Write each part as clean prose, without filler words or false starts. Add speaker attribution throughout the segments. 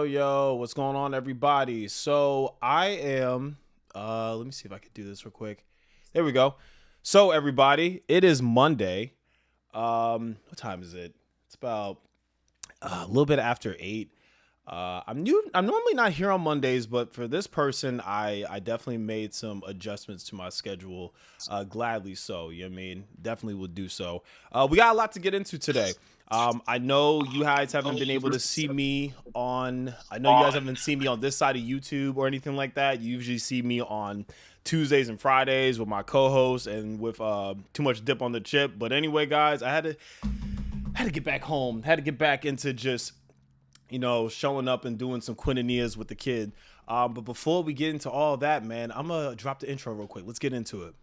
Speaker 1: Yo, what's going on, everybody? So I am, let me see if I can do this real quick. There we go. So everybody, it is Monday. What time is it? It's about a little bit after 8. I'm normally not here on Mondays, but for this person, I definitely made some adjustments to my schedule, gladly so. You know what I mean? Definitely would do so. We got a lot to get into today. I know you guys haven't been able to see me on. I know you guys haven't seen me on this side of YouTube or anything like that. You usually see me on Tuesdays and Fridays with my co-host and with too much dip on the chip. But anyway, guys, I had to get back home. Had to get back into just showing up and doing some Koinonias with the kid. But before we get into all that, man, I'm gonna drop the intro real quick. Let's get into it.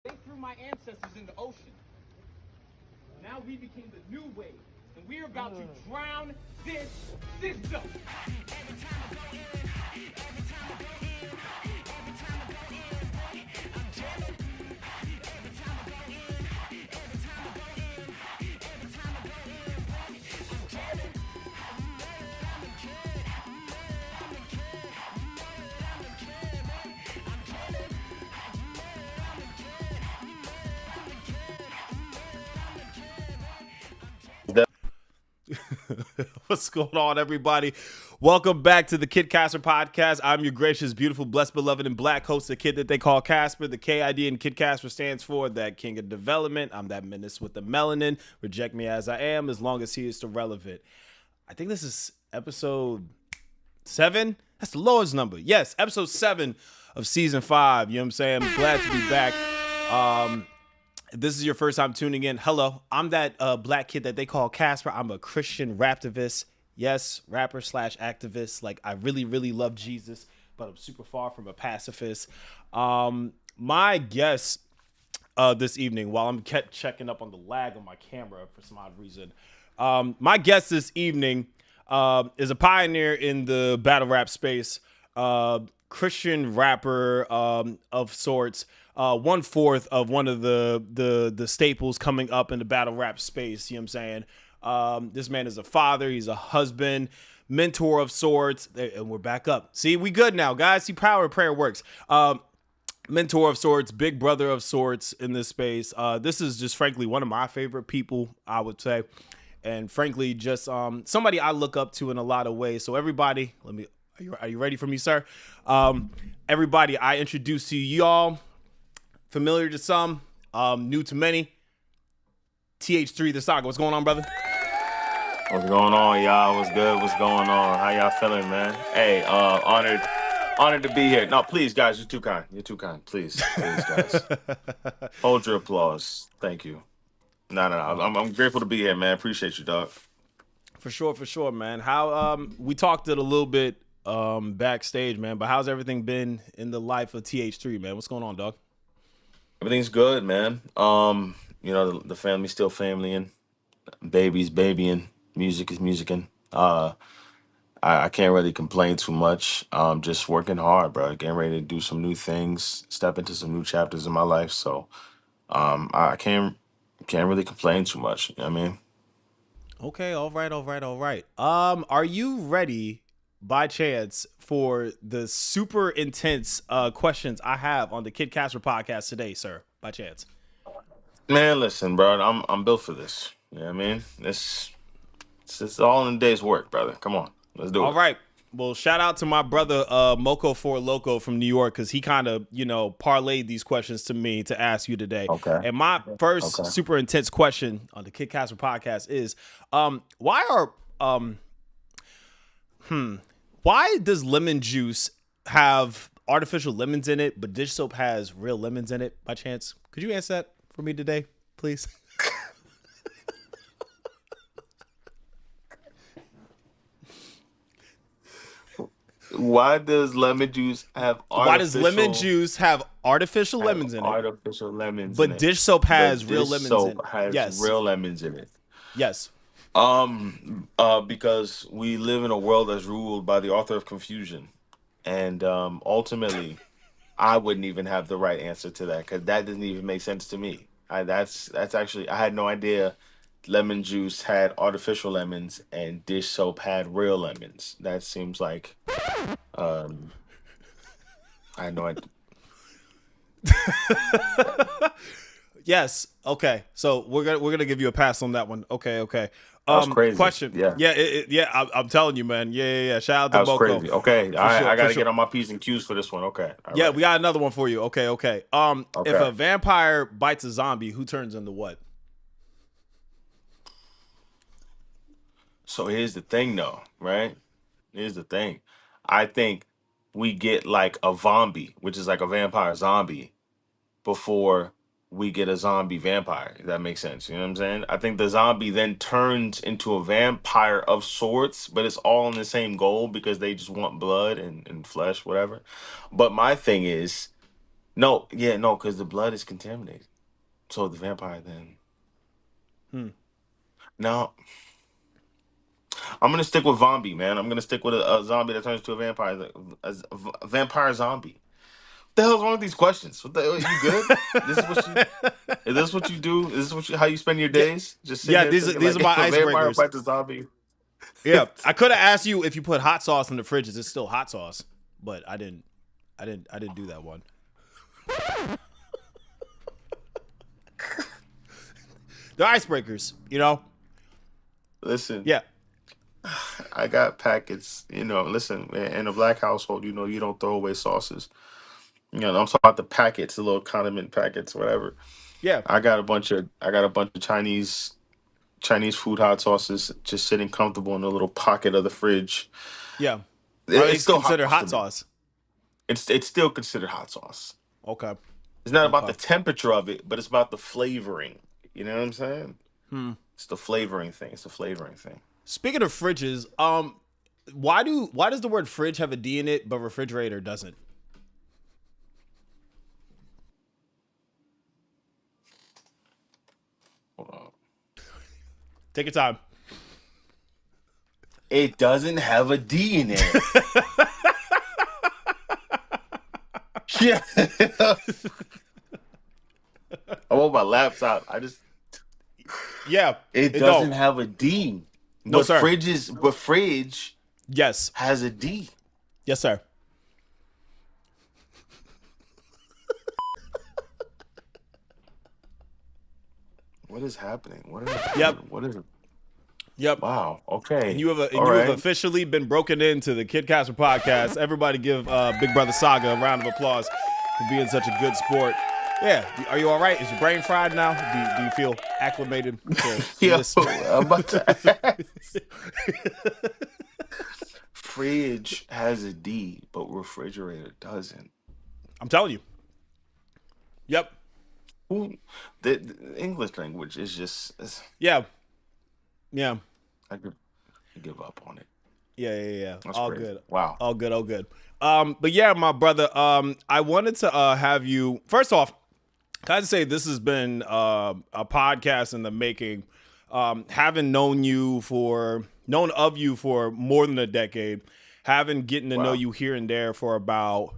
Speaker 2: They threw my ancestors in the ocean. Now we became the new wave, and we're about to drown this system.
Speaker 1: What's going on, everybody? Welcome back to the Casper Podcast. I'm your gracious, beautiful, blessed, beloved, and black host, the kid that they call Casper. The KID in Kid Casper stands for that king of development. I'm that menace with the melanin. Reject me as I am, as long as he is still relevant. I think this is episode 7. That's the lowest number. Yes, episode 7 of season 5. You know what I'm saying? I'm glad to be back. If this is your first time tuning in, hello. I'm that black kid that they call Casper. I'm a Christian raptivist. Yes, rapper / activist. Like, I really, really love Jesus, but I'm super far from a pacifist. My guest this evening, while I'm kept checking up on the lag on my camera for some odd reason, my guest this evening is a pioneer in the battle rap space, Christian rapper of sorts. 1/4 of one of the staples coming up in the battle rap space. You know what I'm saying? This man is a father. He's a husband, mentor of sorts. And we're back up. See, we good now, guys. See, power of prayer works. Mentor of sorts, big brother of sorts in this space. This is just frankly one of my favorite people, I would say. And frankly, just somebody I look up to in a lot of ways. So everybody, are you ready for me, sir? Everybody, I introduce to y'all, familiar to some, new to many, Th3 the Saga. What's going on, brother?
Speaker 3: What's going on, y'all? What's good? What's going on? How y'all feeling, man? Hey, honored to be here. No, please, guys, you're too kind. You're too kind. Please, guys. Hold your applause. Thank you. No. I'm grateful to be here, man. Appreciate you, dog.
Speaker 1: For sure, man. How we talked it a little bit backstage, man. But how's everything been in the life of Th3, man? What's going on, dog?
Speaker 3: Everything's good, man. The family's still familying, baby's babying, music is musicing. I can't really complain too much. Just working hard, bro. Getting ready to do some new things, step into some new chapters in my life. So, I can't really complain too much. You know what I mean?
Speaker 1: Okay, all right. Are you ready, by chance, for the super intense questions I have on the Casper Podcast today, sir? By chance?
Speaker 3: Man, listen, bro. I'm built for this. You know what I mean? It's all in a day's work, brother. Come on, let's do it.
Speaker 1: All right. Well, shout out to my brother Moco for Loco from New York, because he kind of parlayed these questions to me to ask you today. Okay. And my first super intense question on the Casper Podcast is, why does lemon juice have artificial lemons in it, but dish soap has real lemons in it, by chance? Could you answer that for me today, please?
Speaker 3: Why does lemon juice have artificial
Speaker 1: lemons in it?
Speaker 3: Artificial lemons
Speaker 1: but
Speaker 3: in it.
Speaker 1: dish soap has real lemons in it.
Speaker 3: Has real lemons in it.
Speaker 1: Yes.
Speaker 3: Because we live in a world that's ruled by the author of confusion. And ultimately, I wouldn't even have the right answer to that, because that doesn't even make sense to me. That's actually, I had no idea lemon juice had artificial lemons and dish soap had real lemons. That seems like, I had no idea.
Speaker 1: Yes. Okay. So we're gonna give you a pass on that one. Okay.
Speaker 3: That's crazy.
Speaker 1: Question. Yeah. I'm telling you, man. Yeah. Shout out to
Speaker 3: That was
Speaker 1: Boko.
Speaker 3: crazy. Okay. I gotta get on my P's and Q's for this one. Okay. All
Speaker 1: yeah,
Speaker 3: right.
Speaker 1: we got another one for you. Okay. If a vampire bites a zombie, who turns into what?
Speaker 3: So here's the thing, though, right? Here's the thing. I think we get like a zombie, which is like a vampire zombie, before we get a zombie vampire. If that makes sense. You know what I'm saying? I think the zombie then turns into a vampire of sorts, but it's all in the same goal because they just want blood and flesh, whatever. But my thing is, no, yeah, no, because the blood is contaminated. So the vampire then.
Speaker 1: Hmm.
Speaker 3: No, I'm gonna stick with zombie, man. I'm gonna stick with a zombie that turns into a vampire, a vampire zombie. The hell's wrong with these questions? What the hell? You good? This is what you. Is this what you do? Is this how you spend your
Speaker 1: Yeah,
Speaker 3: days? Just sitting
Speaker 1: yeah.
Speaker 3: there
Speaker 1: These are
Speaker 3: thinking
Speaker 1: these
Speaker 3: like
Speaker 1: are my
Speaker 3: if a vampire
Speaker 1: icebreakers.
Speaker 3: fights a zombie.
Speaker 1: Yeah, I could have asked you if you put hot sauce in the fridge. Is it still hot sauce? But I didn't. I didn't do that one. They're icebreakers, you know.
Speaker 3: Listen,
Speaker 1: Yeah,
Speaker 3: I got packets. Listen, in a black household, you don't throw away sauces. I'm talking about the packets, the little condiment packets, whatever.
Speaker 1: yeah,
Speaker 3: I got a bunch of Chinese food hot sauces just sitting comfortable in a little pocket of the fridge.
Speaker 1: yeah. Are
Speaker 3: It's
Speaker 1: they
Speaker 3: still hot
Speaker 1: considered
Speaker 3: sauce to
Speaker 1: hot
Speaker 3: me.
Speaker 1: sauce?
Speaker 3: It's still considered hot sauce.
Speaker 1: Okay,
Speaker 3: It's not about
Speaker 1: okay.
Speaker 3: the temperature of it, but it's about the flavoring. You know what I'm saying?
Speaker 1: Hmm.
Speaker 3: It's the flavoring thing. It's the flavoring thing.
Speaker 1: Speaking of fridges, why does the word fridge have a D in it, but refrigerator doesn't?
Speaker 3: Hold on.
Speaker 1: Take your time.
Speaker 3: It doesn't have a D in it. Yeah. I want my laptop.
Speaker 1: Yeah,
Speaker 3: It
Speaker 1: it
Speaker 3: doesn't
Speaker 1: don't.
Speaker 3: have a D.
Speaker 1: No,
Speaker 3: But
Speaker 1: sir.
Speaker 3: fridge
Speaker 1: Yes,
Speaker 3: has a D.
Speaker 1: yes, sir.
Speaker 3: What is happening?
Speaker 1: Yep,
Speaker 3: What is it?
Speaker 1: yep.
Speaker 3: Wow.
Speaker 1: And
Speaker 3: Okay.
Speaker 1: you
Speaker 3: All
Speaker 1: have
Speaker 3: right.
Speaker 1: officially been broken into the Kid Casper podcast. Everybody give Big Brother Saga a round of applause for being such a good sport. Yeah, are you all right? Is your brain fried now? Do you feel acclimated to
Speaker 3: Yo,
Speaker 1: this?
Speaker 3: I'm about to ask. Fridge has a D, but refrigerator doesn't.
Speaker 1: I'm telling you. Yep.
Speaker 3: Who? The English language is just.
Speaker 1: Yeah. Yeah.
Speaker 3: I give up on it.
Speaker 1: Yeah.
Speaker 3: That's
Speaker 1: All
Speaker 3: crazy.
Speaker 1: good.
Speaker 3: Wow.
Speaker 1: All good. All good. But yeah, my brother. I wanted to have you. First off, can I just say this has been a podcast in the making. Having known of you for more than a decade, having getting to know
Speaker 3: Wow.
Speaker 1: you here and there for about,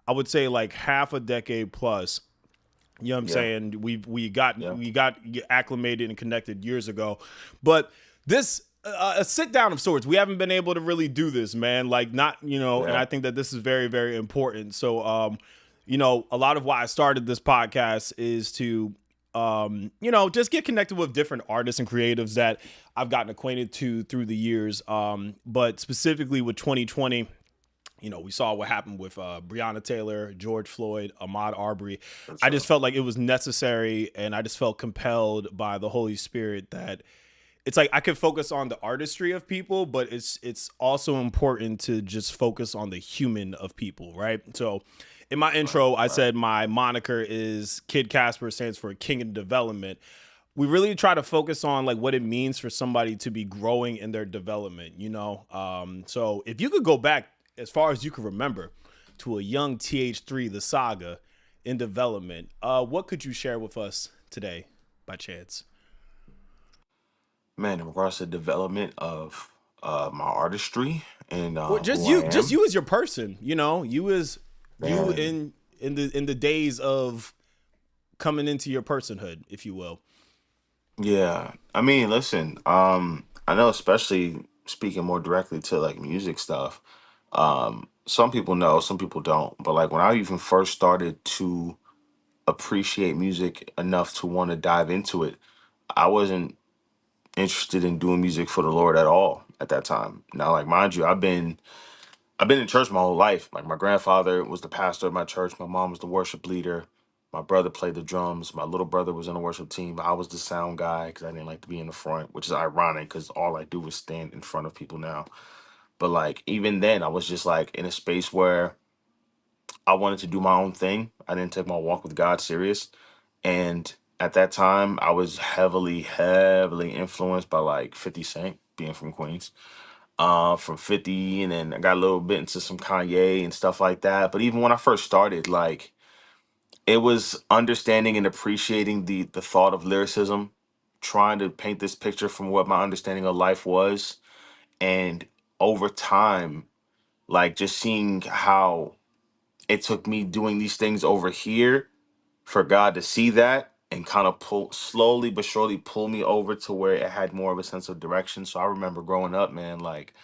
Speaker 1: I would say like half a decade plus. You know what I'm
Speaker 3: Yeah.
Speaker 1: saying? We got
Speaker 3: Yeah.
Speaker 1: acclimated and connected years ago, but this a sit down of sorts. We haven't been able to really do this, man. Like not, and
Speaker 3: Yeah.
Speaker 1: I think that this is very, very important. So, a lot of why I started this podcast is to, just get connected with different artists and creatives that I've gotten acquainted to through the years. But specifically with 2020. We saw what happened with Breonna Taylor, George Floyd, Ahmaud Arbery.
Speaker 3: For
Speaker 1: I
Speaker 3: sure.
Speaker 1: just felt like it was necessary, and I just felt compelled by the Holy Spirit that it's like I could focus on the artistry of people, but it's also important to just focus on the human of people, right? So in my intro, I
Speaker 3: Right.
Speaker 1: said my moniker is Kid Casper, stands for King of Development. We really try to focus on like what it means for somebody to be growing in their development. So if you could go back as far as you can remember to a young Th3 the Saga in development, what could you share with us today by chance?
Speaker 3: Man, in regards to development of my artistry and
Speaker 1: Or
Speaker 3: who I
Speaker 1: just
Speaker 3: am,
Speaker 1: you as your person, you as you
Speaker 3: man.
Speaker 1: in the days of coming into your personhood, if you will.
Speaker 3: Yeah. I mean, listen. I know, especially speaking more directly to like music stuff. Some people know, some people don't. But like when I even first started to appreciate music enough to want to dive into it, I wasn't interested in doing music for the Lord at all at that time. Now, like mind you, I've been in church my whole life. Like my grandfather was the pastor of my church, my mom was the worship leader, My brother played the drums. My little brother was in the worship team. I was the sound guy because I didn't like to be in the front, which is ironic because all I do is stand in front of people now. But like even then, I was just like in a space where I wanted to do my own thing. I didn't take my walk with God serious. And at that time, I was heavily, heavily influenced by like 50 Cent, being from Queens. From 50, and then I got a little bit into some Kanye and stuff like that. But even when I first started, like it was understanding and appreciating the thought of lyricism, trying to paint this picture from what my understanding of life was. And over time, like just seeing how it took me doing these things over here for God to see that and kind of pull slowly but surely pull me over to where it had more of a sense of direction. So I remember growing up, man, like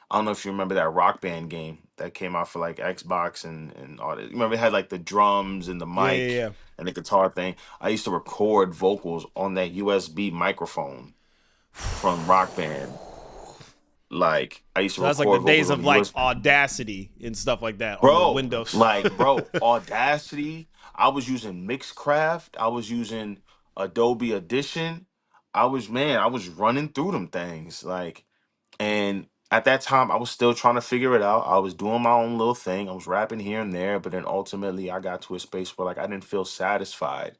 Speaker 3: I don't know if you remember that Rock Band game that came out for like Xbox and all that. You remember it had like the drums and the
Speaker 1: Yeah, yeah,
Speaker 3: mic
Speaker 1: yeah.
Speaker 3: and the guitar thing. I used to record vocals on that USB microphone from Rock Band. Like I used to
Speaker 1: So that's like the
Speaker 3: record vocals
Speaker 1: days
Speaker 3: on
Speaker 1: of
Speaker 3: the
Speaker 1: like
Speaker 3: USB.
Speaker 1: Audacity and stuff like that on the
Speaker 3: Bro,
Speaker 1: Windows.
Speaker 3: bro, Audacity. I was using Mixcraft. I was using Adobe Audition. I was running through them things. Like, and at that time, I was still trying to figure it out. I was doing my own little thing. I was rapping here and there, but then ultimately, I got to a space where like I didn't feel satisfied.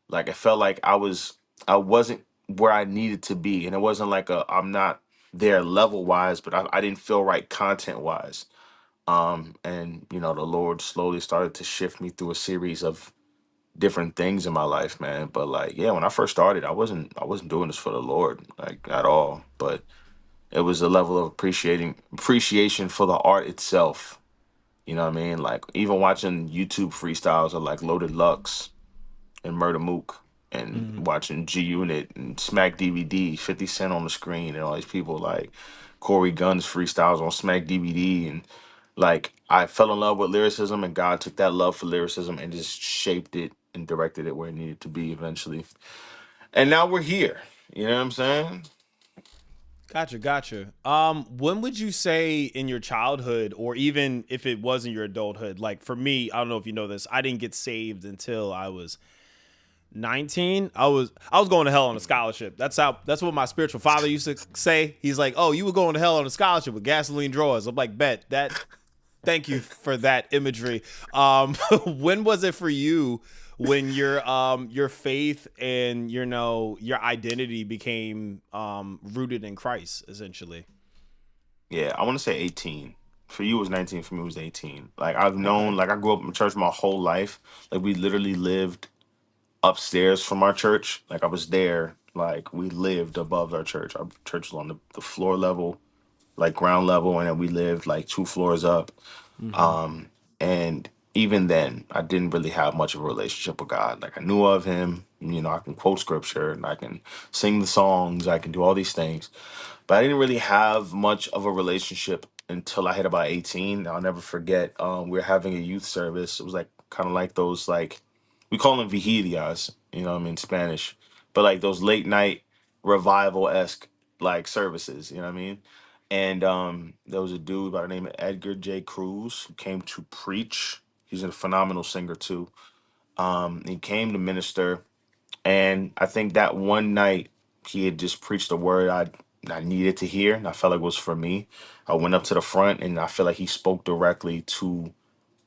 Speaker 3: Like, I felt like I wasn't where I needed to be, and it wasn't like I'm not there level wise, but I didn't feel right content wise. And the Lord slowly started to shift me through a series of different things in my life, man. But like, yeah, when I first started, I wasn't doing this for the Lord, like at all. But it was a level of appreciation for the art itself. You know what I mean? Like even watching YouTube freestyles of like Loaded Lux and Murder Mook and
Speaker 1: Mhm.
Speaker 3: watching G Unit and Smack DVD, 50 Cent on the screen, and all these people like Corey Gunn's freestyles on Smack DVD. And like I fell in love with lyricism, and God took that love for lyricism and just shaped it and directed it where it needed to be eventually. And now we're here. You know what I'm saying?
Speaker 1: Gotcha, gotcha. When would you say in your childhood, or even if it wasn't your adulthood, like for me, I don't know if you know this, I didn't get saved until I was 19. I was going to hell on a scholarship. That's what my spiritual father used to say. He's like, "Oh, you were going to hell on a scholarship with gasoline drawers." I'm like, "Bet that." Thank you for that imagery. When was it for you when your faith and your identity became rooted in Christ, essentially?
Speaker 3: Yeah, I want to say 18. For you it was 19, for me it was 18. Like I've
Speaker 1: Okay.
Speaker 3: known, like I grew up in church my whole life. Like we literally lived upstairs from our church. Like I was there, like we lived above our church. Our church was on the floor level, like ground level, and then we lived like two floors up.
Speaker 1: Mm-hmm.
Speaker 3: And even then, I didn't really have much of a relationship with God. Like I knew of him, I can quote scripture and I can sing the songs, I can do all these things. But I didn't really have much of a relationship until I hit about 18. I'll never forget. We were having a youth service. It was like kind of like those like we call them vigilias, in Spanish, but like those late night revival esque like services, you know what I mean? And there was a dude by the name of Edgar J. Cruz who came to preach. He's a phenomenal singer too. He came to minister, and I think that one night he had just preached a word I needed to hear, and I felt like it was for me. I went up to the front, and I feel like he spoke directly to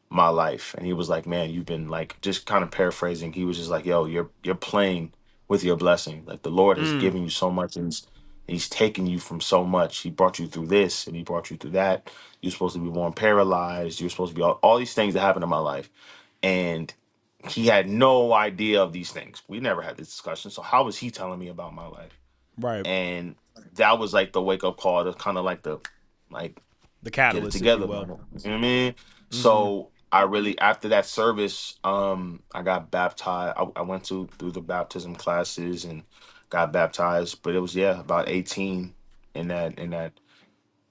Speaker 3: my life, and he was like, "Man, you've been like," just kind of paraphrasing. He was just like, "Yo, you're playing with your blessing. Like the Lord has
Speaker 1: Mm,
Speaker 3: given you so much, and he's taken you from so much. He brought you through this, and he brought you through that. You're supposed to be born paralyzed. You're supposed to be all these things that happened in my life." And he had no idea of these things. We never had this discussion. So how was he telling me about my life?
Speaker 1: right.
Speaker 3: And that was like the wake up call to kind of like the like
Speaker 1: The
Speaker 3: get it
Speaker 1: catalyst, if you
Speaker 3: together,
Speaker 1: will.
Speaker 3: man. You know what I mean?
Speaker 1: Mm-hmm.
Speaker 3: So I really after that service, I got baptized. I went through the baptism classes and got baptized. But it was about 18 in that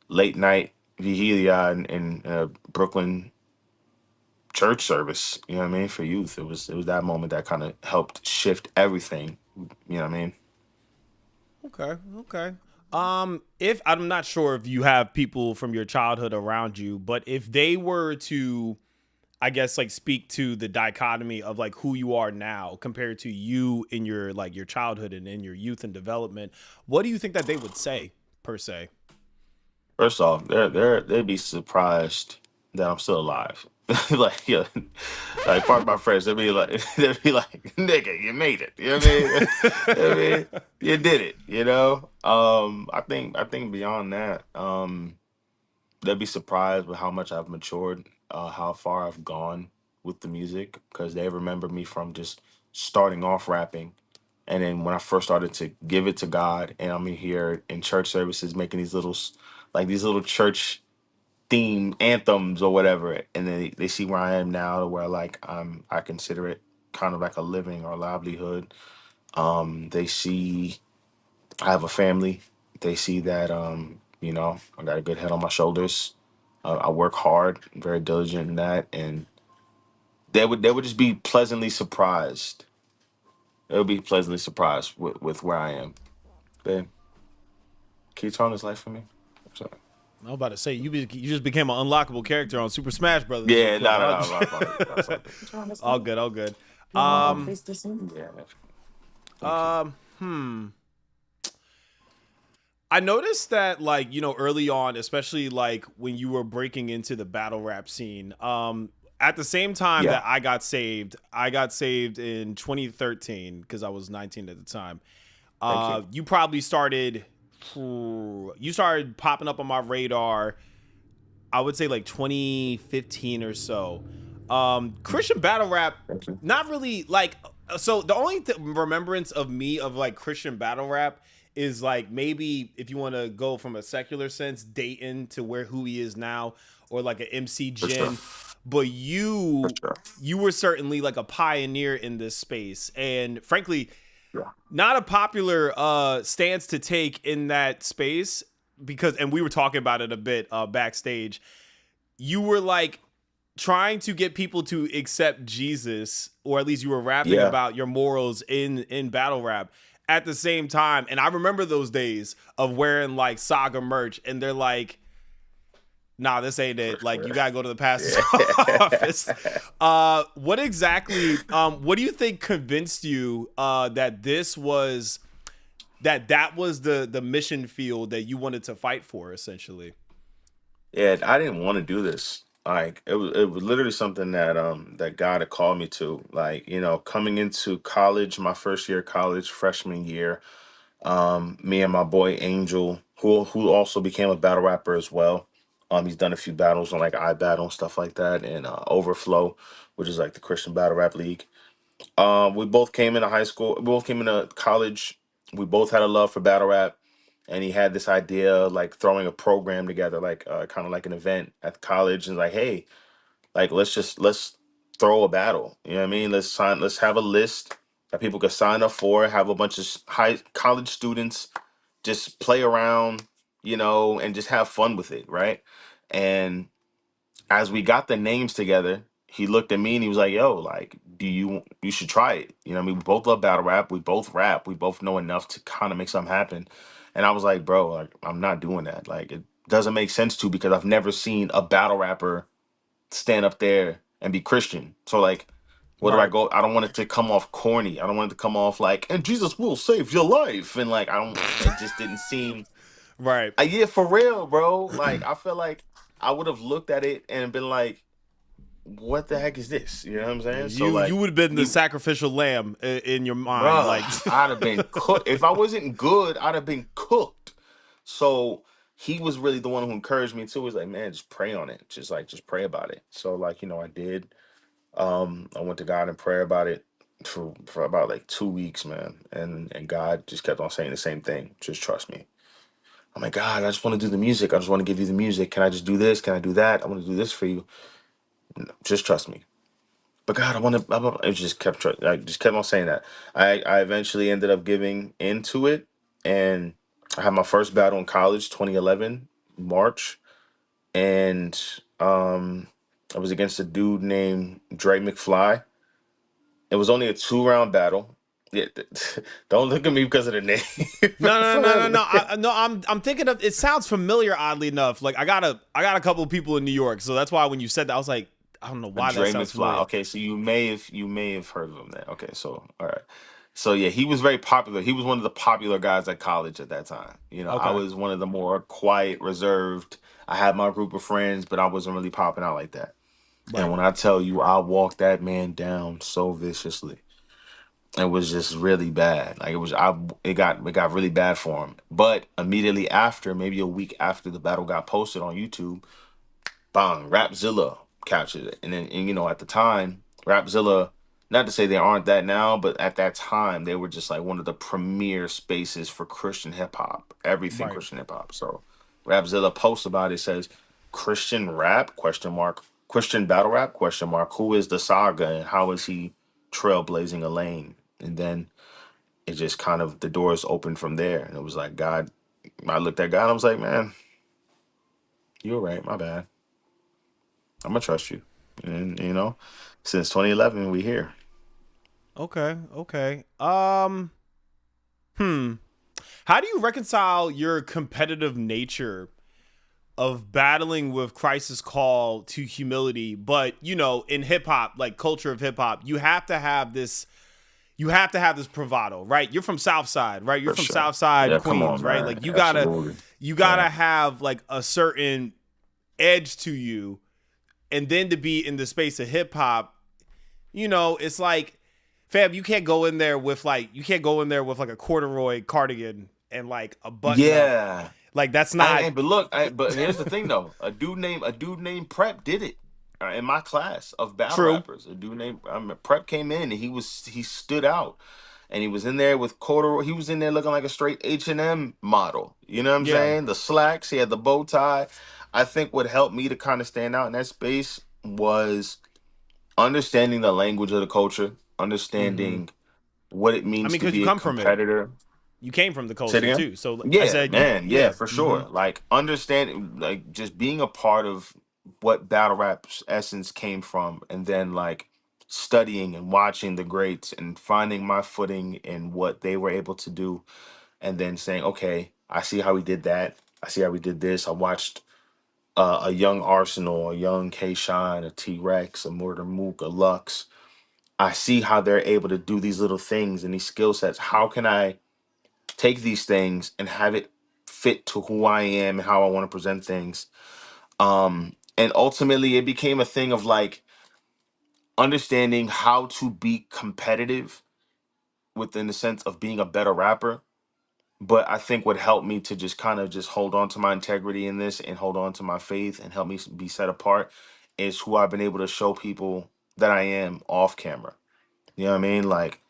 Speaker 3: late night vigilia in a Brooklyn church service. You know what I mean? For youth, it was that moment that kind of helped shift everything. You know what I mean?
Speaker 1: Okay. Okay. If I'm not sure if you have people from your childhood around you, but if they were to I guess like speak to the dichotomy of like who you are now compared to you in your like your childhood and in your youth and development, what do you think that they would say per se?
Speaker 3: First off, they'd be surprised that I'm still alive. Like, yeah, like part of my friends, they'd be like, nigga, you made it. You know what I mean? I mean, you did it. You know. I think beyond that, they'd be surprised with how much I've matured, how far I've gone with the music, because they remember me from just starting off rapping. And then when I first started to give it to God, and I'm in here in church services making these like these little church theme anthems or whatever, and then they see where I am now, to where like I consider it kind of like a living or livelihood. They see I have a family. They see that I got a good head on my shoulders. I work hard, very diligent in that, and they would just be pleasantly surprised. They would be pleasantly surprised with where I am. Babe, can you turn on this light for me? I'm sorry.
Speaker 1: I was about to say you just became an unlockable character on Super Smash Brothers.
Speaker 3: Yeah,
Speaker 1: real
Speaker 3: no,
Speaker 1: quick.
Speaker 3: no, no, my fault.
Speaker 1: All good, all good.
Speaker 3: Yeah, thank you.
Speaker 1: I noticed that, like, early on, especially like when you were breaking into the battle rap scene, at the same time
Speaker 3: Yeah.
Speaker 1: that I got saved in 2013 because I was 19 at the time.
Speaker 3: Thank
Speaker 1: You probably started popping up on my radar, I would say like 2015 or so. Christian battle rap,
Speaker 3: Thank you.
Speaker 1: not really like. So the only remembrance of me of like Christian battle rap is like maybe if you want to go from a secular sense, Dayton to who he is now, or like an MC
Speaker 3: For
Speaker 1: Jin.
Speaker 3: sure.
Speaker 1: But
Speaker 3: For sure.
Speaker 1: you were certainly like a pioneer in this space, and frankly,
Speaker 3: Yeah.
Speaker 1: not a popular stance to take in that space because, and we were talking about it a bit backstage. You were like trying to get people to accept Jesus, or at least you were rapping
Speaker 3: Yeah.
Speaker 1: about your morals in battle rap at the same time. And I remember those days of wearing like Saga merch, and they're like, nah, this ain't it. Like, you gotta go to the pastor's office. What exactly, what do you think convinced you that this was that was the mission field that you wanted to fight for, essentially?
Speaker 3: Yeah, I didn't want to do this. Like it was literally something that God had called me to. Like, coming into college, my first year of college, freshman year, me and my boy Angel, who also became a battle rapper as well. He's done a few battles on like iBattle and stuff like that, and Overflow, which is like the Christian battle rap league. We both came into high school. We both came into college. We both had a love for battle rap, and he had this idea of, like, throwing a program together, like kind of like an event at college, and like, hey, like let's throw a battle. You know what I mean? Let's have a list that people could sign up for. Have a bunch of high college students just play around, and just have fun with it, right? And as we got the names together, he looked at me and he was like, "Yo, like, you should try it." I mean, we both love battle rap. We both rap. We both know enough to kind of make something happen. And I was like, "Bro, like, I'm not doing that. Like, it doesn't make sense to, because I've never seen a battle rapper stand up there and be Christian. So like, where do I
Speaker 1: Right,
Speaker 3: go? I don't want it to come off corny. I don't want it to come off like, and Jesus will save your life. And like, I don't. It just didn't seem.
Speaker 1: right.
Speaker 3: Yeah, for real, bro. Like, I feel like I would have looked at it and been like, what the heck is this? You know what I'm saying? So
Speaker 1: You
Speaker 3: like,
Speaker 1: would have been the
Speaker 3: he,
Speaker 1: sacrificial lamb in your mind,
Speaker 3: bruh,
Speaker 1: like.
Speaker 3: I'd have been cooked. If I wasn't good, I'd have been cooked. So he was really the one who encouraged me too. He was like, man, just pray on it. Just pray about it. So like, I did. I went to God in prayer about it for about like 2 weeks, man. And God just kept on saying the same thing. Just trust me. I'm like, God, I just want to do the music. I just want to give you the music. Can I just do this? Can I do that? I want to do this for you. Just trust me. But God, I want to. It just I just kept on saying that. I eventually ended up giving into it, and I had my first battle in college, 2011 March, and I was against a dude named Dre McFly. It was only a 2-round battle. Yeah, don't look at me because of the name.
Speaker 1: No. I'm thinking of. It sounds familiar, oddly enough. Like I got a couple of people in New York, so that's why when you said that, I was like, I don't know
Speaker 3: A
Speaker 1: why that
Speaker 3: Dre
Speaker 1: sounds
Speaker 3: McFly.
Speaker 1: familiar.
Speaker 3: Okay, so you may have heard of him then. Okay, so all right. So yeah, he was very popular. He was one of the popular guys at college at that time. I
Speaker 1: Okay.
Speaker 3: was one of the more quiet, reserved. I had my group of friends, but I wasn't really popping out like that. And
Speaker 1: Right.
Speaker 3: when I tell you, I walked that man down so viciously. It was just really bad. Like it got really bad for him. But immediately after, maybe a week after the battle got posted on YouTube, bang, Rapzilla captured it. And then, at the time, Rapzilla, not to say they aren't that now, but at that time, they were just like one of the premier spaces for Christian hip hop, everything
Speaker 1: Right.
Speaker 3: Christian hip hop. So Rapzilla posts about it, says, Christian rap, question mark, Christian battle rap, question mark, who is the Saga and how is he trailblazing a lane? And then it just kind of, the doors opened from there. And it was like, God, I looked at God, I was like, man, you're right, my bad. I'm gonna trust you. And since 2011, we here.
Speaker 1: Okay. Okay. Hmm. How do you reconcile your competitive nature of battling with Christ's call to humility, but in hip hop, like culture of hip hop, you have to have this bravado, right? You're from Southside, right? You're
Speaker 3: For
Speaker 1: from
Speaker 3: sure.
Speaker 1: Southside
Speaker 3: Yeah, come on,
Speaker 1: Queens, right?
Speaker 3: man.
Speaker 1: Like you gotta
Speaker 3: Absolutely.
Speaker 1: you
Speaker 3: Yeah.
Speaker 1: gotta have like a certain edge to you, and then to be in the space of hip hop, it's like, fam, you can't go in there with like a corduroy cardigan and like a button up.
Speaker 3: Yeah.
Speaker 1: Like that's
Speaker 3: I,
Speaker 1: not.
Speaker 3: I but look, but here's the thing though. A dude named Prep did it in my class of battle
Speaker 1: True.
Speaker 3: rappers. A dude named Prep came in and he stood out. And he was in there with corduroy. He was in there looking like a straight H&M model. You know what I'm
Speaker 1: Yeah.
Speaker 3: saying? The slacks, he had the bow tie. I think what helped me to kind of stand out in that space was understanding the language of the culture,
Speaker 1: Mm-hmm.
Speaker 3: understanding what it
Speaker 1: I
Speaker 3: means
Speaker 1: mean,
Speaker 3: to
Speaker 1: because you
Speaker 3: be a
Speaker 1: come from it.
Speaker 3: competitor.
Speaker 1: You came from the
Speaker 3: Say it
Speaker 1: culture
Speaker 3: again.
Speaker 1: too. So I
Speaker 3: Yeah,
Speaker 1: said you.
Speaker 3: man. Yeah,
Speaker 1: Yeah.
Speaker 3: for
Speaker 1: Mm-hmm.
Speaker 3: sure. Like understanding, like just being a part of what battle rap's essence came from, and then like studying and watching the greats and finding my footing in what they were able to do, and then saying, okay, I see how we did that. I see how we did this. I watched a young Arsenal, a young K Shine, a T Rex, a Murder Mook, a Lux. I see how they're able to do these little things and these skill sets. How can I take these things and have it fit to who I am and how I want to present things? And ultimately, it became a thing of like understanding how to be competitive within the sense of being a better rapper. But I think what helped me to just kind of just hold on to my integrity in this and hold on to my faith and help me be set apart is who I've been able to show people that I am off camera. You know what I mean? Like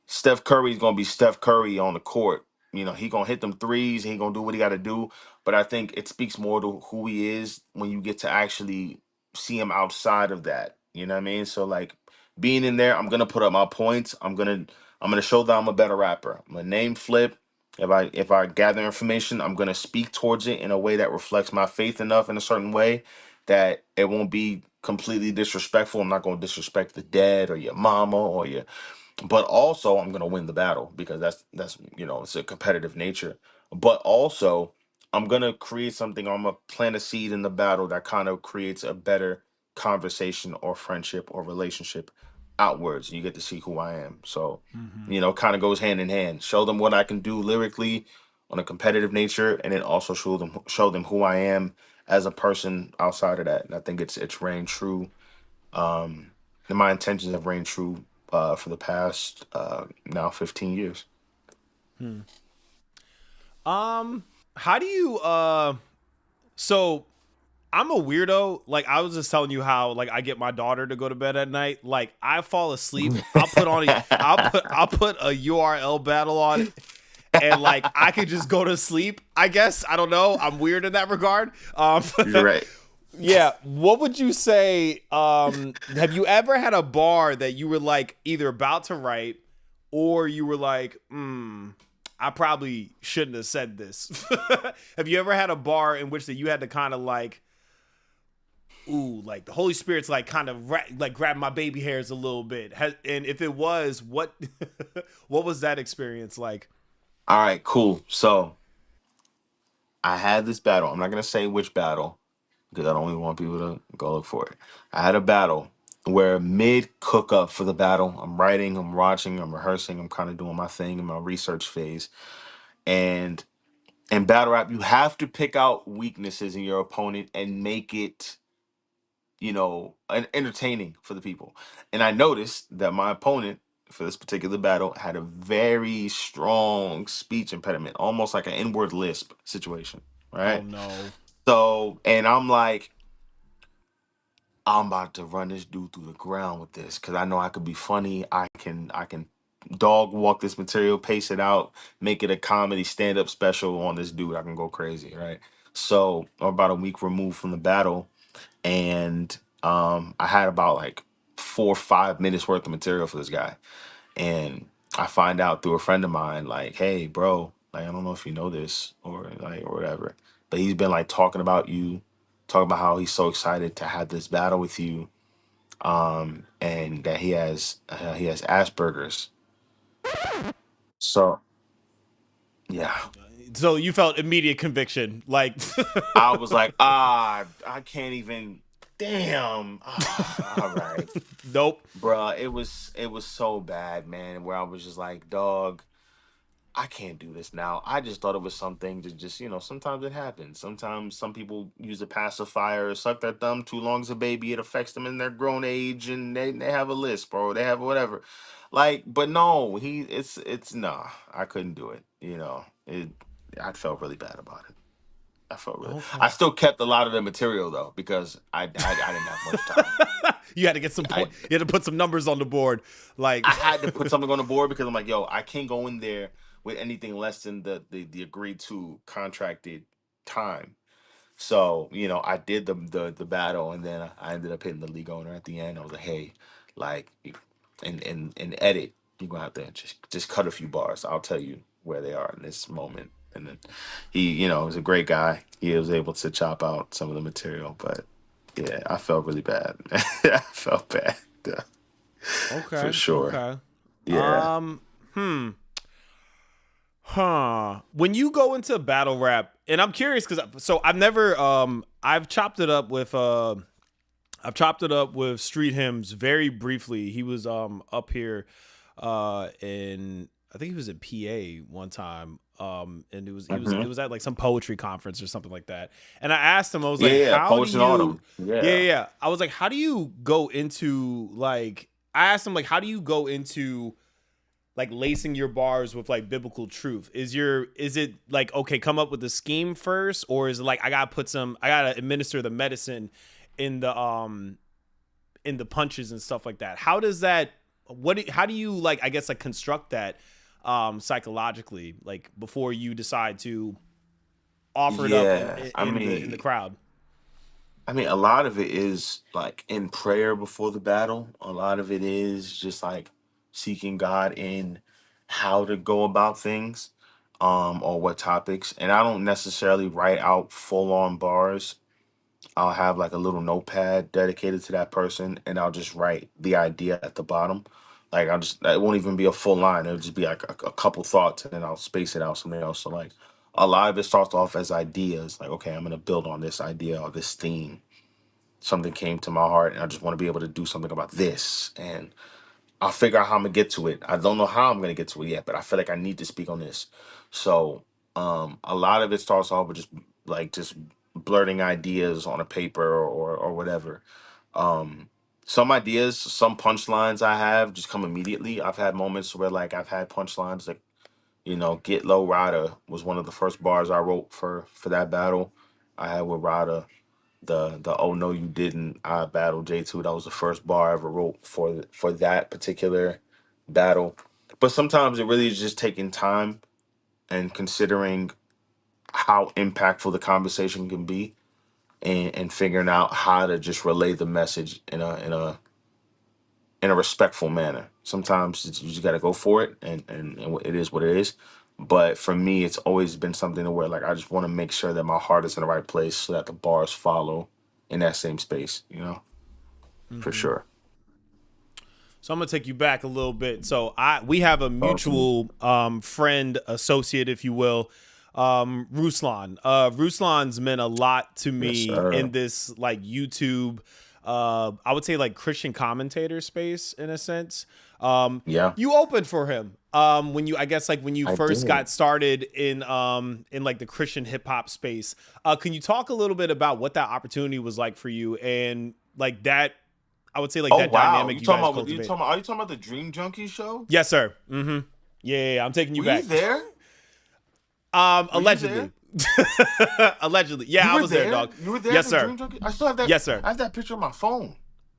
Speaker 3: Steph Curry's gonna be Steph Curry on the court. He gonna hit them threes. He gonna do what he got to do. But I think it speaks more to who he is when you get to actually see him outside of that. You know what I mean? So like being in there, I'm gonna put up my points. I'm gonna show that I'm a better rapper. I'm gonna name flip. If I gather information, I'm gonna speak towards it in a way that reflects my faith enough in a certain way that it won't be completely disrespectful. I'm not gonna disrespect the dead or your mama or your, but also I'm gonna win the battle because that's it's a competitive nature. But also I'm gonna create something. I'm gonna plant a seed in the battle that kind of creates a better conversation or friendship or relationship outwards. You get to see who I am. So
Speaker 1: Mm-hmm.
Speaker 3: kind of goes hand in hand. Show them what I can do lyrically on a competitive nature, and then also show them who I am as a person outside of that. And I think it's reigned true, and my intentions have reigned true for the past now 15 years.
Speaker 1: Hmm. How do you so I'm a weirdo. Like I was just telling you how like I get my daughter to go to bed at night. Like I fall asleep. I'll put a URL battle on, and like I could just go to sleep. I guess I don't know. I'm weird in that regard.
Speaker 3: You're right.
Speaker 1: Yeah. What would you say? Have you ever had a bar that you were like either about to write, or you were like, I probably shouldn't have said this. Have you ever had a bar in which that you had to kind of like, ooh, like the Holy Spirit's like kind of like grab my baby hairs a little bit? And if it was, what what was that experience like?
Speaker 3: All right, cool. So I had this battle. I'm not gonna say which battle, because I don't even want people to go look for it. I had a battle where mid cook up for the battle, I'm writing, I'm watching, I'm rehearsing, I'm kind of doing my thing in my research phase. And in battle rap, you have to pick out weaknesses in your opponent and make it, entertaining for the people. And I noticed that my opponent for this particular battle had a very strong speech impediment, almost like an inward lisp situation,
Speaker 1: Oh
Speaker 3: right?
Speaker 1: no.
Speaker 3: So, and I'm like, I'm about to run this dude through the ground with this because I know I could be funny. I can dog walk this material, pace it out, make it a comedy stand up special on this dude. I can go crazy, right? So I'm about a week removed from the battle, and I had about like 4 or 5 minutes worth of material for this guy, and I find out through a friend of mine, like, hey, bro, like I don't know if you know this or whatever, but he's been like talking about you, talking about how he's so excited to have this battle with you, and that he has Asperger's. So yeah,
Speaker 1: So you felt immediate conviction, like,
Speaker 3: I was like, I can't even. Damn. All right,
Speaker 1: nope.
Speaker 3: bruh. It was so bad, man. Where I was just like, dog, I can't do this now. I just thought it was something to just, sometimes it happens. Sometimes some people use a pacifier or suck their thumb too long as a baby. It affects them in their grown age and they have a lisp or they have whatever. Like, but no, it's nah, I couldn't do it. I felt really bad about it. I
Speaker 1: Okay.
Speaker 3: still kept a lot of the material though, because I didn't have much time.
Speaker 1: You had to get some
Speaker 3: I,
Speaker 1: point. You had to put some numbers on the board, like.
Speaker 3: I had to put something on the board because I'm like, yo, I can't go in there with anything less than the agreed to contracted time. So, I did the battle, and then I ended up hitting the league owner at the end. I was like, hey, like, in edit, you're gonna have to just cut a few bars. I'll tell you where they are in this moment. And then he, was a great guy. He was able to chop out some of the material, but yeah, I felt really bad. I felt bad. Yeah, for
Speaker 1: Okay.
Speaker 3: sure.
Speaker 1: Okay.
Speaker 3: Yeah.
Speaker 1: Um. Huh. When you go into battle rap, and I'm curious because I've never I've chopped it up with Street Hymns very briefly. He was up here in, I think he was in PA one time. And it
Speaker 3: Mhm.
Speaker 1: was at like some poetry conference or something like that. And I asked him, I was
Speaker 3: Yeah,
Speaker 1: like,
Speaker 3: yeah,
Speaker 1: how do
Speaker 3: Poets in
Speaker 1: you
Speaker 3: Autumn.
Speaker 1: yeah, yeah,
Speaker 3: Yeah.
Speaker 1: yeah. I was like, how do you go into like I asked him like how do you go into like lacing your bars with like biblical truth? Is it like, okay, come up with the scheme first, or is it like I gotta administer the medicine in the punches and stuff like that? How does that how do you like, I guess, like construct that psychologically, like before you decide to offer it up
Speaker 3: Yeah. I
Speaker 1: in the
Speaker 3: mean,
Speaker 1: crowd?
Speaker 3: a lot of it is like in prayer before the battle. A lot of it is just like seeking God in how to go about things, or what topics. And I don't necessarily write out full on bars. I'll have like a little notepad dedicated to that person, and I'll just write the idea at the bottom. Like it won't even be a full line. It'll just be like a couple thoughts, and then I'll space it out something else. So like a lot of it starts off as ideas. Like, okay, I'm gonna build on this idea or this theme. Something came to my heart, and I just want to be able to do something about this. And I'll figure out how I'm gonna get to it. I don't know how I'm gonna get to it yet, but I feel like I need to speak on this. So, a lot of it starts off with just blurting ideas on a paper or whatever. Some ideas, some punchlines I have just come immediately. I've had moments where like I've had punchlines like, "Get Low Rada" was one of the first bars I wrote for that battle I had with Rada. The "Oh no you didn't" I battled J2. That was the first bar I ever wrote for that particular battle. But sometimes it really is just taking time and considering how impactful the conversation can be, and figuring out how to just relay the message in a respectful manner. Sometimes you just got to go for it, and it is what it is. But for me, it's always been something to where like I just want to make sure that my heart is in the right place so that the bars follow in that same space, for
Speaker 1: Mm-hmm.
Speaker 3: sure.
Speaker 1: So I'm gonna take you back a little bit. So we have a
Speaker 3: Awesome.
Speaker 1: mutual friend, associate, if you will. Ruslan. Ruslan's meant a lot to
Speaker 3: Yes,
Speaker 1: me
Speaker 3: sir.
Speaker 1: in this like YouTube, I would say like Christian commentator space in a sense.
Speaker 3: Yeah,
Speaker 1: You opened for him when you, I guess, like when you
Speaker 3: I
Speaker 1: first
Speaker 3: did.
Speaker 1: got started in like the Christian hip hop space. Can you talk a little bit about what that opportunity was like for you and like that? I would say like
Speaker 3: Oh
Speaker 1: that
Speaker 3: wow,
Speaker 1: dynamic
Speaker 3: you
Speaker 1: you
Speaker 3: talking
Speaker 1: guys
Speaker 3: about you
Speaker 1: cultivate.
Speaker 3: talking about? Are you talking about the Dream Junkie show?
Speaker 1: Yes, sir. Yeah, I'm taking you
Speaker 3: Were you
Speaker 1: back.
Speaker 3: there? Were you there?
Speaker 1: Allegedly. Allegedly.
Speaker 3: You
Speaker 1: Yeah, I
Speaker 3: were
Speaker 1: was there,
Speaker 3: there.
Speaker 1: dog.
Speaker 3: You were there at
Speaker 1: Yes,
Speaker 3: the
Speaker 1: sir.
Speaker 3: Dream Junkie. I still have that.
Speaker 1: Yes, sir.
Speaker 3: I have that picture on my phone.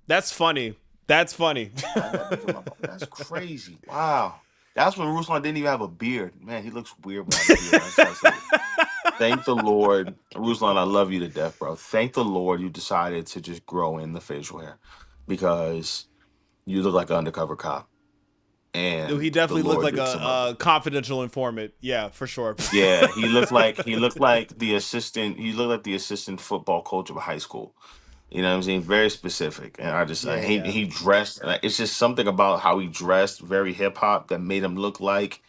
Speaker 1: That's funny. That's funny.
Speaker 3: I have that picture on my phone. That's crazy. Wow. That's when Ruslan didn't even have a beard. Man, he looks weird without a beard. I just gotta say, thank the Lord, Ruslan. I love you to death, bro. Thank the Lord you decided to just grow in the facial hair because you look like an undercover cop,
Speaker 1: He
Speaker 3: and the
Speaker 1: definitely looked
Speaker 3: Lord
Speaker 1: like
Speaker 3: did some of it.
Speaker 1: a confidential informant. Yeah, for sure.
Speaker 3: Yeah, he looked like the assistant. He looked like the assistant football coach of a high school. You know what I'm saying? Very specific. And I hate
Speaker 1: Yeah.
Speaker 3: he dressed. It's just something about how he dressed, very hip hop, that made him look like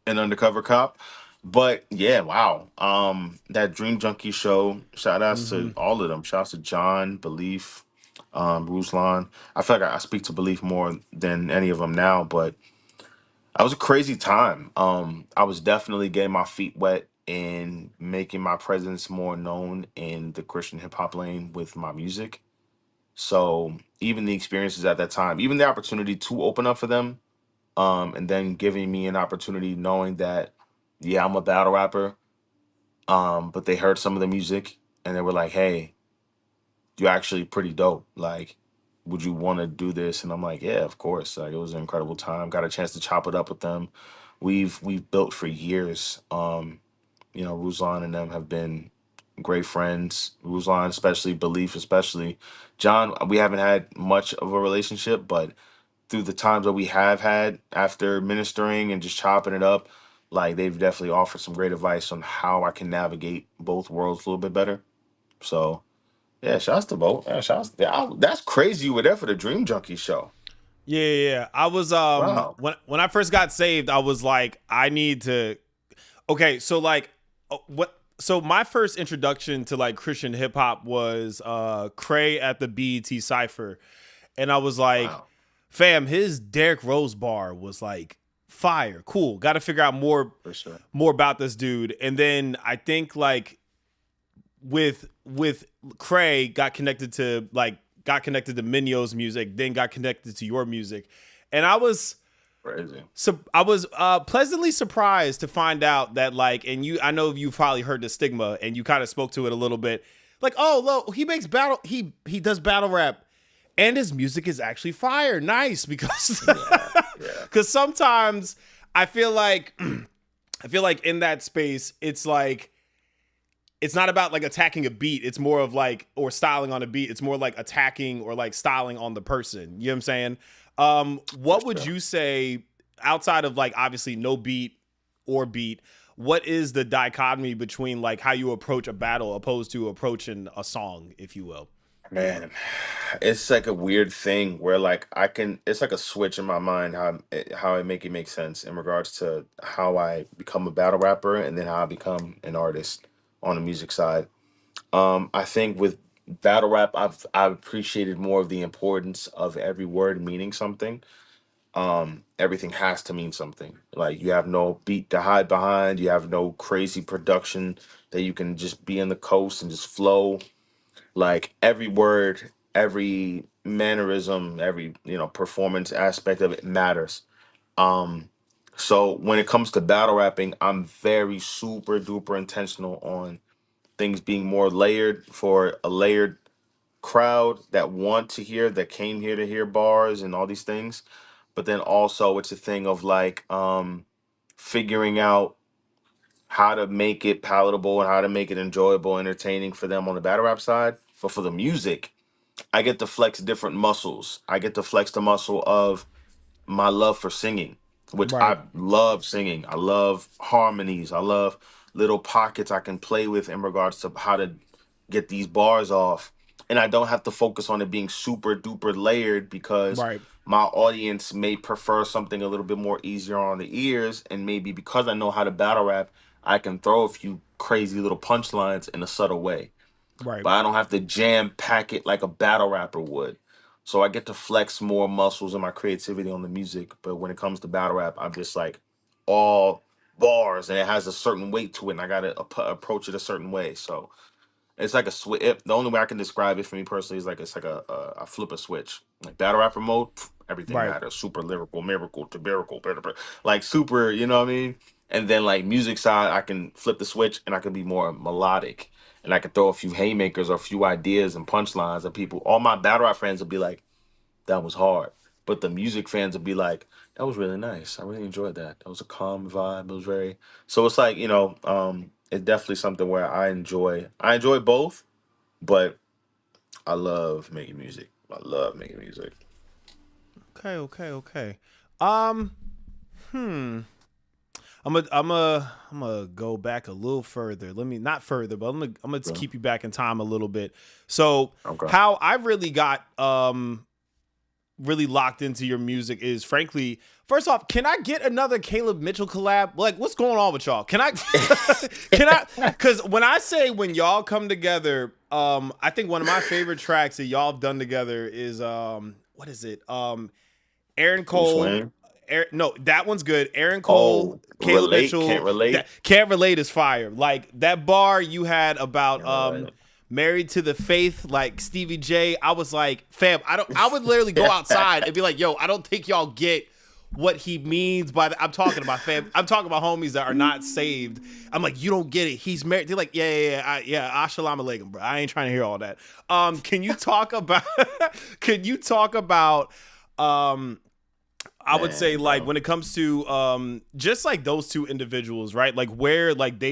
Speaker 3: an undercover cop. But yeah, wow. That Dream Junkie show. Shout outs
Speaker 1: Mm-hmm.
Speaker 3: to all of them. Shout outs to John, Belief, Ruslan. I feel like I speak to Belief more than any of them now, but that was a crazy time. I was definitely getting my feet wet and making my presence more known in the Christian hip hop lane with my music. So even the experiences at that time, even the opportunity to open up for them, and then giving me an opportunity knowing that, yeah, I'm a battle rapper, but they heard some of the music and they were like, hey, you're actually pretty dope. Like, would you want to do this? And I'm like, yeah, of course. Like, it was an incredible time. Got a chance to chop it up with them. We've built for years. Ruslan and them have been great friends. Ruslan, especially, Belief, especially. John, we haven't had much of a relationship, but through the times that we have had after ministering and just chopping it up, like they've definitely offered some great advice on how I can navigate both worlds a little bit better. So yeah, shouts to both. Yeah, that's crazy you were there for the Dream Junkie show.
Speaker 1: Yeah. I was
Speaker 3: Wow.
Speaker 1: when I first got saved, I was like, I need to. Okay, so like, what? So my first introduction to like Christian hip hop was Cray at the BET Cipher, and I was like,
Speaker 3: Wow.
Speaker 1: fam, his Derrick Rose bar was like fire, cool. Got to figure out
Speaker 3: For sure.
Speaker 1: more about this dude, and then I think like with Cray got connected to Minyo's music, then got connected to your music, and
Speaker 3: Crazy.
Speaker 1: I was pleasantly surprised to find out that like, and I know you probably heard the stigma, and you kind of spoke to it a little bit, like, oh, look, he does battle rap, and his music is actually fire, nice, because
Speaker 3: Yeah. Yeah.
Speaker 1: because sometimes I feel like in that space, it's like it's not about like attacking a beat. It's more of like, or styling on a beat. It's more like attacking or like styling on the person. You know what I'm saying?
Speaker 3: For
Speaker 1: What would
Speaker 3: sure.
Speaker 1: you say outside of like obviously no beat or beat? What is the dichotomy between like how you approach a battle opposed to approaching a song, if you will?
Speaker 3: Man, it's like a weird thing where like it's like a switch in my mind how I make it make sense in regards to how I become a battle rapper and then how I become an artist on the music side. I think with battle rap, I've appreciated more of the importance of every word meaning something. Everything has to mean something. Like you have no beat to hide behind, you have no crazy production that you can just be in the coast and just flow. Like every word, every mannerism, every performance aspect of it matters. Um, so when it comes to battle rapping, I'm very super duper intentional on things being more layered for a layered crowd that want to hear, that came here to hear bars and all these things. But then also it's a thing of like figuring out how to make it palatable and how to make it enjoyable, entertaining for them on the battle rap side. But for the music, I get to flex different muscles. I get to flex the muscle of my love for singing, which
Speaker 1: Right.
Speaker 3: I love singing. I love harmonies. I love little pockets I can play with in regards to how to get these bars off. And I don't have to focus on it being super duper layered because
Speaker 1: Right.
Speaker 3: my audience may prefer something a little bit more easier on the ears. And maybe because I know how to battle rap, I can throw a few crazy little punchlines in a subtle way,
Speaker 1: Right.
Speaker 3: but I don't have to jam pack it like a battle rapper would. So I get to flex more muscles in my creativity on the music. But when it comes to battle rap, I'm just like all bars, and it has a certain weight to it, and I gotta approach it a certain way. So it's like a switch. The only way I can describe it for me personally is like it's like a flip a switch. Like battle rapper mode, everything
Speaker 1: Right.
Speaker 3: matters. Super lyrical, miracle to miracle, like super. You know what I mean? And then like music side, I can flip the switch and I can be more melodic, and I can throw a few haymakers or a few ideas and punchlines, and people, all my battle rap fans will be like, "That was hard," but the music fans will be like, "That was really nice. I really enjoyed that. That was a calm vibe. It was very." So it's like it's definitely something where I enjoy. I enjoy both, but I love making music. I love making music.
Speaker 1: Okay. Um, hmm. I'm gonna go back a little further. Let me not further, but I'm gonna
Speaker 3: Yeah.
Speaker 1: keep you back in time a little bit. So
Speaker 3: Okay.
Speaker 1: how I really got really locked into your music is, frankly, first off, can I get another Caleb Mitchell collab? Like, what's going on with y'all? Can I because when y'all come together, I think one of my favorite tracks that y'all have done together is what is it? Aaron
Speaker 3: Bruce
Speaker 1: Cole.
Speaker 3: Wayne.
Speaker 1: No, that one's good. Aaron Cole,
Speaker 3: Oh,
Speaker 1: Caleb
Speaker 3: relate?
Speaker 1: Mitchell.
Speaker 3: Can't relate?
Speaker 1: That Can't Relate is fire. Like that bar you had about
Speaker 3: Can't relate.
Speaker 1: Married to the Faith, like Stevie J. I was like, fam, I would literally go outside and be like, yo, I don't think y'all get what he means by that. I'm talking about homies that are not saved. I'm like, you don't get it. He's married. They're like, yeah, Assalamu alaikum, bro. I ain't trying to hear all that. Can you talk about I would say,
Speaker 3: Man,
Speaker 1: like,
Speaker 3: bro.
Speaker 1: when it comes to just like those two individuals, right? Like where like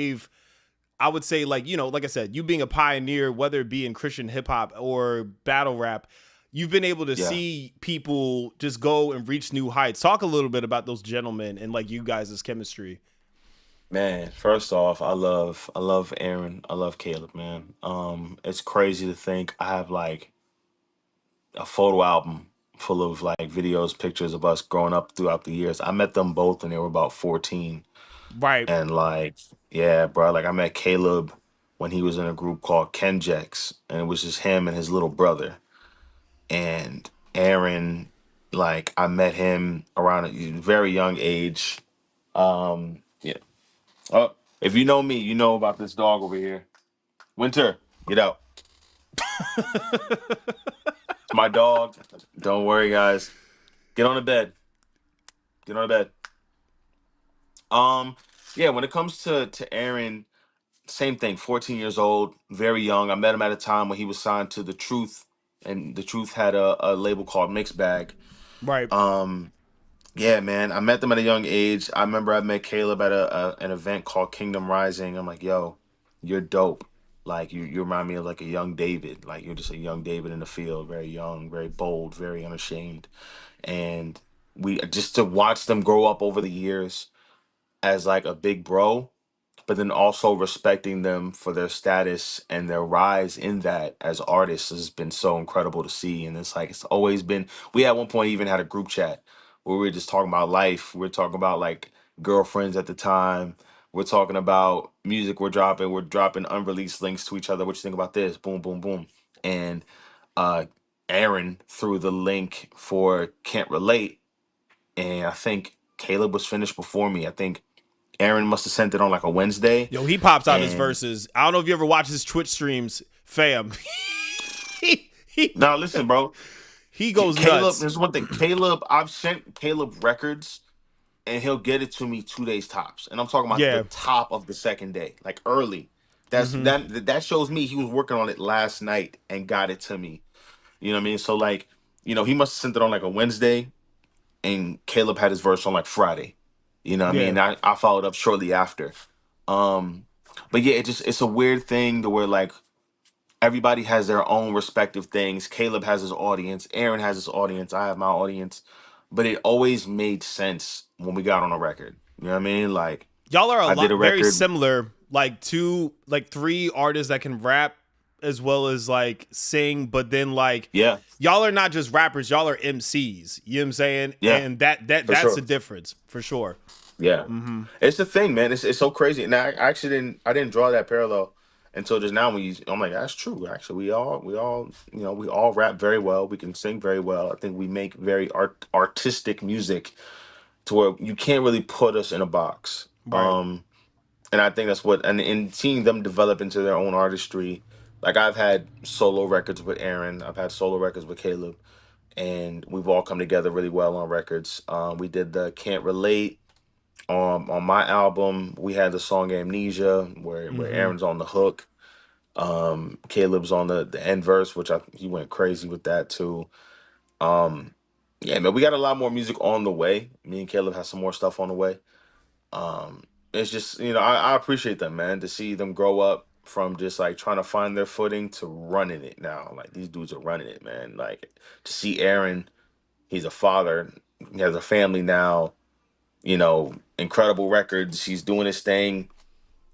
Speaker 1: I would say, like, like I said, you being a pioneer, whether it be in Christian hip hop or battle rap, you've been able to
Speaker 3: Yeah.
Speaker 1: see people just go and reach new heights. Talk a little bit about those gentlemen and like you guys' chemistry.
Speaker 3: Man, first off, I love Aaron. I love Caleb, man. It's crazy to think I have like a photo album full of like videos, pictures of us growing up throughout the years. I met them both when they were about 14.
Speaker 1: Right.
Speaker 3: And like, yeah, bro, like I met Caleb when he was in a group called Kenjex, and it was just him and his little brother. And Aaron, like I met him around a very young age. Yeah. Oh, if you know me, you know about this dog over here. Winter, get out. It's my dog. Don't worry, guys. Get on the bed. Get on the bed. Um, yeah, when it comes to Aaron, same thing. 14 years old, very young. I met him at a time when he was signed to The Truth, and The Truth had a label called Mixed Bag.
Speaker 1: Right.
Speaker 3: Um, yeah, man, I met them at a young age. I remember I met Caleb at an event called Kingdom Rising. I'm like, yo, you're dope. Like you remind me of like a young David. Like you're just a young David in the field, very young, very bold, very unashamed. And we just to watch them grow up over the years as like a big bro, but then also respecting them for their status and their rise in that as artists has been so incredible to see. And it's like it's always been. We at one point even had a group chat where we were just talking about life. We are talking about like girlfriends at the time. We're talking about music we're dropping. We're dropping unreleased links to each other. What you think about this? Boom, boom, boom. And uh Aaron threw the link for Can't Relate, and I think Caleb was finished before me. I think Aaron must have sent it on like a Wednesday.
Speaker 1: Yo, he pops out his
Speaker 3: And
Speaker 1: verses. I don't know if you ever watch his Twitch streams, fam. he, he
Speaker 3: now listen, bro.
Speaker 1: he goes
Speaker 3: Caleb,
Speaker 1: nuts.
Speaker 3: there's one thing. Caleb, I've sent Caleb records and he'll get it to me 2 days tops. And I'm talking about the
Speaker 1: Yeah.
Speaker 3: top of the second day, like early. That shows me he was working on it last night and got it to me. You know what I mean? So like, he must have sent it on like a Wednesday and Caleb had his verse on like Friday. You know what I
Speaker 1: Yeah.
Speaker 3: mean? I followed up shortly after. Um, but yeah, it's a weird thing to where like everybody has their own respective things. Caleb has his audience, Aaron has his audience, I have my audience. But it always made sense when we got on a record. You know what I mean? Like
Speaker 1: Y'all are a
Speaker 3: I did
Speaker 1: lot
Speaker 3: a
Speaker 1: very
Speaker 3: record.
Speaker 1: similar, like three artists that can rap as well as like sing, but then like
Speaker 3: Yeah,
Speaker 1: y'all are not just rappers, y'all are MCs. You know what I'm saying?
Speaker 3: yeah,
Speaker 1: And that's
Speaker 3: for sure.
Speaker 1: the difference for sure.
Speaker 3: Yeah, it's the thing, man. It's so crazy, and I actually didn't draw that parallel until just now. When I'm like, that's true. Actually, we all we all rap very well. We can sing very well. I think we make very artistic music to where you can't really put us in a box.
Speaker 1: Right.
Speaker 3: And I think that's what, and in seeing them develop into their own artistry. Like I've had solo records with Aaron. I've had solo records with Caleb, and we've all come together really well on records. We did the Can't Relate. On my album, we had the song Amnesia, where Aaron's on the hook. Caleb's on the end verse, which he went crazy with that too. Yeah, man, we got a lot more music on the way. Me and Caleb have some more stuff on the way. It's just, I appreciate them, man, to see them grow up from just like trying to find their footing to running it now. Like these dudes are running it, man. Like to see Aaron, he's a father, he has a family now. Incredible records. He's doing his thing.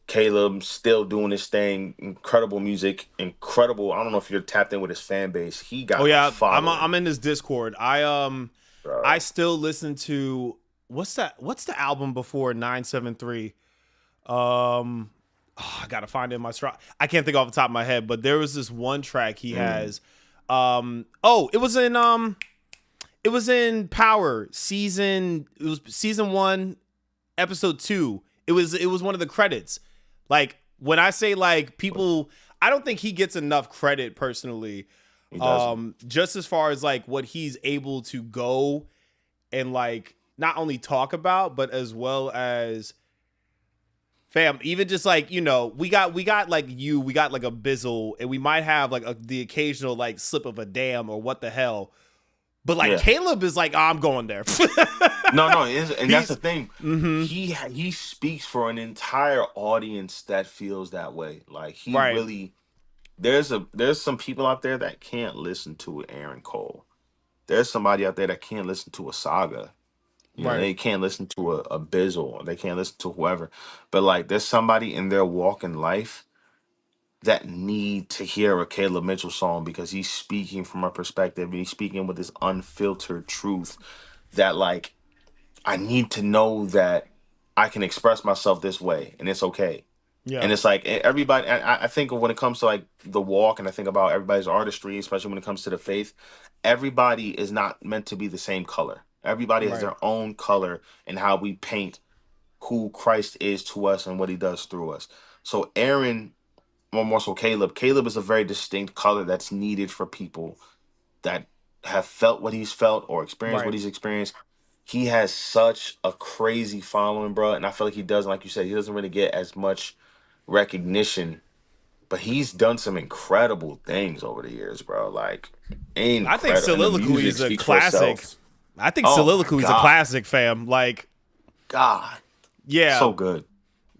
Speaker 3: Caleb still doing his thing. Incredible music. Incredible. I don't know if you're tapped in with his fan base. He got
Speaker 1: Oh yeah,
Speaker 3: a following.
Speaker 1: I'm in this Discord. I still listen to what's the album before 973? I gotta find it in my strap. I can't think off the top of my head, but there was this one track he has. It was in Power season. It was season 1, episode 2. It was one of the credits. Like when I say like people, I don't think he gets enough credit personally.
Speaker 3: He doesn't.
Speaker 1: Just as far as like what he's able to go and like not only talk about, but as well as fam, even just like, we got like we got like a Bizzle, and we might have like the occasional like slip of a damn or what the hell. But like Caleb is like, I'm going there.
Speaker 3: No, and that's the thing. He speaks for an entire audience that feels that way. Like he really, there's some people out there that can't listen to Aaron Cole. There's somebody out there that can't listen to a Saga. They can't listen to a Bizzle. They can't listen to whoever. But like, there's somebody in their walk in life that need to hear a Caleb Mitchell song because he's speaking from a perspective and he's speaking with this unfiltered truth that like, I need to know that I can express myself this way and it's okay. Yeah. And it's like everybody, I think when it comes to like the walk, and I think about everybody's artistry, especially when it comes to the faith, everybody is not meant to be the same color. Everybody has their own color in how we paint who Christ is to us and what he does through us. So Aaron, more so Caleb is a very distinct color that's needed for people that have felt what he's felt or experienced what he's experienced. He has such a crazy following, bro, and I feel like he doesn't, like you said, he doesn't really get as much recognition, but he's done some incredible things over the years, bro. Like,
Speaker 1: I think Soliloquy is a classic. I think Soliloquy is a classic, fam. Like,
Speaker 3: God,
Speaker 1: yeah,
Speaker 3: so good.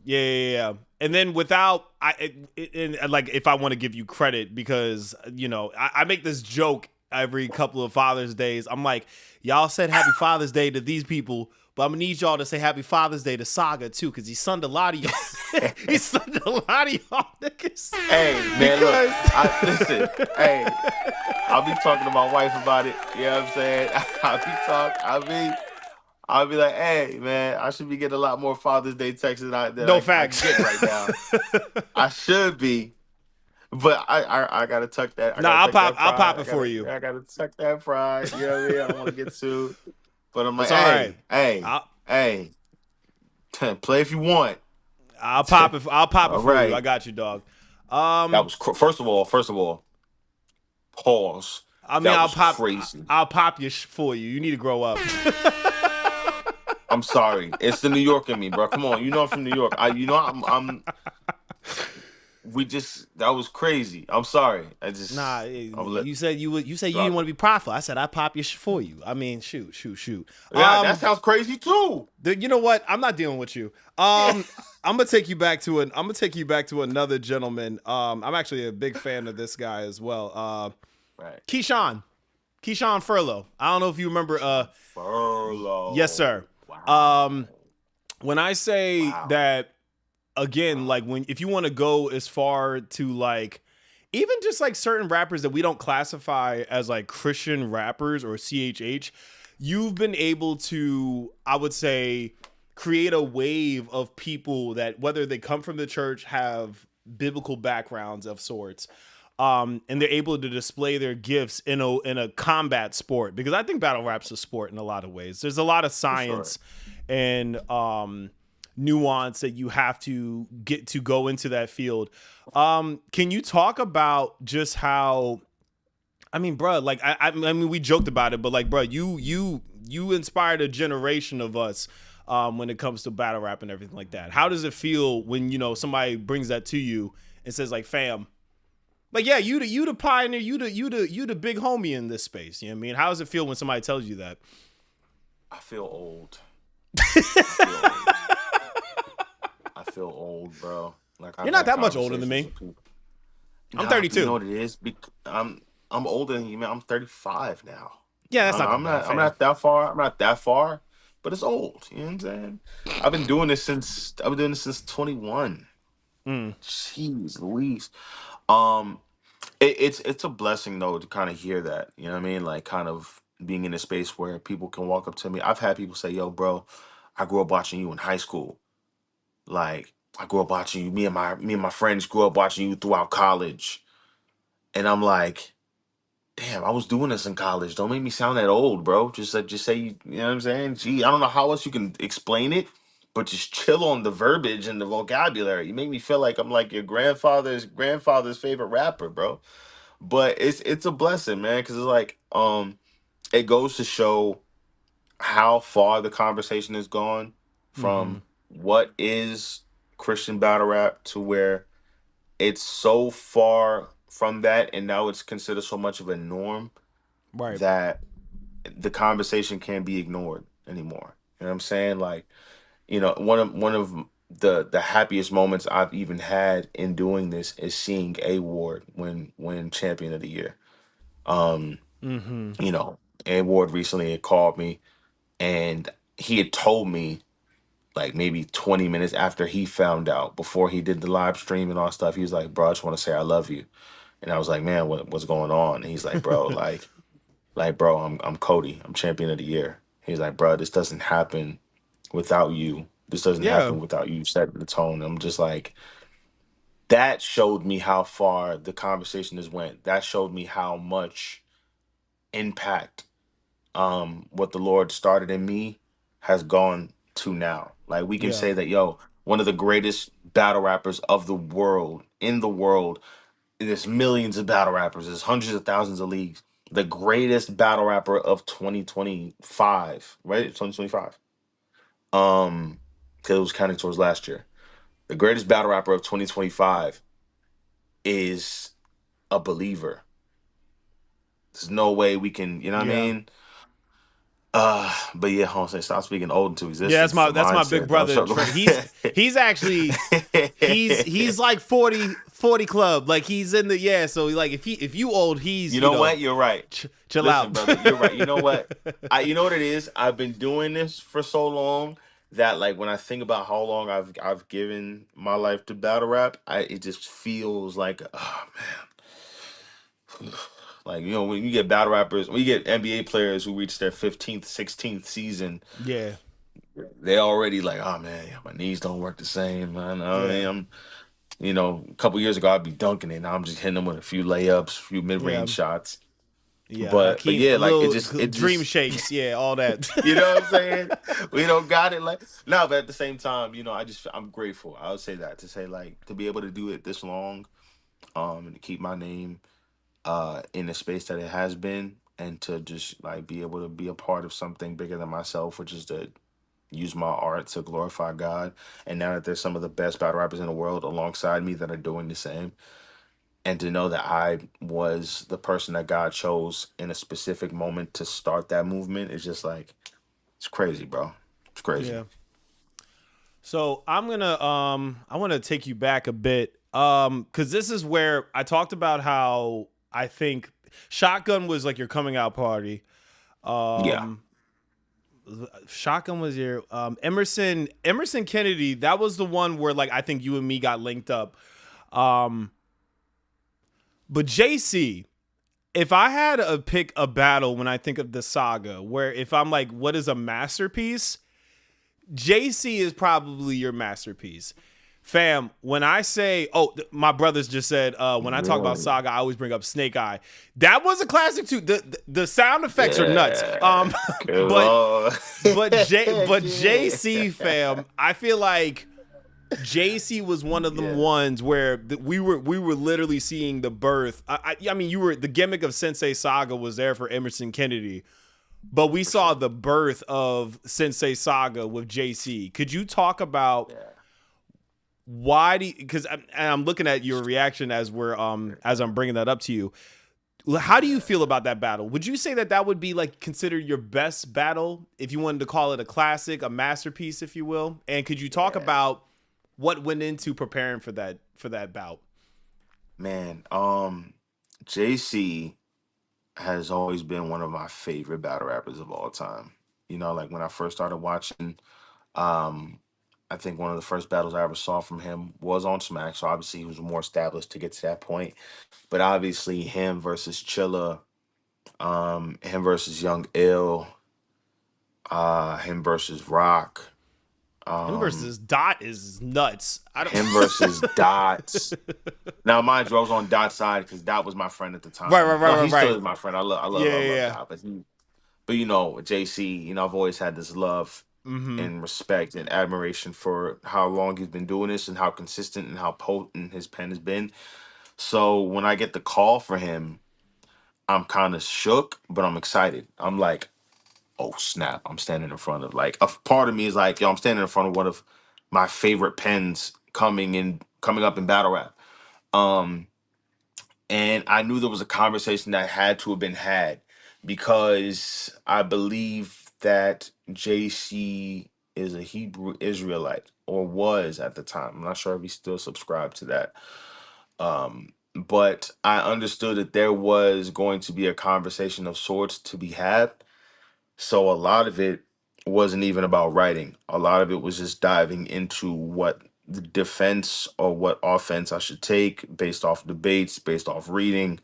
Speaker 1: Yeah. And then without, like, if I want to give you credit, because I make this joke every couple of Father's Days. I'm like, y'all said Happy Father's Day to these people, but I'm gonna need y'all to say Happy Father's Day to Saga too, because he sunned a lot of y'all. He sunned a lot of y'all niggas.
Speaker 3: Hey man, look, listen. Hey, I'll be talking to my wife about it. You know what I'm saying? I'll be like, hey man, I should be getting a lot more Father's Day texts than I get right now. I should be. But I gotta tuck that.
Speaker 1: I'll pop it for you.
Speaker 3: I gotta tuck that pride. You know what I mean? I don't want to get sued. But I'm like, hey, play if you want.
Speaker 1: I'll pop it for you. I got you, dog.
Speaker 3: That was first of all, pause.
Speaker 1: I mean, I'll pop you for you. You need to grow up.
Speaker 3: I'm sorry. It's the New York in me, bro. Come on. You know I'm from New York. I'm that was crazy. I'm sorry.
Speaker 1: You said you didn't want to be prideful. I said I pop your for you. I mean, shoot.
Speaker 3: Yeah, that sounds crazy too.
Speaker 1: You know what? I'm not dealing with you. I'm gonna take you back to another gentleman. I'm actually a big fan of this guy as well. Keyshawn Furlow. I don't know if you remember.
Speaker 3: Furlow.
Speaker 1: Yes, sir.
Speaker 3: Wow.
Speaker 1: When I say that. Again, like if you want to go as far to like even just like certain rappers that we don't classify as like Christian rappers or CHH, you've been able to, I would say, create a wave of people that, whether they come from the church, have biblical backgrounds of sorts, and they're able to display their gifts in a combat sport, because I think battle rap's a sport in a lot of ways. There's a lot of science and nuance that you have to get to go into that field. Can you talk about just how, I mean, bro, like I mean, we joked about it, but like, bro, you inspired a generation of us when it comes to battle rap and everything like that. How does it feel when, you know, somebody brings that to you and says like, fam, like, yeah, you the pioneer, you the big homie in this space. You know what I mean? How does it feel when somebody tells you that?
Speaker 3: I feel old. I feel old, bro. Like,
Speaker 1: you're not that much older than me. I'm 32.
Speaker 3: You know what it is? I'm older than you, man. I'm 35 now.
Speaker 1: Yeah, that's
Speaker 3: I'm not that far. I'm not that far, but it's old. You know what I'm saying? I've been doing this since 21. Jeez Louise. It's a blessing though to kind of hear that. You know what I mean? Like, kind of being in a space where people can walk up to me. I've had people say, "Yo, bro, I grew up watching you in high school. Like, I grew up watching you. Me and my friends grew up watching you throughout college." And I'm like, damn, I was doing this in college. Don't make me sound that old, bro. Just say, you know what I'm saying? Gee, I don't know how else you can explain it, but just chill on the verbiage and the vocabulary. You make me feel like I'm like your grandfather's favorite rapper, bro. But it's a blessing, man, because it's like it goes to show how far the conversation has gone from what is Christian battle rap to where it's so far from that, and now it's considered so much of a norm that the conversation can't be ignored anymore. You know what I'm saying? Like, you know, one of the happiest moments I've even had in doing this is seeing A Ward win Champion of the Year. You know, A Ward recently had called me, and he had told me like maybe 20 minutes after he found out, before he did the live stream and all stuff, he was like, "Bro, I just want to say I love you." And I was like, "Man, what's going on?" And he's like, "Bro, bro, I'm Cody. I'm Champion of the Year." He's like, "Bro, this doesn't happen without you. This doesn't happen without you setting the tone." I'm just like, that showed me how far the conversation has went. That showed me how much impact what the Lord started in me has gone to now. Like, we can say that, yo, one of the greatest battle rappers of the world, in the world, there's millions of battle rappers, there's hundreds of thousands of leagues. The greatest battle rapper of 2025, right? 2025. Because it was counting towards last year. The greatest battle rapper of 2025 is a believer. There's no way we can, you know what I mean? But yeah, hold on, stop speaking old into existence.
Speaker 1: Yeah, that's my big brother. He's actually he's like 40 club. Like, he's in the so like if you old, he's
Speaker 3: you know what? You're right.
Speaker 1: Chill
Speaker 3: Listen,
Speaker 1: out,
Speaker 3: brother. You're right. You know what? You know what it is? I've been doing this for so long that, like, when I think about how long I've given my life to battle rap, it just feels like, oh man. Like, you know, when you get battle rappers, when you get NBA players who reach their 15th, 16th season, they already like, oh man, my knees don't work the same, man. I mean, you know, a couple years ago I'd be dunking it. Now I'm just hitting them with a few layups, a few mid-range shots.
Speaker 1: Yeah,
Speaker 3: but yeah, like it
Speaker 1: dream
Speaker 3: just,
Speaker 1: shakes, all that.
Speaker 3: You know what I'm saying? We don't got it like no, but at the same time, you know, I'm grateful. I would say that, to say, like, to be able to do it this long, and to keep my name in the space that it has been, and to just like be able to be a part of something bigger than myself, which is to use my art to glorify God. And now that there's some of the best battle rappers in the world alongside me that are doing the same, and to know that I was the person that God chose in a specific moment to start that movement, is just like, it's crazy, bro. It's crazy.
Speaker 1: Yeah. So I want to take you back a bit, because this is where I talked about how I think Shotgun was like your coming out party. Shotgun was your Emerson Kennedy. That was the one where, like, I think you and me got linked up. But JC, if I had to pick a battle when I think of the saga, where if I'm like, what is a masterpiece? JC is probably your masterpiece. Fam, when I say, my brothers just said, when I talk about
Speaker 3: Really?
Speaker 1: Saga, I always bring up Snake Eye. That was a classic too. The sound effects are nuts.
Speaker 3: Yeah. Good
Speaker 1: But
Speaker 3: Lord.
Speaker 1: but
Speaker 3: Yeah.
Speaker 1: JC, fam, I feel like JC was one of them
Speaker 3: Yeah.
Speaker 1: ones where we were literally seeing the birth. I mean, you were the gimmick of Sensei Saga was there for Emerson Kennedy, but we saw the birth of Sensei Saga with JC. Could you talk about
Speaker 3: Yeah.
Speaker 1: why do? Because I'm looking at your reaction as I'm bringing that up to you. How do you feel about that battle? Would you say that would be like considered your best battle if you wanted to call it a classic, a masterpiece, if you will? And could you talk
Speaker 3: Yeah.
Speaker 1: about what went into preparing for that bout?
Speaker 3: Man, JC has always been one of my favorite battle rappers of all time. Like when I first started watching, um, I think one of the first battles I ever saw from him was on Smack. So obviously he was more established to get to that point. But obviously him versus Chilla, him versus Young Ill, him versus Rock,
Speaker 1: Him
Speaker 3: um,
Speaker 1: versus Dot is nuts. I don't.
Speaker 3: him versus Dots. Now, mind you, I was on Dot's side because Dot was my friend at the
Speaker 1: Right, right,
Speaker 3: time.
Speaker 1: right,
Speaker 3: No,
Speaker 1: right,
Speaker 3: he still
Speaker 1: right.
Speaker 3: is my friend.
Speaker 1: Yeah,
Speaker 3: I love
Speaker 1: yeah.
Speaker 3: Dot. But JC, I've always had this love
Speaker 1: Mm-hmm.
Speaker 3: and respect and admiration for how long he's been doing this and how consistent and how potent his pen has been. So when I get the call for him, I'm kind of shook, but I'm excited. I'm like, oh snap! I'm standing in front of like a part of me is like, yo, I'm standing in front of one of my favorite pens coming up in battle rap. Um, and I knew there was a conversation that had to have been had because I believe that JC is a Hebrew Israelite or was at the time. I'm not sure if he still subscribed to that. But I understood that there was going to be a conversation of sorts to be had. So a lot of it wasn't even about writing. A lot of it was just diving into what the defense or what offense I should take based off debates, based off reading,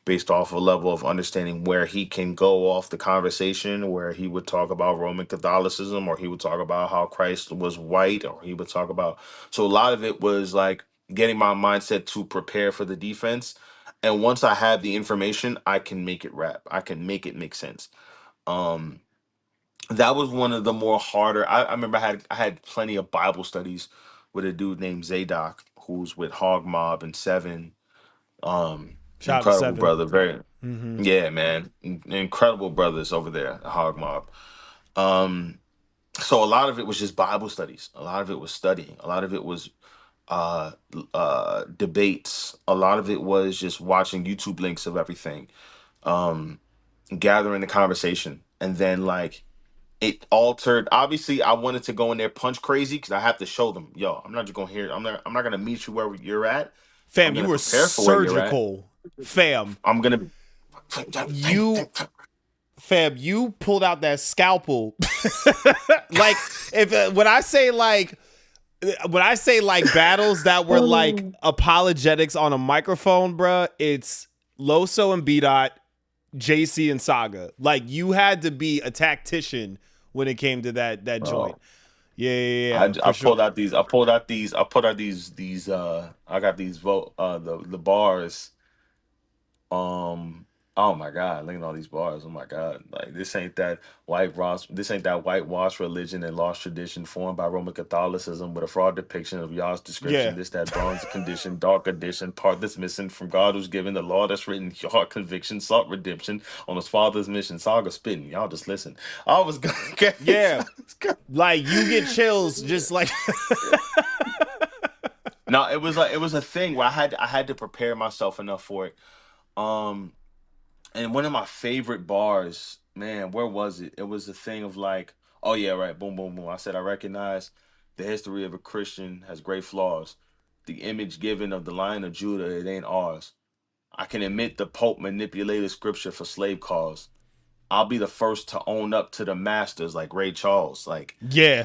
Speaker 3: based off a level of understanding where he can go off the conversation, where he would talk about Roman Catholicism, or he would talk about how Christ was white, or he would talk about. So a lot of it was like getting my mindset to prepare for the defense. And once I had the information, I can make it rap. I can make it make sense. Um, that was one of the more harder. I remember I had plenty of Bible studies with a dude named Zadok, who's with Hog Mob and Seven.
Speaker 1: Shout out to
Speaker 3: Incredible
Speaker 1: Seven.
Speaker 3: brother, very
Speaker 1: Mm-hmm.
Speaker 3: yeah, man. Incredible brothers over there at Hog Mob. Um, so a lot of it was just Bible studies. A lot of it was studying. A lot of it was uh debates. A lot of it was just watching YouTube links of everything. Um, gathering the conversation. And then like it altered. Obviously, I wanted to go in there punch crazy because I have to show them, yo, I'm not just gonna hear. I'm not gonna meet you where you're at. I'm
Speaker 1: Fam, you
Speaker 3: gonna
Speaker 1: were
Speaker 3: prepare for where you're at.
Speaker 1: surgical. Fam,
Speaker 3: I'm gonna
Speaker 1: you fam, you pulled out that scalpel. Like if when I say like battles that were like apologetics on a microphone, bruh, it's Loso and B Dot, JC and Saga. Like you had to be a tactician when it came to that joint.
Speaker 3: bro.
Speaker 1: Yeah, yeah, yeah,
Speaker 3: I
Speaker 1: for sure.
Speaker 3: pulled out these. I pulled out these. I got these vote. The bars. Um. Oh my God! Look at all these bars. Oh my God! Like this ain't that white Ross. This ain't that whitewash religion and lost tradition formed by Roman Catholicism with a fraud depiction of Yah's description.
Speaker 1: Yeah.
Speaker 3: This that bronze condition, dark edition, part that's missing from God who's given the law that's written. Heart conviction, sought redemption on his father's mission. Saga spitting. Y'all just listen. I was going.
Speaker 1: Yeah. Like you get chills just like
Speaker 3: No, it was a thing where I had to prepare myself enough for it. Um, and one of my favorite bars, man, where was it? It was a thing of like, oh yeah, right, boom, boom, boom. I said I recognize the history of a Christian has great flaws. The image given of the Lion of Judah, it ain't ours. I can admit the Pope manipulated scripture for slave cause. I'll be the first to own up to the masters like Ray Charles. Like
Speaker 1: yeah.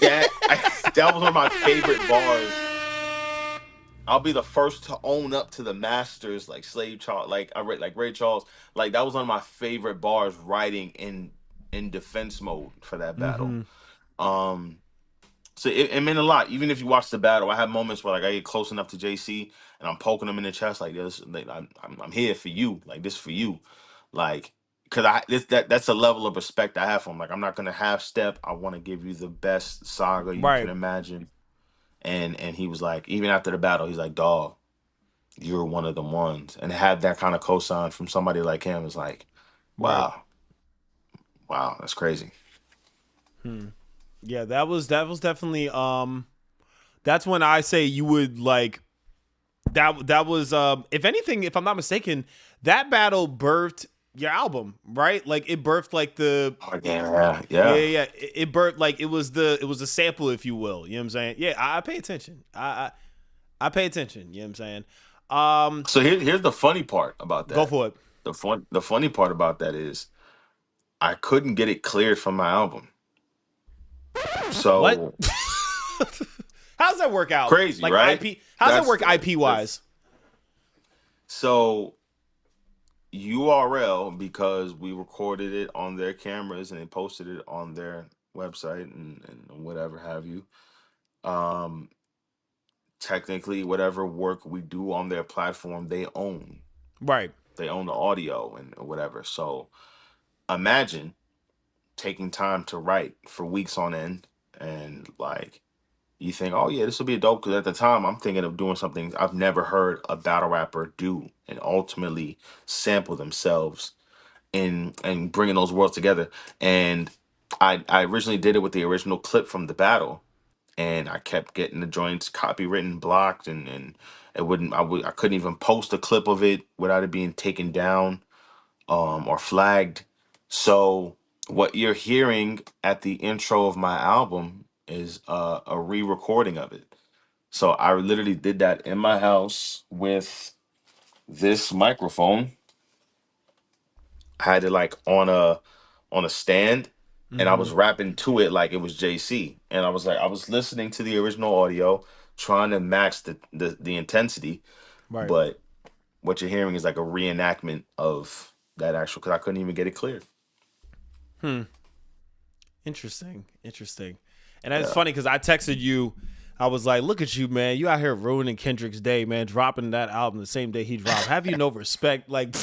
Speaker 3: that was one of my favorite bars. I'll be the first to own up to the masters like slave Charles, like I read like Ray Charles. Like that was one of my favorite bars writing in defense mode for that battle.
Speaker 1: Mm-hmm.
Speaker 3: Um, so it meant a lot. Even if you watch the battle, I have moments where like I get close enough to JC and I'm poking him in the chest like this. Like, I'm here for you. Like this for you. Like because that's a level of respect I have for him. Like I'm not gonna half step. I want to give you the best saga you can
Speaker 1: Right.
Speaker 3: imagine. And he was like, even after the battle, he's like, dog, you're one of the ones. And have that kind of cosign from somebody like him is like,
Speaker 1: Right.
Speaker 3: wow, wow, that's crazy.
Speaker 1: Hmm. Yeah, that was definitely that's when I say you would like that was if anything, if I'm not mistaken, that battle birthed your album, right? Like it birthed like the
Speaker 3: Oh, yeah,
Speaker 1: yeah,
Speaker 3: yeah.
Speaker 1: yeah. It birthed like it was a sample, if you will. You know what I'm saying? Yeah, I pay attention. I pay attention, you know what I'm saying?
Speaker 3: So here's the funny part about
Speaker 1: Go
Speaker 3: that.
Speaker 1: for it.
Speaker 3: The funny part about that is I couldn't get it cleared from my album.
Speaker 1: What?
Speaker 3: So
Speaker 1: How's that work out?
Speaker 3: crazy,
Speaker 1: Like
Speaker 3: right?
Speaker 1: IP? How's that
Speaker 3: That's
Speaker 1: work IP wise?
Speaker 3: so URL, because we recorded it on their cameras and they posted it on their website and whatever have you. Um, Technically, whatever work we do on their platform, they own.
Speaker 1: Right.
Speaker 3: They own the audio and whatever. So imagine taking time to write for weeks on end and like you think, oh yeah, this will be dope. Because at the time, I'm thinking of doing something I've never heard a battle rapper do, and ultimately sample themselves in and bringing those worlds together. And I originally did it with the original clip from the battle, and I kept getting the joints copywritten, blocked, and it wouldn't. I couldn't even post a clip of it without it being taken down or flagged. So what you're hearing at the intro of my album is a re-recording of it. So I literally did that in my house with this microphone. I had it like on a stand, and I
Speaker 1: Mm-hmm.
Speaker 3: was rapping to it like it was JC. And I was listening to the original audio, trying to match the intensity,
Speaker 1: Right.
Speaker 3: but what you're hearing is like a reenactment of that actual because I couldn't even get it cleared.
Speaker 1: Hmm. Interesting. Interesting. And it's
Speaker 3: Yeah.
Speaker 1: funny because I texted you. I was like, "Look at you, man! You out here ruining Kendrick's day, man! Dropping that album the same day he dropped. Have you no respect? Like,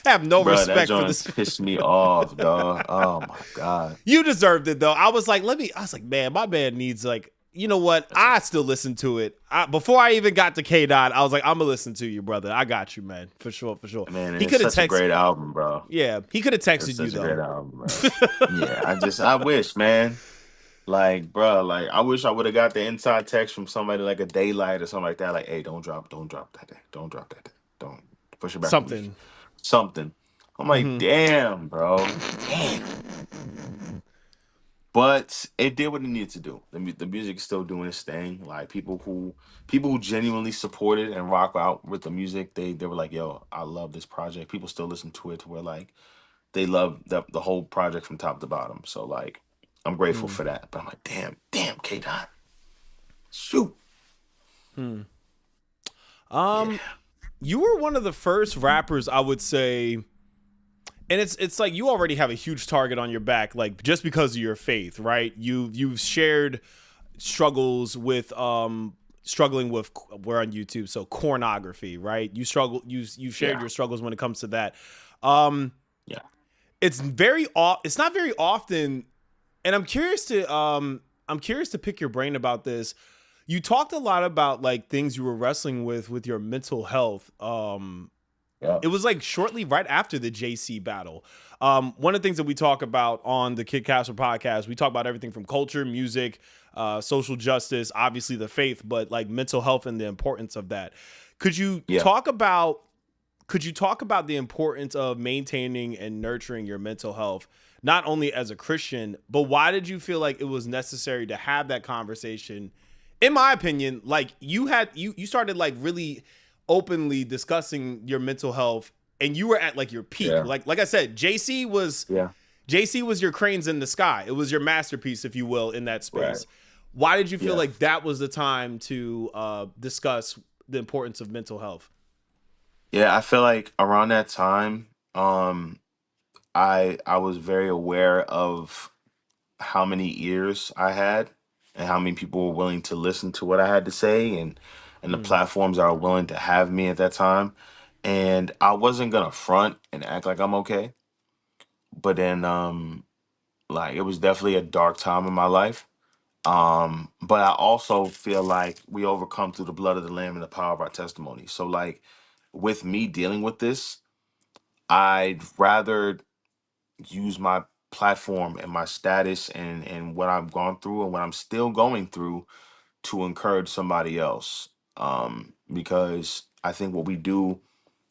Speaker 1: have no
Speaker 3: Bro, that
Speaker 1: respect for
Speaker 3: joint
Speaker 1: this.
Speaker 3: pissed me off, dog. Oh my god.
Speaker 1: You deserved it though. I was like, I was like, man, my man needs like, you know what?
Speaker 3: That's a
Speaker 1: I still listen to it. Before I even got to K Dot, I was like, I'm gonna listen to you, brother. I got you, man, for sure, for sure.
Speaker 3: man, and
Speaker 1: He
Speaker 3: it's
Speaker 1: could have
Speaker 3: such a
Speaker 1: texted.
Speaker 3: great album, bro.
Speaker 1: Yeah, he could have
Speaker 3: It's
Speaker 1: texted you
Speaker 3: such a great
Speaker 1: though.
Speaker 3: album, bro. Yeah, I wish, man. Like, bro, like I wish I would have got the inside text from somebody like a Daylight or something like that. Like, hey, don't drop that day. Don't drop that day. Don't push it back a week.
Speaker 1: Something.
Speaker 3: Something. I'm like,
Speaker 1: Hmm.
Speaker 3: damn, bro. Damn. But it did what it needed to do. The music is still doing its thing. Like people who genuinely support it and rock out with the music, they were like, yo, I love this project. People still listen to it to where like they love the whole project from top to bottom. So like I'm grateful
Speaker 1: Hmm.
Speaker 3: for that. But I'm like, damn, K Dot. Shoot.
Speaker 1: Hmm.
Speaker 3: Yeah.
Speaker 1: You were one of the first rappers, I would say, and it's like you already have a huge target on your back, like just because of your faith, right? You've shared struggles with struggling with, we're on YouTube, so pornography, right? You shared
Speaker 3: Yeah.
Speaker 1: your struggles when it comes to that. Um,
Speaker 3: Yeah.
Speaker 1: it's not very often, and I'm curious to pick your brain about this. You talked a lot about like things you were wrestling with your mental health.
Speaker 3: Yeah.
Speaker 1: It was like shortly right after the JC battle. One of the things that we talk about on the Casper podcast, we talk about everything from culture, music, social justice, obviously the faith, but like mental health and the importance of that. Could you
Speaker 3: Yeah.
Speaker 1: talk about the importance of maintaining and nurturing your mental health, not only as a Christian, but why did you feel like it was necessary to have that conversation? In my opinion, like you started like really openly discussing your mental health, and you were at like your peak.
Speaker 3: Yeah.
Speaker 1: Like I said,
Speaker 3: Yeah.
Speaker 1: JC was your cranes in the sky. It was your masterpiece, if you will, in that
Speaker 3: Right.
Speaker 1: space. Why did you feel
Speaker 3: Yeah.
Speaker 1: like that was the time to discuss the importance of mental health?
Speaker 3: Yeah. I feel like around that time, I was very aware of how many ears I had and how many people were willing to listen to what I had to say, and the
Speaker 1: Mm,
Speaker 3: platforms that are willing to have me at that time. And I wasn't gonna front and act like I'm okay. But then like it was definitely a dark time in my life. But I also feel like we overcome through the blood of the Lamb and the power of our testimony. So like with me dealing with this, I'd rather use my platform and my status and what I've gone through and what I'm still going through to encourage somebody else. Because I think what we do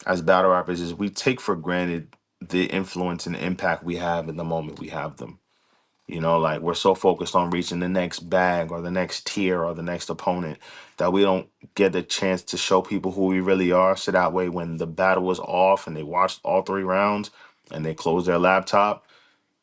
Speaker 3: as battle rappers is we take for granted the influence and the impact we have in the moment we have them. Like we're so focused on reaching the next bag or the next tier or the next opponent that we don't get the chance to show people who we really are. So that way, when the battle is off and they watched all 3 rounds and they close their laptop,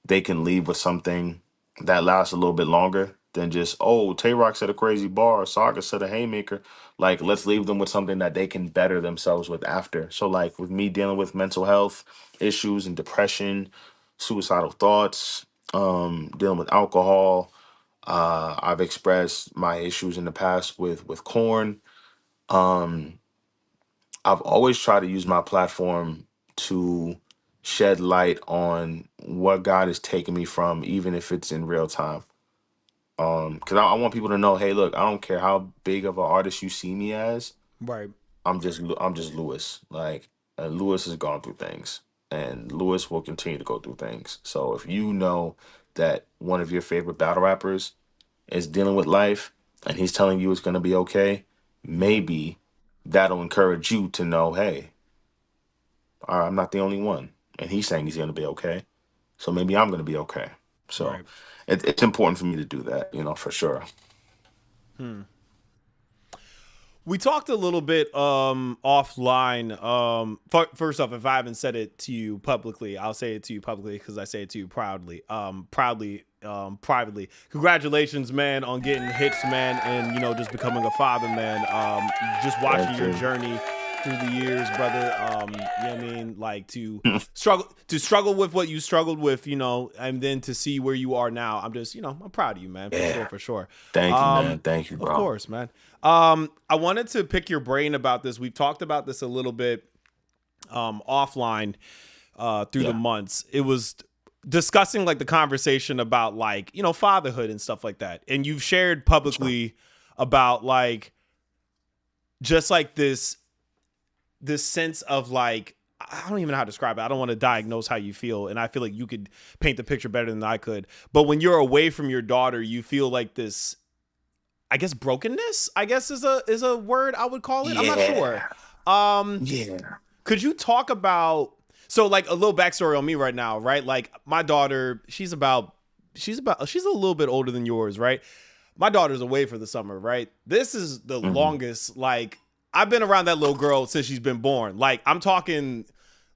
Speaker 3: they can leave with something that lasts a little bit longer than just, oh, Tay Rock said a crazy bar, Saga said a haymaker. Like, let's leave them with something that they can better themselves with after. So, like, with me dealing with mental health issues and depression, suicidal thoughts, dealing with alcohol, I've expressed my issues in the past with corn. Um, I've always tried to use my platform to shed light on what God is taking me from, even if it's in real time. Because I want people to know, hey, look, I don't care how big of an artist you see me as.
Speaker 1: right,
Speaker 3: I'm just Lewis. Like, Lewis has gone through things, and Lewis will continue to go through things. So if you know that one of your favorite battle rappers is dealing with life, and he's telling you it's going to be okay, maybe that'll encourage you to know, hey, I'm not the only one. And he's saying he's going to be okay. So maybe I'm going to be okay. So
Speaker 1: right.
Speaker 3: it's important for me to do that, for sure.
Speaker 1: Hmm. We talked a little bit offline. First off, if I haven't said it to you publicly, I'll say it to you publicly because I say it to you proudly. Privately. Congratulations, man, on getting hitched, man, and just becoming a father, man. Just watching
Speaker 3: Thank
Speaker 1: your
Speaker 3: you.
Speaker 1: journey through the years, brother. You know what I mean? Like to struggle with what you struggled with, and then to see where you are now. I'm just, I'm proud of you, man, for sure,
Speaker 3: Yeah.
Speaker 1: for sure.
Speaker 3: Thank you, man.
Speaker 1: Um,
Speaker 3: Thank you,
Speaker 1: of
Speaker 3: bro.
Speaker 1: course, man. I wanted to pick your brain about this. We've talked about this a little bit offline through the
Speaker 3: Yeah.
Speaker 1: months. It was discussing like the conversation about like, fatherhood and stuff like that. And you've shared
Speaker 3: Sure.
Speaker 1: publicly about like just like this sense of like I don't even know how to describe it. I don't want to diagnose how you feel, and I feel like you could paint the picture better than I could. But when you're away from your daughter, you feel like this, I guess, brokenness, I guess is a word I would call it. I'm not sure.
Speaker 3: Yeah.
Speaker 1: Um,
Speaker 3: Yeah.
Speaker 1: could you talk about so like a little backstory on me right now, right? Like my daughter, she's a little bit older than yours, right? My daughter's away for the summer, right? This is the
Speaker 3: Hmm.
Speaker 1: longest, like, I've been around that little girl since she's been born. Like, I'm talking,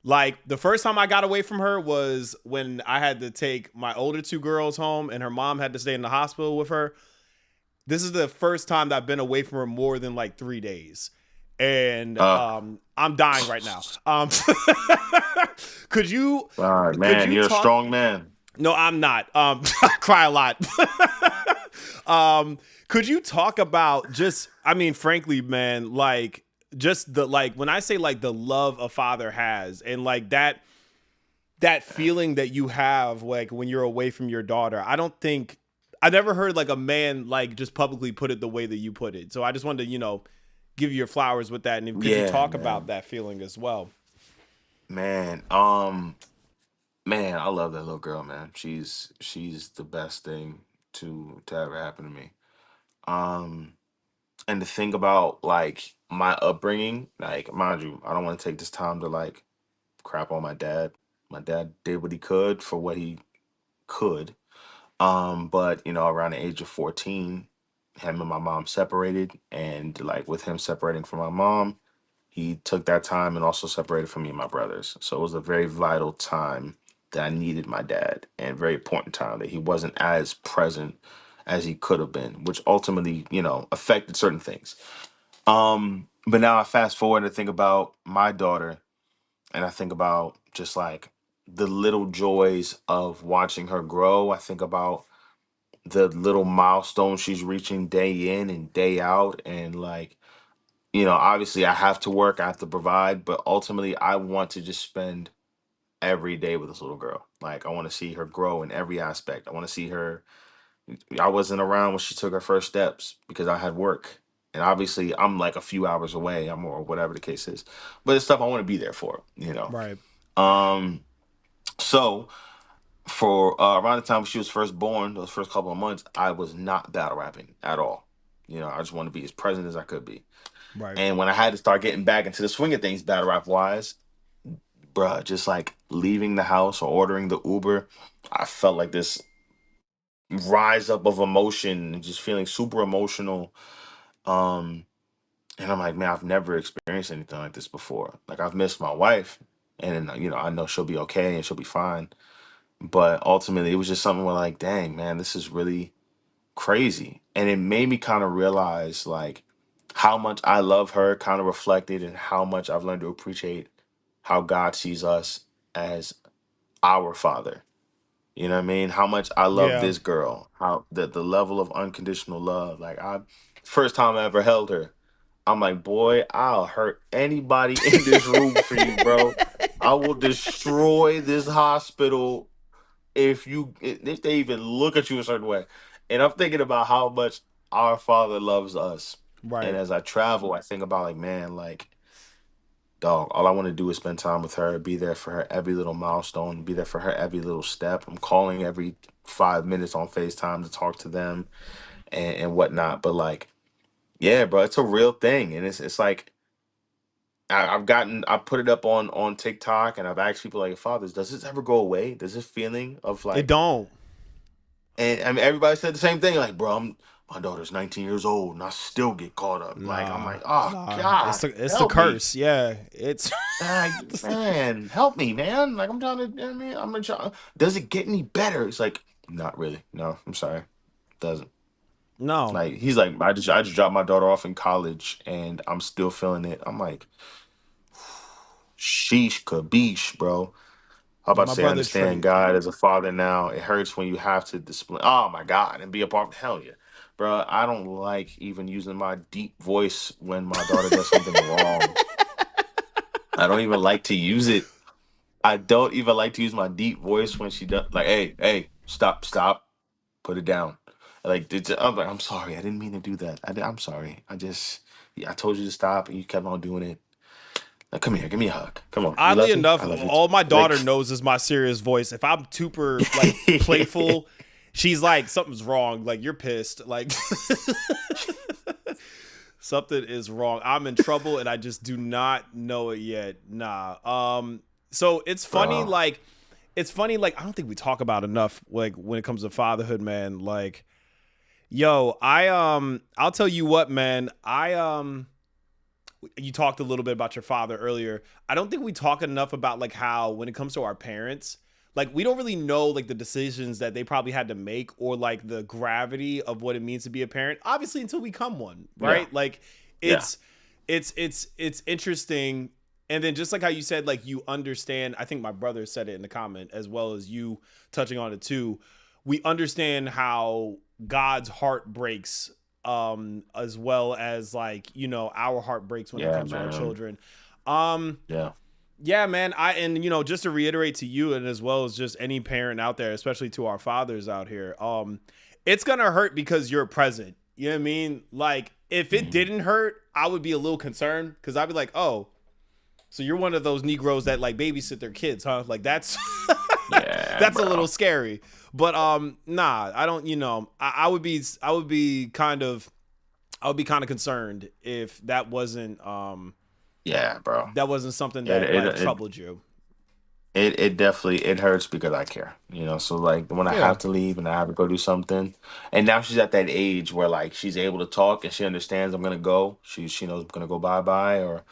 Speaker 1: like, the first time I got away from her was when I had to take my older 2 girls home and her mom had to stay in the hospital with her. This is the first time that I've been away from her more than like 3 days. And
Speaker 3: Uh,
Speaker 1: I'm dying right now. Could you
Speaker 3: all right,
Speaker 1: could
Speaker 3: man.
Speaker 1: you
Speaker 3: You're a
Speaker 1: talk
Speaker 3: strong man.
Speaker 1: no, I'm not. I cry a lot. Could you talk about just, I mean, frankly, man, like just the like when I say like the love a father has and like that feeling that you have like when you're away from your daughter, I never heard like a man like just publicly put it the way that you put it. So I just wanted to, give you your flowers with that. And could you
Speaker 3: Yeah,
Speaker 1: talk about
Speaker 3: man.
Speaker 1: that feeling as well?
Speaker 3: Man. Man, I love that little girl, man. She's the best thing to ever happen to me. Um, and to think about like my upbringing, like mind you, I don't want to take this time to like crap on my dad. My dad did what he could for what he could. But around the age of 14, him and my mom separated, and like with him separating from my mom, he took that time and also separated from me and my brothers. So it was a very vital time that I needed my dad, and very important time that he wasn't as present as he could have been, which ultimately, affected certain things. But now I fast forward and think about my daughter, and I think about just like the little joys of watching her grow. I think about the little milestones she's reaching day in and day out. And like, obviously I have to work, I have to provide, but ultimately I want to just spend every day with this little girl. Like, I want to see her grow in every aspect. I want to see her. I wasn't around when she took her first steps because I had work. And obviously I'm like a few hours away, or whatever the case is. But it's stuff I want to be there for.
Speaker 1: Right.
Speaker 3: Um, so for around the time she was first born, those first couple of months, I was not battle rapping at all. I just wanted to be as present as I could be.
Speaker 1: Right.
Speaker 3: And when I had to start getting back into the swing of things, battle rap wise, bruh, just like leaving the house or ordering the Uber, I felt like this rise up of emotion and just feeling super emotional. Um, and I'm like, man, I've never experienced anything like this before. Like, I've missed my wife, and I know she'll be okay and she'll be fine. But ultimately, it was just something where, like, dang, man, this is really crazy. And it made me kind of realize, like, how much I love her, kind of reflected in how much I've learned to appreciate how God sees us as our father. You know what I mean? How much I love
Speaker 1: Yeah.
Speaker 3: this girl, how the level of unconditional love. Like, first time I ever held her, I'm like, boy, I'll hurt anybody in this room for you, bro. I will destroy this hospital if they even look at you a certain way. And I'm thinking about how much our Father loves us. And
Speaker 1: Right.
Speaker 3: as I travel, I think about, like, man, like, dog, all I want to do is spend time with her, be there for her every little milestone, be there for her every little step. I'm calling every 5 minutes on FaceTime to talk to them and whatnot. But like, yeah, bro, it's a real thing. And it's like I put it up on TikTok, and I've asked people, like, fathers, does this ever go away? Does this feeling of
Speaker 1: It
Speaker 3: like,
Speaker 1: don't.
Speaker 3: and I mean, everybody said the same thing, like, bro, my daughter's 19 years old and I still get caught up. Like, I'm
Speaker 1: Nah.
Speaker 3: like, oh
Speaker 1: Nah. It's
Speaker 3: God,
Speaker 1: the
Speaker 3: help me.
Speaker 1: curse. Yeah. It's
Speaker 3: Man, help me, man. Like, I'm trying to, I mean, I'm gonna try. Does it get any better? It's like, not really. No, I'm sorry. Doesn't.
Speaker 1: no.
Speaker 3: Like, he's like, I just dropped my daughter off in college and I'm still feeling it. I'm like, sheesh kabeesh, bro. How
Speaker 1: Yeah,
Speaker 3: about to
Speaker 1: my
Speaker 3: say, I
Speaker 1: brother
Speaker 3: understand
Speaker 1: Trey.
Speaker 3: God as a father now. It hurts when you have to display, oh my God, and be a part of, hell yeah. Bro, I don't like even using my deep voice when my daughter does something wrong. I don't even like to use it. I don't even like to use my deep voice when she does. Like, hey, stop, put it down. Like, I'm like, I'm sorry, I didn't mean to do that. I'm sorry. Yeah, I told you to stop, and you kept on doing it. Like, come here, give me a hug. Come on, you
Speaker 1: Oddly
Speaker 3: love me. I
Speaker 1: enough,
Speaker 3: love you too.
Speaker 1: all my
Speaker 3: Like,
Speaker 1: daughter knows is my serious voice. If I'm super like playful, she's like, something's wrong. Like, you're pissed. Like something is wrong. I'm in trouble and I just do not know it yet. Nah. So
Speaker 3: bro,
Speaker 1: it's funny, like, I don't think we talk about enough, like, when it comes to fatherhood, man. Like, yo, I'll tell you what, man. You talked a little bit about your father earlier. I don't think we talk enough about, like, how when it comes to our parents, like, we don't really know, like, the decisions that they probably had to make, or like the gravity of what it means to be a parent, obviously, until we become one,
Speaker 3: yeah,
Speaker 1: right? Like,
Speaker 3: yeah,
Speaker 1: it's interesting. And then, just like how you said, like, you understand, I think my brother said it in the comment, as well as you touching on it too. We understand how God's heart breaks, as well as, like, our heart breaks when it
Speaker 3: yeah,
Speaker 1: comes to our
Speaker 3: man,
Speaker 1: children. um
Speaker 3: yeah,
Speaker 1: yeah, man. And just to reiterate to you, and as well as just any parent out there, especially to our fathers out here, it's gonna hurt because you're present. You know what I mean? Like, if it
Speaker 3: mhm,
Speaker 1: didn't hurt, I would be a little concerned, because I'd be like, oh, so you're one of those Negroes that, like, babysit their kids, huh? Like, that's
Speaker 3: yeah,
Speaker 1: that's a little
Speaker 3: bro,
Speaker 1: scary. But nah, I don't. I would be kind of concerned if
Speaker 3: yeah, bro.
Speaker 1: that wasn't something
Speaker 3: It
Speaker 1: that,
Speaker 3: it
Speaker 1: like,
Speaker 3: it
Speaker 1: troubled you.
Speaker 3: it definitely it hurts because I care. So like when I
Speaker 1: Yeah.
Speaker 3: have to leave and I have to go do something, and now she's at that age where like she's able to talk and she understands I'm gonna go. She knows I'm gonna go bye bye, or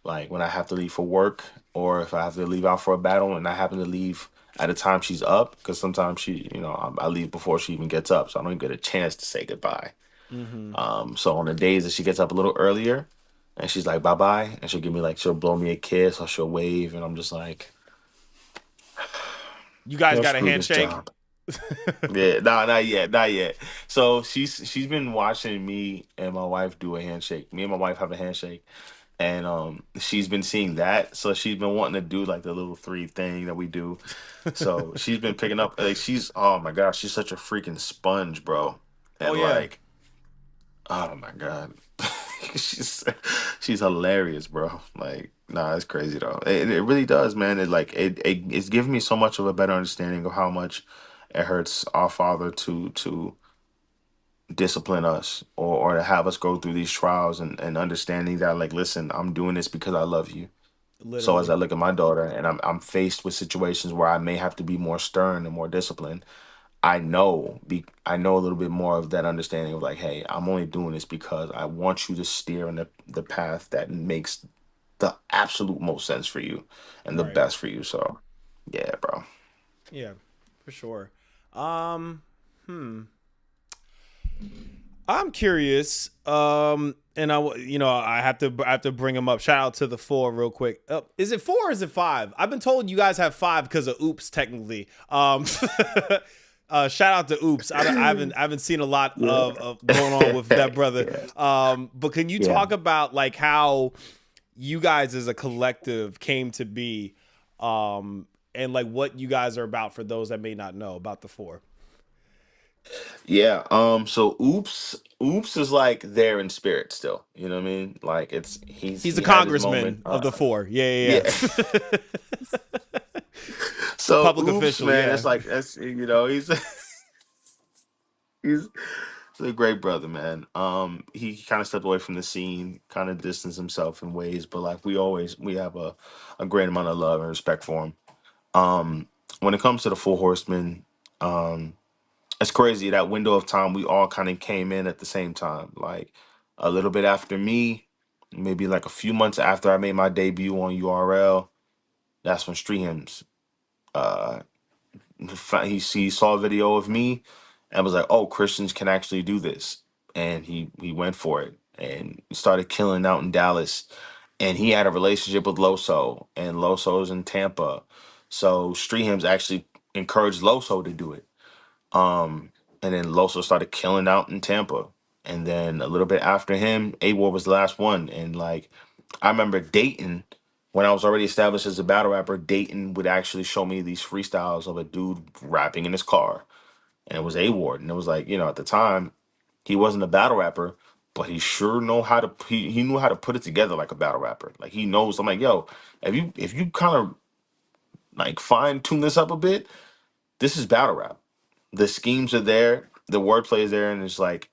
Speaker 3: like when I have to leave for work, or if I have to leave out for a battle and I happen to leave at a time she's up, because sometimes I leave before she even gets up, so I don't even get a chance to say goodbye.
Speaker 1: Mm-hmm.
Speaker 3: So on the days that she gets up a little earlier and she's like bye bye, and she'll blow me a kiss or she'll wave, and I'm just like,
Speaker 1: You guys
Speaker 3: Yo,
Speaker 1: got a
Speaker 3: screw this
Speaker 1: handshake?
Speaker 3: job. Yeah, nah, not yet, not yet. So she's been watching me and my wife do a handshake. Me and my wife have a handshake, and she's been seeing that. So she's been wanting to do like the little three thing that we do. So she's been picking up. Like she's oh my gosh, she's such a freaking sponge, bro.
Speaker 1: Oh
Speaker 3: And
Speaker 1: yeah,
Speaker 3: like oh my god, she's she's hilarious, bro. Like, nah, it's crazy though. It really does, man. It's given me so much of a better understanding of how much it hurts our Father to discipline us or to have us go through these trials and understanding that like, listen, I'm doing this because I love you. So as
Speaker 1: literally.
Speaker 3: I look at my daughter and I'm faced with situations where I may have to be more stern and more disciplined, I know a little bit more of that understanding of like, hey, I'm only doing this because I want you to steer in the path that makes the absolute most sense for you and the
Speaker 1: Right.
Speaker 3: best for you. So yeah, bro.
Speaker 1: Yeah, for sure. Um, I'm curious. And I have to bring him up. Shout out to the four real quick. Is it four or is it five? I've been told you guys have five because of Oops, technically. Shout out to Oops. I haven't seen a lot
Speaker 3: Yeah.
Speaker 1: of going on with that brother.
Speaker 3: Yeah.
Speaker 1: But can you
Speaker 3: Yeah.
Speaker 1: talk about like how you guys as a collective came to be, and like what you guys are about for those that may not know about the four?
Speaker 3: Yeah. So oops is like there in spirit still. You know what I mean? Like
Speaker 1: He's the
Speaker 3: he had his moment.
Speaker 1: congressman of the four. Yeah,
Speaker 3: Yeah.
Speaker 1: yeah, yeah.
Speaker 3: So
Speaker 1: Public
Speaker 3: oops,
Speaker 1: official.
Speaker 3: man,
Speaker 1: Yeah.
Speaker 3: it's like that's he's a great brother, man. He kind of stepped away from the scene, kind of distanced himself in ways, but like we have a great amount of love and respect for him. Um, when it comes to the Four Horsemen, um, it's crazy that window of time we all kind of came in at the same time, like a little bit after me, maybe like a few months after I made my debut on URL. That's when Street Hymns uh he saw a video of me and was like, "Oh, Christians can actually do this," and he went for it and started killing out in Dallas. And he had a relationship with Loso, and Loso's in Tampa, so Stream's actually encouraged Loso to do it. Um, and then Loso started killing out in Tampa, and then a little bit after him, A War was the last one, and like I remember Dayton, when I was already established as a battle rapper, Dayton would actually show me these freestyles of a dude rapping in his car. And it was A Ward. And it was like, at the time, he wasn't a battle rapper, but he sure know how to he knew how to put it together like a battle rapper. Like he knows. I'm like, yo, if you kind of like fine tune this up a bit, this is battle rap. The schemes are there, the wordplay is there, and it's like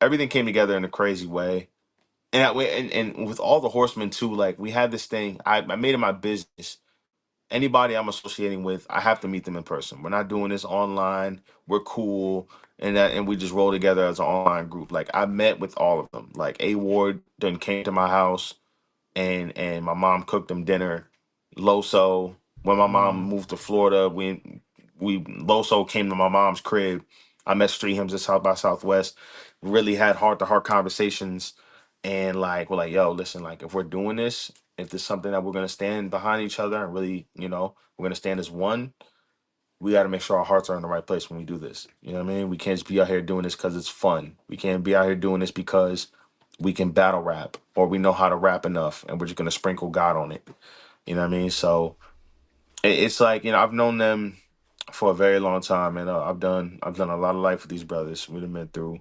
Speaker 3: everything came together in a crazy way. And that way, and with all the horsemen too, like we had this thing. I made it my business. Anybody I'm associating with, I have to meet them in person. We're not doing this online. We're cool, and we just roll together as an online group. Like I met with all of them. Like A Ward then came to my house, and my mom cooked them dinner. Loso, when my mom
Speaker 1: Mm,
Speaker 3: moved to Florida, we Loso came to my mom's crib. I met Street Hymns at South by Southwest. Really had heart to heart conversations, and like we're like, yo, listen, like if we're doing this, if there's something that we're gonna stand behind each other and really, we're gonna stand as one. We got to make sure our hearts are in the right place when we do this. You know what I mean? We can't just be out here doing this because it's fun. We can't be out here doing this because we can battle rap or we know how to rap enough and we're just gonna sprinkle God on it. You know what I mean? So it's like I've known them for a very long time, and I've done a lot of life with these brothers. We've been through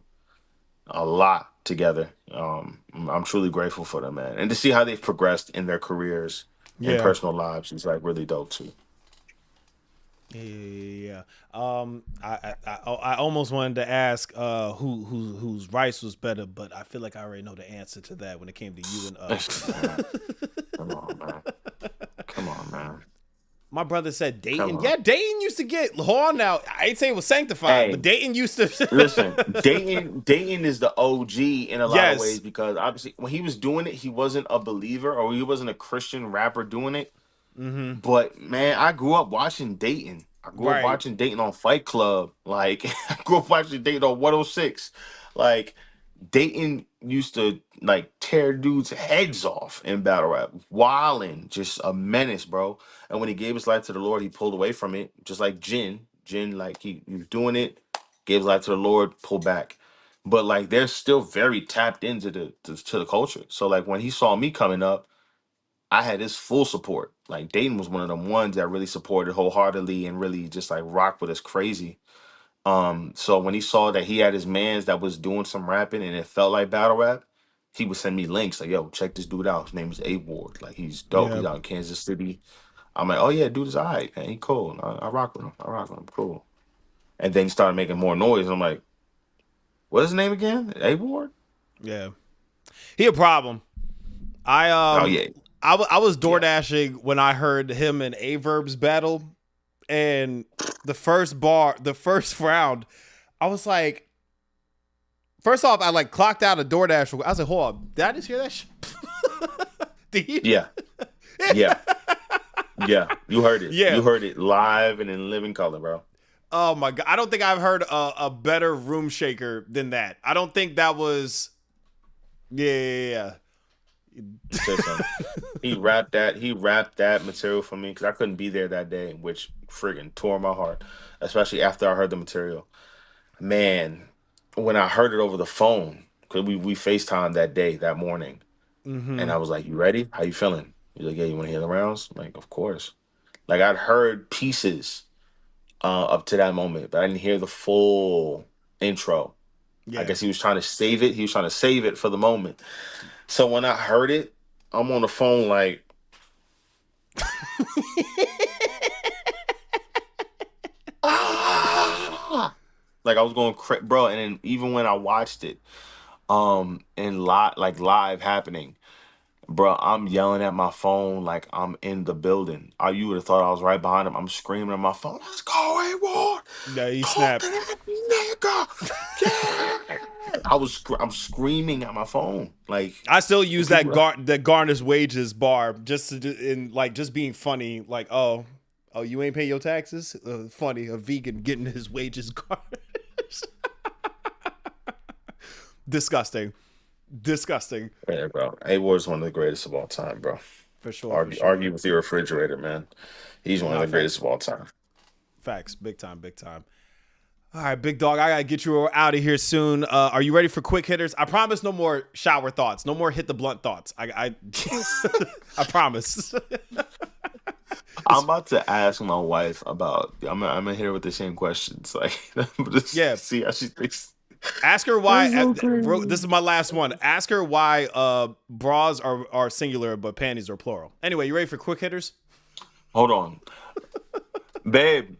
Speaker 3: a lot together. I'm truly grateful for them, man, and to see how they've progressed in their careers and
Speaker 1: yeah.
Speaker 3: personal lives is like really dope too.
Speaker 1: Yeah. I almost wanted to ask whose rice was better, but I feel like I already know the answer to that when it came to you and
Speaker 3: Man, come on, man. Come on, man.
Speaker 1: my brother said
Speaker 3: Come
Speaker 1: Dayton.
Speaker 3: on.
Speaker 1: Yeah, Dayton used to get. Hold on now. I ain't say it was sanctified, but
Speaker 3: Hey,
Speaker 1: Dayton used to.
Speaker 3: listen, Dayton is the OG in a lot of ways
Speaker 1: Yes.
Speaker 3: because obviously when he was doing it, he wasn't a believer or he wasn't a Christian rapper doing it.
Speaker 1: Mm-hmm.
Speaker 3: But man, I grew up watching Dayton. I grew up
Speaker 1: Right.
Speaker 3: watching Dayton on Fight Club. Like I grew up watching Dayton on 106. Like Dayton used to like tear dudes' heads off in battle rap, wildin', just a menace, bro. And when he gave his life to the Lord, he pulled away from it, just like Jin. Jin, like he was doing it, gave his life to the Lord, pulled back. But like they're still very tapped into the culture. So like when he saw me coming up, I had his full support. Like Dayton was one of them ones that really supported wholeheartedly and really just like rocked with us crazy. So when he saw that he had his mans that was doing some rapping and it felt like battle rap, he would send me links like, "Yo, check this dude out. His name is A Ward. Like he's dope.
Speaker 1: Yeah.
Speaker 3: He's out in Kansas City." I'm like, "Oh yeah, dude is alright, man. He cool. I rock with him. I rock with him. Cool." And then he started making more noise. And I'm like, "What is his name again? A Ward?"
Speaker 1: Yeah. He a problem. I
Speaker 3: Oh yeah,
Speaker 1: I was door
Speaker 3: yeah,
Speaker 1: dashing when I heard him and Averb's battle, and the first round, I was like, first off, I like clocked out a DoorDash. I was like, hold on, did I just hear that shit? Did you?
Speaker 3: yeah, yeah, yeah. You heard it.
Speaker 1: Yeah.
Speaker 3: You heard it live and in living color, bro.
Speaker 1: Oh my god, I don't think I've heard a better room shaker than that. I don't think that was. Yeah.
Speaker 3: Say something. He rapped that material for me because I couldn't be there that day, which friggin' tore my heart, especially after I heard the material. Man, when I heard it over the phone, because we FaceTimed that morning, and I was like, "You ready? How you feeling?" He's like, "Yeah, you want to hear the rounds?" I'm like, "Of course." Like I'd heard pieces up to that moment, but I didn't hear the full intro. I
Speaker 1: Yeah.
Speaker 3: guess he was trying to save it. He was trying to save it for the moment. So when I heard it, I'm on the phone like, ah! Like I was going bro. And then even when I watched it, in live happening, bro, I'm yelling at my phone like I'm in the building. You would have thought I was right behind him. I'm screaming at my phone. "Let's go, A-Ward!
Speaker 1: Yeah, he
Speaker 3: Talk
Speaker 1: snapped.
Speaker 3: to that nigga! Yeah!" I'm screaming at my phone like
Speaker 1: I still
Speaker 3: the
Speaker 1: use
Speaker 3: people.
Speaker 1: that garnish wages bar just in like just being funny. Like, oh, you ain't pay your taxes. Funny, a vegan getting his wages garnished. Disgusting.
Speaker 3: Yeah, bro. A-Ward is one of the greatest of all time, bro.
Speaker 1: For sure.
Speaker 3: Argue with your refrigerator, man. He's one of
Speaker 1: Nah,
Speaker 3: the greatest
Speaker 1: facts.
Speaker 3: of all time.
Speaker 1: Facts. Big time. All right, big dog. I gotta get you out of here soon. Are you ready for quick hitters? I promise, no more shower thoughts. No more hit the blunt thoughts. I I promise.
Speaker 3: I'm about to ask my wife about. I'm gonna hit her with the same questions. Like, just
Speaker 1: Yeah.
Speaker 3: see how she thinks.
Speaker 1: Ask her
Speaker 3: That's
Speaker 1: why.
Speaker 3: so
Speaker 1: Bro,
Speaker 3: crazy.
Speaker 1: this is my last one. Ask her why bras are singular but panties are plural. Anyway, you ready for quick hitters?
Speaker 3: Hold on, babe.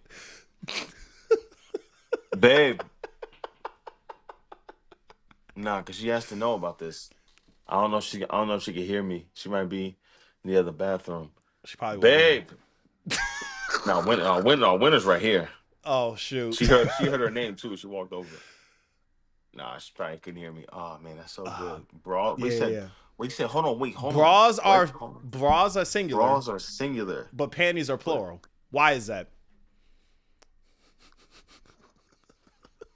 Speaker 3: Babe. Nah, cause she has to know about this. I don't know if she can hear me. She might be in the other bathroom.
Speaker 1: She probably won't hear me.
Speaker 3: Babe. Now, winner's right here.
Speaker 1: Oh shoot.
Speaker 3: She heard her name too. She walked over. Nah, she probably couldn't hear me. Oh man, that's so good, bro.
Speaker 1: Yeah.
Speaker 3: We said, hold on, wait, hold on.
Speaker 1: Bras are
Speaker 3: What? Hold on.
Speaker 1: bras are singular,
Speaker 3: Bras are singular,
Speaker 1: but panties are
Speaker 3: but
Speaker 1: plural. Why is that?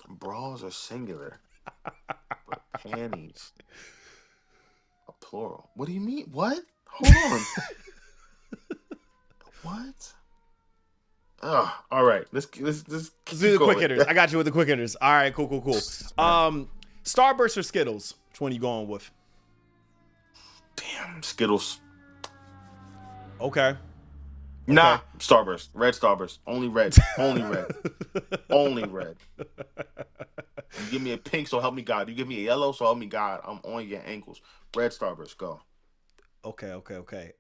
Speaker 3: bras are singular, but panties are plural. What do you mean? What? Hold on. What? All right. Let's
Speaker 1: Let's do
Speaker 3: keep
Speaker 1: the quick
Speaker 3: going.
Speaker 1: hitters. I got you with the quick hitters. All right, cool. Starburst or Skittles? Which one you going with?
Speaker 3: Damn, Skittles.
Speaker 1: Okay.
Speaker 3: Nah, Starburst. Red Starburst. Only red. Only red. Only red. You give me a pink, so help me God. You give me a yellow, so help me God. I'm on your ankles. Red Starburst. Go.
Speaker 1: Okay.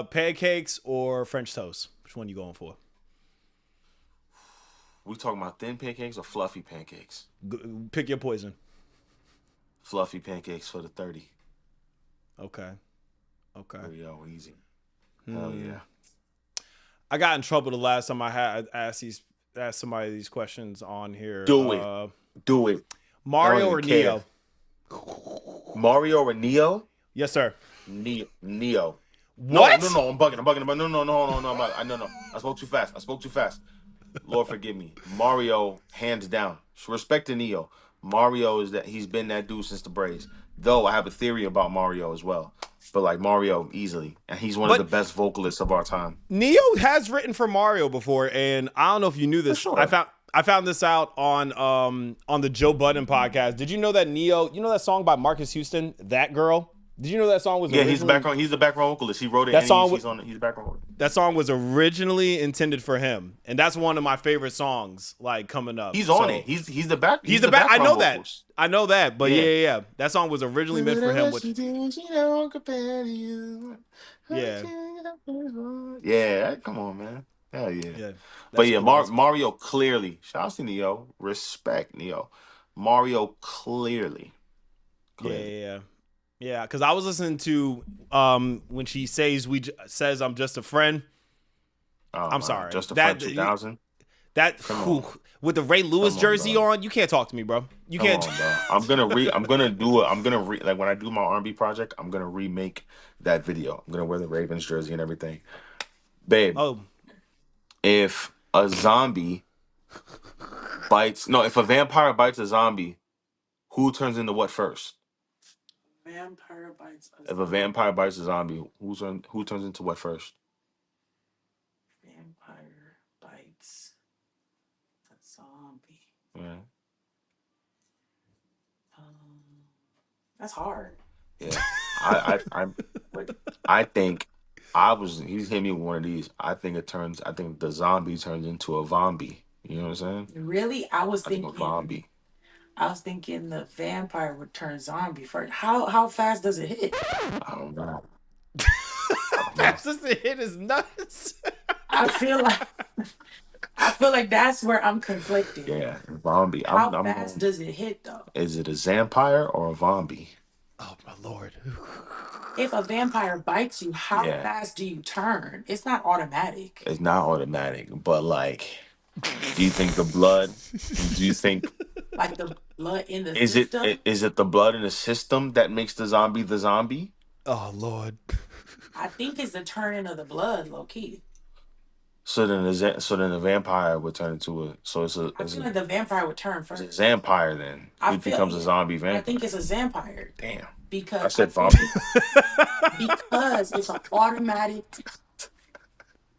Speaker 1: Pancakes or French toast? Which one you going for?
Speaker 3: We talking about thin pancakes or fluffy pancakes?
Speaker 1: Pick your poison.
Speaker 3: Fluffy pancakes for the 30.
Speaker 1: Okay.
Speaker 3: There we go. Easy. Hell yeah.
Speaker 1: I got in trouble the last time I had asked somebody these questions on here.
Speaker 3: Do it. Do it.
Speaker 1: Mario or
Speaker 3: even care.
Speaker 1: Neo?
Speaker 3: Mario or Neo?
Speaker 1: Yes, sir.
Speaker 3: Neo.
Speaker 1: What?
Speaker 3: No. I'm bugging. No. I spoke too fast. Lord forgive me. Mario, hands down. Respect to Neo. Mario is that he's been that dude since the Braves. Though I have a theory about Mario as well, but like Mario easily, and he's one of the
Speaker 1: But
Speaker 3: best vocalists of our time.
Speaker 1: Neo has written for Mario before, and I don't know if you knew this.
Speaker 3: For sure.
Speaker 1: I found this out on the Joe Budden podcast. Did you know that Neo? You know that song by Marcus Houston, "That Girl"? Did you know that song was
Speaker 3: Yeah,
Speaker 1: originally,
Speaker 3: he's the background vocalist. He wrote it.
Speaker 1: That
Speaker 3: And
Speaker 1: song
Speaker 3: he's the background vocalist.
Speaker 1: that song was originally intended for him, and that's one of my favorite songs like coming up.
Speaker 3: He's on it. He's the back.
Speaker 1: He's the back. I know
Speaker 3: vocals.
Speaker 1: that. I know that. But
Speaker 3: Yeah.
Speaker 1: yeah. That song was originally meant for him. Yeah.
Speaker 3: Yeah, come on, man. Hell yeah.
Speaker 1: Yeah.
Speaker 3: But yeah,
Speaker 1: That's cool.
Speaker 3: Mario clearly. Shout out to Neo. Respect Neo. Mario clearly.
Speaker 1: Yeah, because I was listening to when she says says I'm just a friend. I'm sorry.
Speaker 3: Just a
Speaker 1: That-
Speaker 3: friend 2000.
Speaker 1: With the Ray Lewis
Speaker 3: Come on,
Speaker 1: jersey
Speaker 3: bro.
Speaker 1: on, you can't talk to me, bro. You
Speaker 3: Come
Speaker 1: can't.
Speaker 3: on, bro. I'm gonna like when I do my R&B project, I'm gonna remake that video. I'm gonna wear the Ravens jersey and everything. Babe,
Speaker 1: Oh,
Speaker 3: if a vampire bites a zombie, who turns into what first?
Speaker 4: Vampire bites a
Speaker 3: If a vampire bites a zombie, who turns into what first?
Speaker 4: vampire bites a zombie.
Speaker 3: Yeah.
Speaker 4: That's hard.
Speaker 3: Yeah. I think he's hit me with one of these. I think the zombie turns into a zombie. You know what I'm saying?
Speaker 4: Really? I was
Speaker 3: I think
Speaker 4: thinking
Speaker 3: a zombie.
Speaker 4: the vampire would turn zombie first. How fast does it hit?
Speaker 3: I don't know.
Speaker 1: fastest to hit is nuts.
Speaker 4: I feel like that's where I'm conflicted.
Speaker 3: Yeah, zombie.
Speaker 4: How fast does it hit though?
Speaker 3: Is it a vampire or a zombie?
Speaker 1: Oh my lord.
Speaker 4: If a vampire bites you, how
Speaker 3: Yeah.
Speaker 4: fast do you turn? It's not automatic.
Speaker 3: It's not automatic, but like, do you think the blood? Do you think
Speaker 4: Like the blood in the
Speaker 3: is
Speaker 4: system.
Speaker 3: is it the blood in the system that makes the zombie the zombie?
Speaker 1: Oh lord.
Speaker 4: I think it's the turning of the blood, low key.
Speaker 3: So then the vampire would turn into a. So it's a.
Speaker 4: I feel like the vampire would turn
Speaker 3: It's a
Speaker 4: first.
Speaker 3: vampire then.
Speaker 4: I
Speaker 3: He
Speaker 4: feel-
Speaker 3: becomes a zombie
Speaker 4: I
Speaker 3: vampire.
Speaker 4: think it's a vampire
Speaker 3: Damn.
Speaker 4: because
Speaker 3: I said
Speaker 4: feel
Speaker 3: zombie.
Speaker 4: because it's an automatic.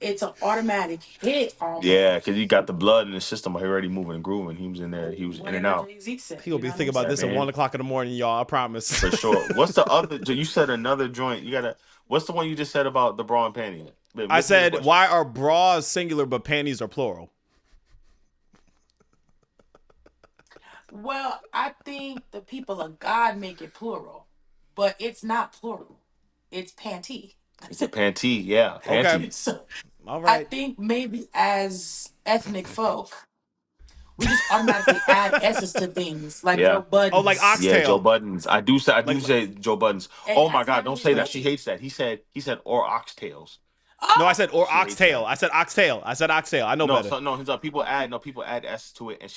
Speaker 4: It's an automatic hit. Almost.
Speaker 3: Yeah, because he got the blood in the system. He already moving and grooving. He was in there. He was in and
Speaker 4: Whatever
Speaker 3: out.
Speaker 4: Jay-Z said,
Speaker 1: He gonna be
Speaker 4: you know
Speaker 1: thinking
Speaker 4: what
Speaker 1: about
Speaker 4: I'm
Speaker 1: this
Speaker 4: saying?
Speaker 1: at 1:00 in the morning, y'all. I promise.
Speaker 3: For sure. What's the other? You said another joint. What's the one you just said about the bra and panty?
Speaker 1: I said, why are bras singular but panties are plural?
Speaker 4: Well, I think the people of God make it plural, but it's not plural. It's panty.
Speaker 3: It's a panty. Yeah,
Speaker 1: Okay.
Speaker 3: panty.
Speaker 4: So
Speaker 1: All
Speaker 4: I
Speaker 1: right.
Speaker 4: think maybe as ethnic folk, we just automatically add S's to things like
Speaker 3: Yeah.
Speaker 4: Joe Budden.
Speaker 1: Oh, like oxtail.
Speaker 3: Yeah, Joe Buttons. I do say Joe Buttons.
Speaker 4: And
Speaker 3: Oh my
Speaker 4: I
Speaker 3: God!
Speaker 4: think
Speaker 3: Don't
Speaker 4: it's
Speaker 3: say that.
Speaker 4: right.
Speaker 3: She hates that. He said or oxtails.
Speaker 1: No, I said or
Speaker 3: She hates
Speaker 1: oxtail.
Speaker 3: that.
Speaker 1: I said oxtail. I know better.
Speaker 3: People add S to it, and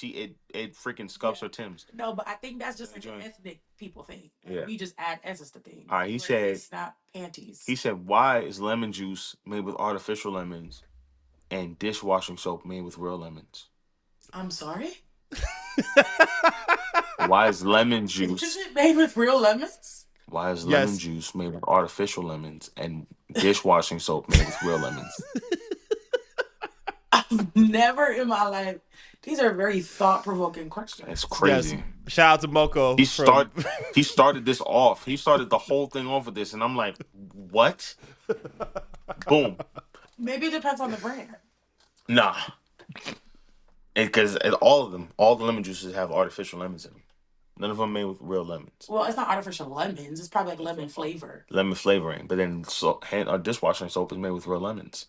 Speaker 3: it freaking scuffs her Tims.
Speaker 4: No, but I think that's just like an
Speaker 3: Enjoy.
Speaker 4: ethnic people thing.
Speaker 3: Yeah.
Speaker 4: We just add S's to things.
Speaker 3: All right, he
Speaker 4: But
Speaker 3: said-
Speaker 4: it's not panties.
Speaker 3: He said, "Why is lemon juice made with artificial lemons, and dishwashing soap made with real lemons?
Speaker 4: I'm sorry?
Speaker 3: Why is lemon
Speaker 4: Is
Speaker 3: juice?
Speaker 4: it made with real lemons?
Speaker 3: Why is
Speaker 1: Yes.
Speaker 3: lemon juice made with artificial lemons and dishwashing soap made with real lemons?"
Speaker 4: I've never in my life. These are very thought-provoking questions.
Speaker 3: That's crazy.
Speaker 1: Yes. Shout out to Moko.
Speaker 3: He started this off. He started the whole thing off with this, and I'm like, what? Boom.
Speaker 4: Maybe it depends on the brand.
Speaker 3: Nah. Because all the lemon juices have artificial lemons in them. None of them made with real lemons.
Speaker 4: Well, it's not artificial lemons. It's probably like lemon flavor.
Speaker 3: Lemon flavoring. But then dishwashing soap is made with real lemons.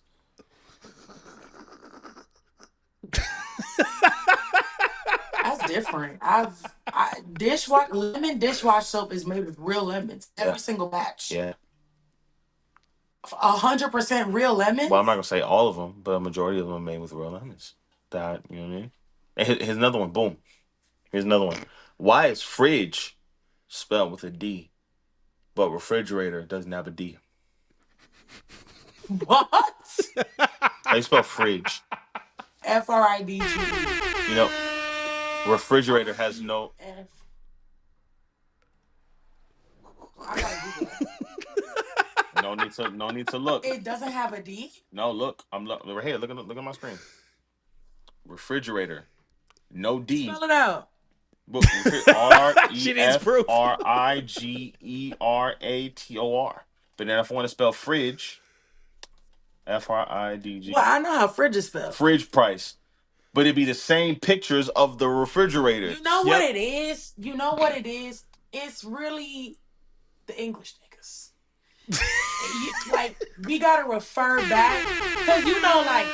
Speaker 4: That's different. Lemon dishwash soap is made with real lemons. Every
Speaker 3: Yeah.
Speaker 4: single batch.
Speaker 3: Yeah.
Speaker 4: 100% real lemons.
Speaker 3: Well, I'm not going to say all of them, but a majority of them are made with real lemons. You know what I mean? And here's another one. Boom. Here's another one. Why is fridge spelled with a D, but refrigerator doesn't have a D?
Speaker 4: What?
Speaker 3: How you spell fridge?
Speaker 4: FRIDGE.
Speaker 3: You know, Refrigerator has no.
Speaker 4: F. I gotta Google that.
Speaker 3: No need to look.
Speaker 4: It doesn't have a D.
Speaker 3: No, look. Right here. Look at my screen. Refrigerator. No D.
Speaker 4: Spell it out.
Speaker 1: She needs proof.
Speaker 3: REFRIGERATOR. But then if I want to spell fridge, FRIDG.
Speaker 4: Well, I know how fridge is spelled.
Speaker 3: Fridge price. But it'd be the same pictures of the refrigerator.
Speaker 4: You know what it is? You know what it is? It's really the English niggas. Like, we gotta refer back. Because, you know, like,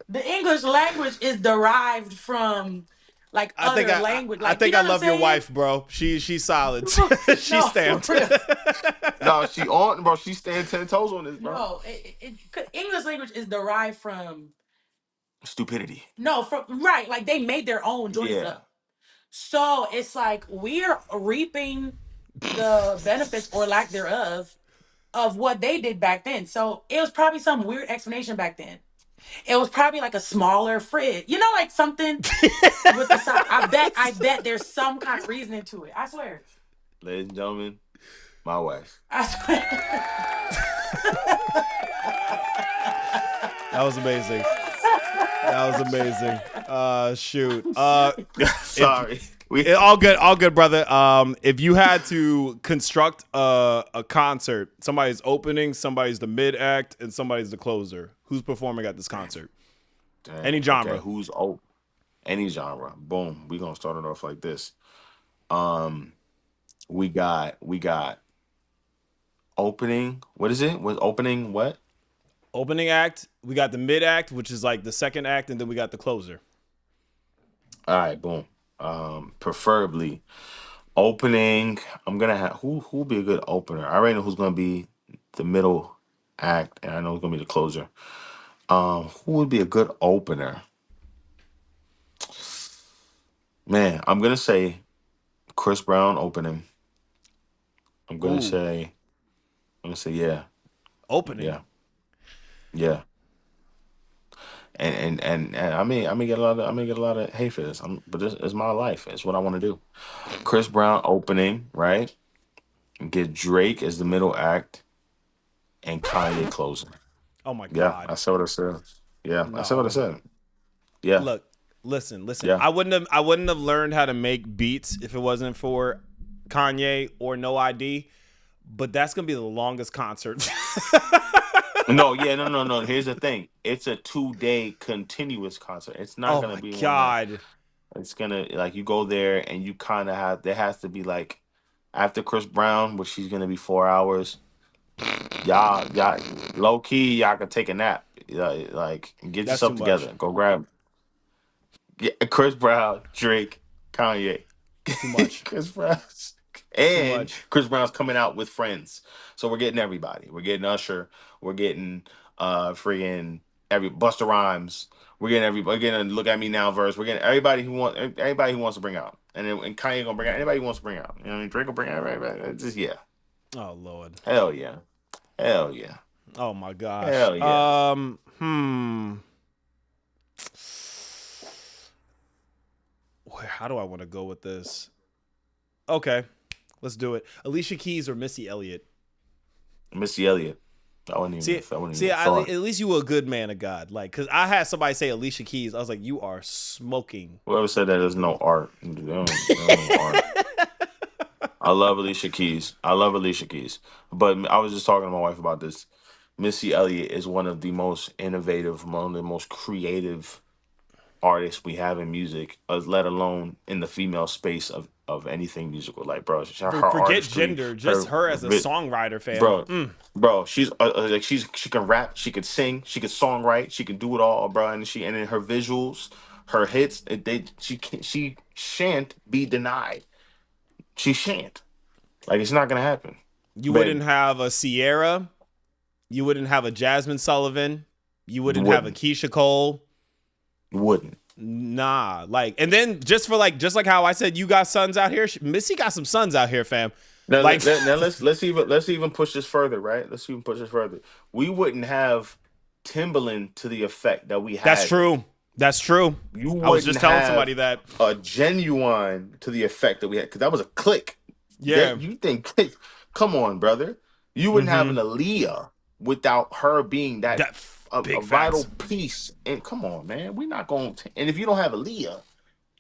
Speaker 4: the English language is derived from, like, other language. Like,
Speaker 1: I think
Speaker 4: you know
Speaker 1: I love your wife, bro. She's solid. She's stamped.
Speaker 3: No, she on, bro. She's standing 10 toes on this, bro.
Speaker 4: No, English language is derived from
Speaker 3: stupidity.
Speaker 4: No, right. Like, they made their own joints up. So it's like we're reaping the benefits or lack thereof of what they did back then. So it was probably some weird explanation back then. It was probably like a smaller fridge, you know, like something with the size. I bet there's some kind of reasoning to it. I swear.
Speaker 3: Ladies and gentlemen, my wife.
Speaker 4: I swear.
Speaker 1: That was amazing. That was amazing. Shoot.
Speaker 3: Sorry.
Speaker 1: All good, brother. If you had to construct a concert, somebody's opening, somebody's the mid act, and somebody's the closer. Who's performing at this concert?
Speaker 3: Damn.
Speaker 1: Any genre.
Speaker 3: Okay, any genre. Boom. We're gonna start it off like this. We got opening. What is it? Was opening what?
Speaker 1: Opening act. We got the mid act, which is like the second act, and then we got the closer.
Speaker 3: All right, boom. Preferably opening. I'm gonna have who'll be a good opener. I already know who's gonna be the middle act, and I know who's gonna be the closer. Who would be a good opener? Man, I'm gonna say Chris Brown opening. I'm gonna say yeah.
Speaker 1: Opening.
Speaker 3: Yeah. And I may get a lot of hate for this. But this is my life. It's what I want to do. Chris Brown opening, right? Get Drake as the middle act, and Kanye closing.
Speaker 1: Oh my God!
Speaker 3: Yeah, I said what I said. Yeah, no. I said what I said. Yeah.
Speaker 1: Look, listen.
Speaker 3: Yeah.
Speaker 1: I wouldn't have learned how to make beats if it wasn't for Kanye or No ID. But that's gonna be the longest concert.
Speaker 3: No. Here's the thing. It's a 2-day continuous concert. It's not gonna be.
Speaker 1: God.
Speaker 3: It's gonna you go there and you kind of have. There has to be like after Chris Brown, which he's gonna be 4 hours. Y'all, low key, y'all can take a nap. Like get
Speaker 1: That's
Speaker 3: yourself together.
Speaker 1: Much.
Speaker 3: Go grab. Yeah, Chris Brown, Drake, Kanye.
Speaker 1: Too much.
Speaker 3: Chris Brown. And Chris Brown's coming out with friends. So we're getting everybody. We're getting Usher. We're getting friggin' Busta Rhymes. We're getting everybody. We're getting Look At Me Now verse. We're getting everybody who wants to bring out. And Kanye gonna bring out anybody who wants to bring out. You know what I mean? Drake will bring out everybody. It's just
Speaker 1: Oh Lord.
Speaker 3: Hell yeah.
Speaker 1: Oh my gosh.
Speaker 3: Hell yeah.
Speaker 1: How do I want to go with this? Okay. Let's do it. Alicia Keys or Missy Elliott?
Speaker 3: Missy Elliott. I wouldn't even
Speaker 1: at least you were a good man of God. Like, because I had somebody say Alicia Keys. I was like, you are smoking.
Speaker 3: Whoever said that, there's no art. There's no art. I love Alicia Keys. But I was just talking to my wife about this. Missy Elliott is one of the most innovative, one of the most creative artists we have in music, let alone in the female space of anything musical. Like, bro,
Speaker 1: forget artistry, gender, just her as a songwriter, fam.
Speaker 3: Bro, she's she can rap, she could sing, she could songwrite, she can do it all, bro. And in her visuals, her hits, she shan't be denied. She shan't. Like, it's not gonna happen.
Speaker 1: You wouldn't have a Sierra. You wouldn't have a Jasmine Sullivan. You wouldn't have a Keisha Cole.
Speaker 3: Wouldn't.
Speaker 1: Nah, and then just like how I said you got sons out here, Missy got some sons out here, fam.
Speaker 3: Now, let's even push this further, right? Let's even push this further. We wouldn't have Timbaland to the effect that we had.
Speaker 1: That's true. That's true.
Speaker 3: You
Speaker 1: I was
Speaker 3: wouldn't
Speaker 1: just telling somebody
Speaker 3: have
Speaker 1: that.
Speaker 3: a genuine to the effect that we had, because that was a click.
Speaker 1: Yeah.
Speaker 3: You think, come on, brother. You wouldn't have an Aaliyah without her being that
Speaker 1: That
Speaker 3: a
Speaker 1: big
Speaker 3: vital
Speaker 1: facts.
Speaker 3: piece. And come on, man, we're not going to. And if you don't have Aaliyah,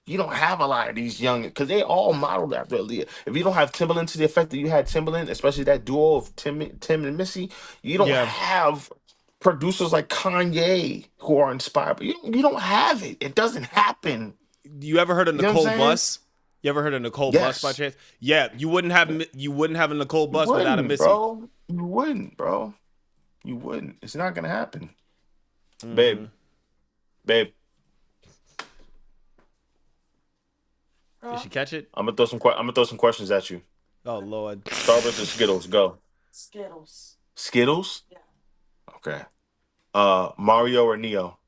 Speaker 3: you don't have a lot of these young, because they all modeled after Aaliyah. If you don't have Timbaland to the effect that you had Timbaland, especially that duo of Tim and Missy, you don't
Speaker 1: Yeah.
Speaker 3: have producers like Kanye who are inspired. But you don't have it. It doesn't happen.
Speaker 1: You ever heard of
Speaker 3: You know what
Speaker 1: Nicole
Speaker 3: I'm saying?
Speaker 1: Buss? You ever heard of Nicole Buss by
Speaker 3: Yes.
Speaker 1: chance? Yeah, you wouldn't have a Nicole
Speaker 3: You
Speaker 1: Buss without a
Speaker 3: wouldn't,
Speaker 1: Missy.
Speaker 3: bro. You wouldn't, bro. You wouldn't. It's not gonna happen. Babe.
Speaker 1: Did she catch it?
Speaker 3: I'm gonna throw some questions at you.
Speaker 1: Oh Lord.
Speaker 3: Starburst or Skittles? Go.
Speaker 4: Skittles.
Speaker 3: Skittles?
Speaker 4: Yeah.
Speaker 3: Okay. Mario or Neo?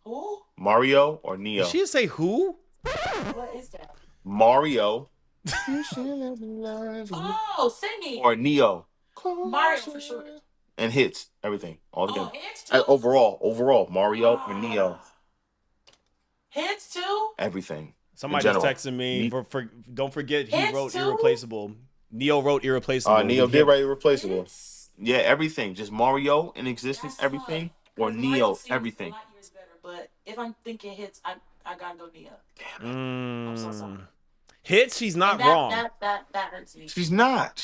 Speaker 4: Who?
Speaker 3: Mario or Neo?
Speaker 1: Did she say who?
Speaker 4: What is that?
Speaker 3: Mario
Speaker 4: Oh, singing.
Speaker 3: or Neo?
Speaker 4: Mario for sure.
Speaker 3: And hits, everything, all together.
Speaker 4: Oh, hits too.
Speaker 3: Overall, Mario or Neo?
Speaker 4: Hits too.
Speaker 3: Everything.
Speaker 1: Somebody just texted me. Don't forget he
Speaker 4: Hits
Speaker 1: wrote
Speaker 4: too?
Speaker 1: Irreplaceable. Neo wrote Irreplaceable.
Speaker 3: Neo did write Irreplaceable.
Speaker 4: Hits.
Speaker 3: Yeah, everything. Just Mario in existence,
Speaker 4: That's
Speaker 3: everything.
Speaker 4: tough.
Speaker 3: Or
Speaker 4: 'Cause
Speaker 3: Neo,
Speaker 4: Mario seems
Speaker 3: everything.
Speaker 4: light years better, but if I'm thinking hits, I gotta go Neo. I'm so sorry.
Speaker 1: Hits, she's not
Speaker 4: And
Speaker 1: wrong.
Speaker 4: That hurts me.
Speaker 3: She's not.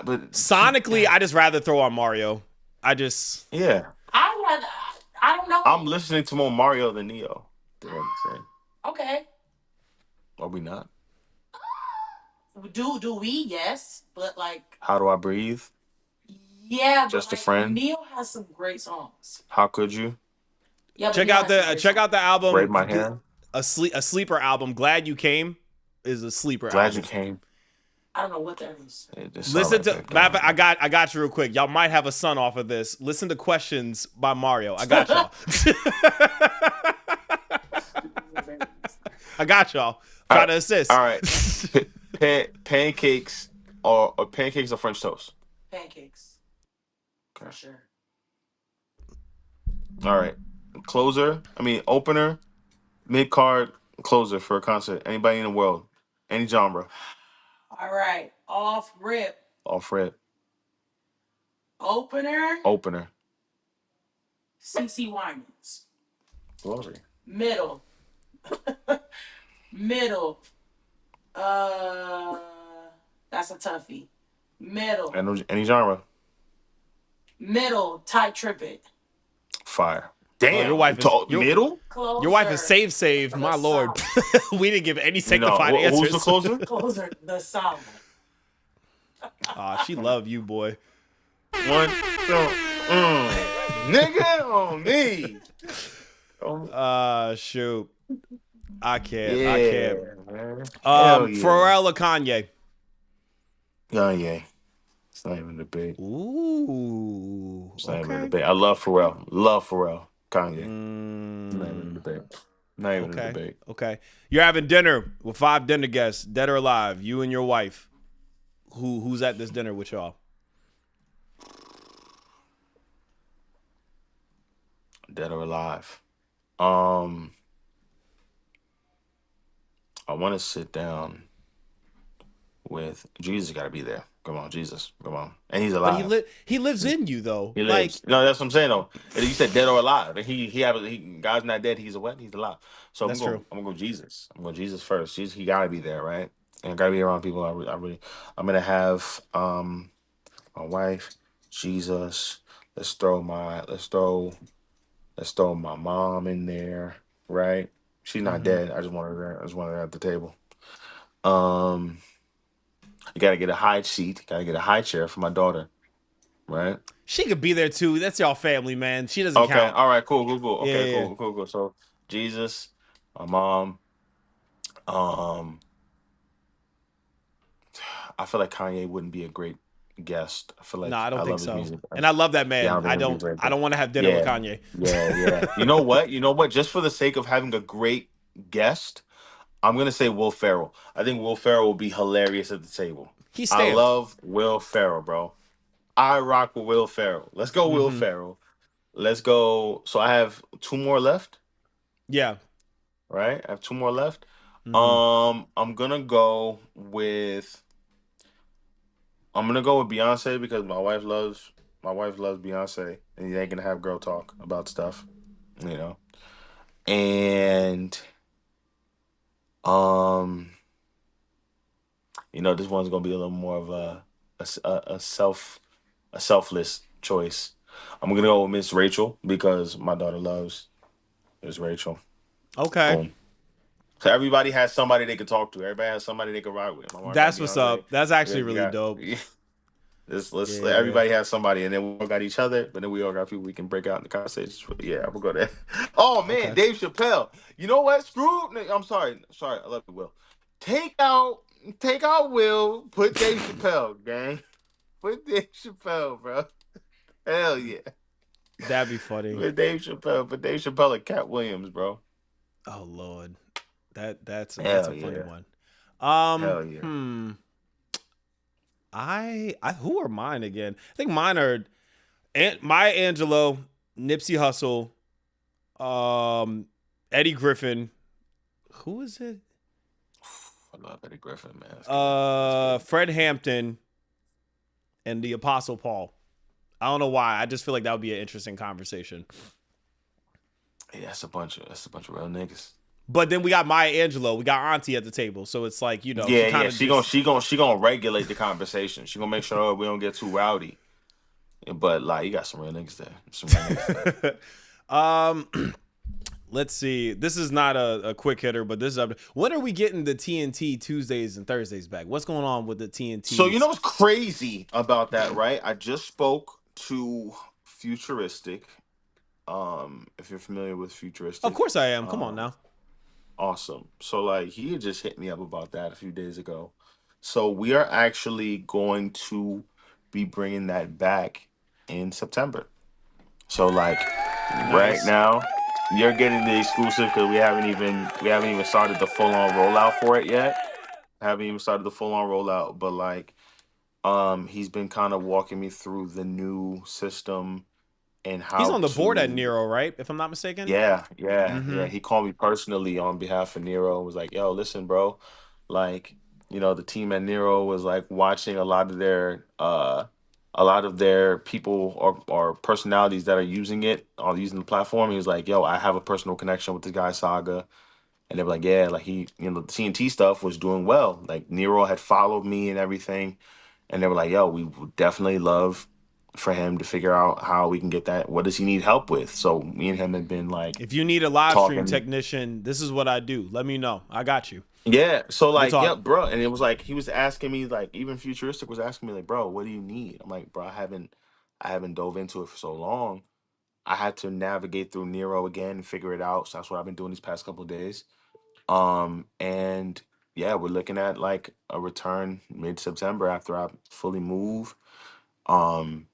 Speaker 3: But
Speaker 1: Sonically, I just rather throw on Mario.
Speaker 3: yeah.
Speaker 4: I don't know.
Speaker 3: I'm listening to more Mario than Neo. That's what I'm saying.
Speaker 4: Okay.
Speaker 3: Are we not?
Speaker 4: Do we? Yes, but like,
Speaker 3: How Do I Breathe?
Speaker 4: yeah,
Speaker 3: Just
Speaker 4: but
Speaker 3: a Friend?
Speaker 4: Neo has some great songs.
Speaker 3: How Could You?
Speaker 4: Yeah, but
Speaker 1: check
Speaker 4: he
Speaker 1: out
Speaker 4: has some great
Speaker 1: the
Speaker 4: songs.
Speaker 1: album.
Speaker 3: Braid My Hair?
Speaker 1: A sleeper album. Glad You Came is a sleeper
Speaker 3: Glad
Speaker 1: album.
Speaker 3: You Came.
Speaker 4: I don't know what that is.
Speaker 1: Listen to matter of fact, I got you real quick. Y'all might have a son off of this. Listen to Questions by Mario. I got y'all. I got y'all. Try to assist.
Speaker 3: All right. Pancakes or pancakes or French toast?
Speaker 4: Pancakes.
Speaker 3: Okay.
Speaker 4: For sure.
Speaker 3: All right. Opener, mid-card, closer for a concert. Anybody in the world. Any genre.
Speaker 4: All right. Off rip.
Speaker 3: Off rip.
Speaker 4: Opener. CC Winans.
Speaker 3: Glory.
Speaker 4: Middle. That's a toughie. Middle.
Speaker 3: Any genre.
Speaker 4: Middle. Tight Trip It.
Speaker 3: Fire. Damn.
Speaker 1: your wife is
Speaker 3: middle?
Speaker 4: Closer.
Speaker 1: Your wife is saved. My lord. We didn't give any sanctified answers.
Speaker 3: Who's the closer?
Speaker 4: Closer. The song.
Speaker 1: She love you, boy.
Speaker 3: One, two, nigga on me.
Speaker 1: Shoot. I can't.
Speaker 3: Man.
Speaker 1: Pharrell or Kanye?
Speaker 3: Kanye. It's not even a debate.
Speaker 1: Ooh.
Speaker 3: It's not even a debate. I love Pharrell. Kanye. Not even a debate. Not even a debate.
Speaker 1: Okay. You're having dinner with 5 dinner guests, dead or alive. You and your wife. Who's at this dinner with y'all?
Speaker 3: Dead or alive. I want to sit down with Jesus. Got to be there. Come on, Jesus. Come on. And he's alive.
Speaker 1: But he lives in you though.
Speaker 3: He lives. No, that's what I'm saying though. And you said dead or alive. And God's not dead. He's what? He's alive. So I'm gonna go Jesus. I'm going Jesus first. Jesus, he gotta be there, right? And I gotta be around people. I'm gonna have my wife, Jesus. Let's throw my mom in there, right? She's not dead. I just want her there. I just want her at the table. You gotta get a high seat. Gotta get a high chair for my daughter, right?
Speaker 1: She could be there too. That's y'all family, man. She doesn't count.
Speaker 3: Okay, all right, cool. Okay,
Speaker 1: Yeah.
Speaker 3: cool. So Jesus, my mom. I feel like Kanye wouldn't be a great guest. I feel like
Speaker 1: I don't think
Speaker 3: love his
Speaker 1: so.
Speaker 3: music.
Speaker 1: And I love that man.
Speaker 3: Yeah,
Speaker 1: I don't want to have dinner with Kanye.
Speaker 3: Yeah. You know what? Just for the sake of having a great guest, I'm gonna say Will Ferrell. I think Will Ferrell will be hilarious at the table. I love Will Ferrell, bro. I rock with Will Ferrell. Let's go, Will Ferrell. Let's go. So I have 2 more left.
Speaker 1: Yeah.
Speaker 3: right? I have two more left.
Speaker 1: Mm-hmm.
Speaker 3: I'm gonna go with Beyonce because my wife loves Beyonce, and you ain't gonna have girl talk about stuff, you know. And um, this one's gonna be a little more of a selfless choice. I'm gonna go with Miss Rachel because my daughter loves Miss Rachel.
Speaker 1: Okay.
Speaker 3: Boom. So everybody has somebody they can talk to. Everybody has somebody they can ride with. My mom got
Speaker 1: That's what's
Speaker 3: Beyonce.
Speaker 1: up. That's actually
Speaker 3: You
Speaker 1: really
Speaker 3: got
Speaker 1: dope. Yeah.
Speaker 3: everybody has somebody, and then we all got each other. But then we all got people we can break out in the conversations. Yeah, I'm gonna go there. Oh man,
Speaker 1: Okay.
Speaker 3: Dave Chappelle. You know what? I'm sorry. I love you, Will. Take out, Will. Put Dave Chappelle, gang. Put Dave Chappelle, bro. Hell yeah.
Speaker 1: That'd be funny.
Speaker 3: Put Dave Chappelle. Put Dave Chappelle and Cat Williams, bro.
Speaker 1: Oh Lord. That's
Speaker 3: Hell
Speaker 1: a funny
Speaker 3: yeah.
Speaker 1: one.
Speaker 3: Hell yeah.
Speaker 1: I who are mine again? I think mine are Maya Angelou, Nipsey Hussle, Eddie Griffin. Who is it?
Speaker 3: I love Eddie Griffin, man. That's good.
Speaker 1: Fred Hampton and the Apostle Paul. I don't know why. I just feel like that would be an interesting conversation.
Speaker 3: Yeah, that's a bunch of real niggas.
Speaker 1: But then we got Maya Angelou. We got Auntie at the table. So it's like,
Speaker 3: Yeah, she gonna regulate the conversation. She gonna make sure we don't get too rowdy. But like, you got some real niggas there.
Speaker 1: Let's see. This is not a quick hitter, but this is up. When are we getting the TNT Tuesdays and Thursdays back? What's going on with the TNT?
Speaker 3: So you know what's crazy about that, right? I just spoke to Futuristic. If you're familiar with Futuristic.
Speaker 1: Of course I am. Come on now.
Speaker 3: Awesome. So like he had just hit me up about that a few days ago. So we are actually going to be bringing that back in September. So like right now, you're getting the exclusive because we haven't even started the full on rollout for it yet. Haven't even started the full on rollout, but like he's been kind of walking me through the new system and how
Speaker 1: he's on the board at Nero, right? If I'm not mistaken.
Speaker 3: Yeah. He called me personally on behalf of Nero and was like, "Yo, listen, bro, like, the team at Nero was like watching a lot of their people or personalities that are using the platform." He was like, "Yo, I have a personal connection with this guy Saga." And they were like, "Yeah, like he, the TNT stuff was doing well. Like Nero had followed me and everything." And they were like, "Yo, we would definitely love for him to figure out how we can get that. What does he need help with?" So me and him had been like,
Speaker 1: if you need a live stream technician, this is what I do. Let me know. I got you.
Speaker 3: Yeah. So like, yeah, bro. And it was like, he was asking me, like, even Futuristic was asking me like, "Bro, what do you need?" I'm like, "Bro, I haven't dove into it for so long. I had to navigate through Nero again and figure it out." So that's what I've been doing these past couple of days. And yeah, we're looking at like a return mid-September after I fully move. Um,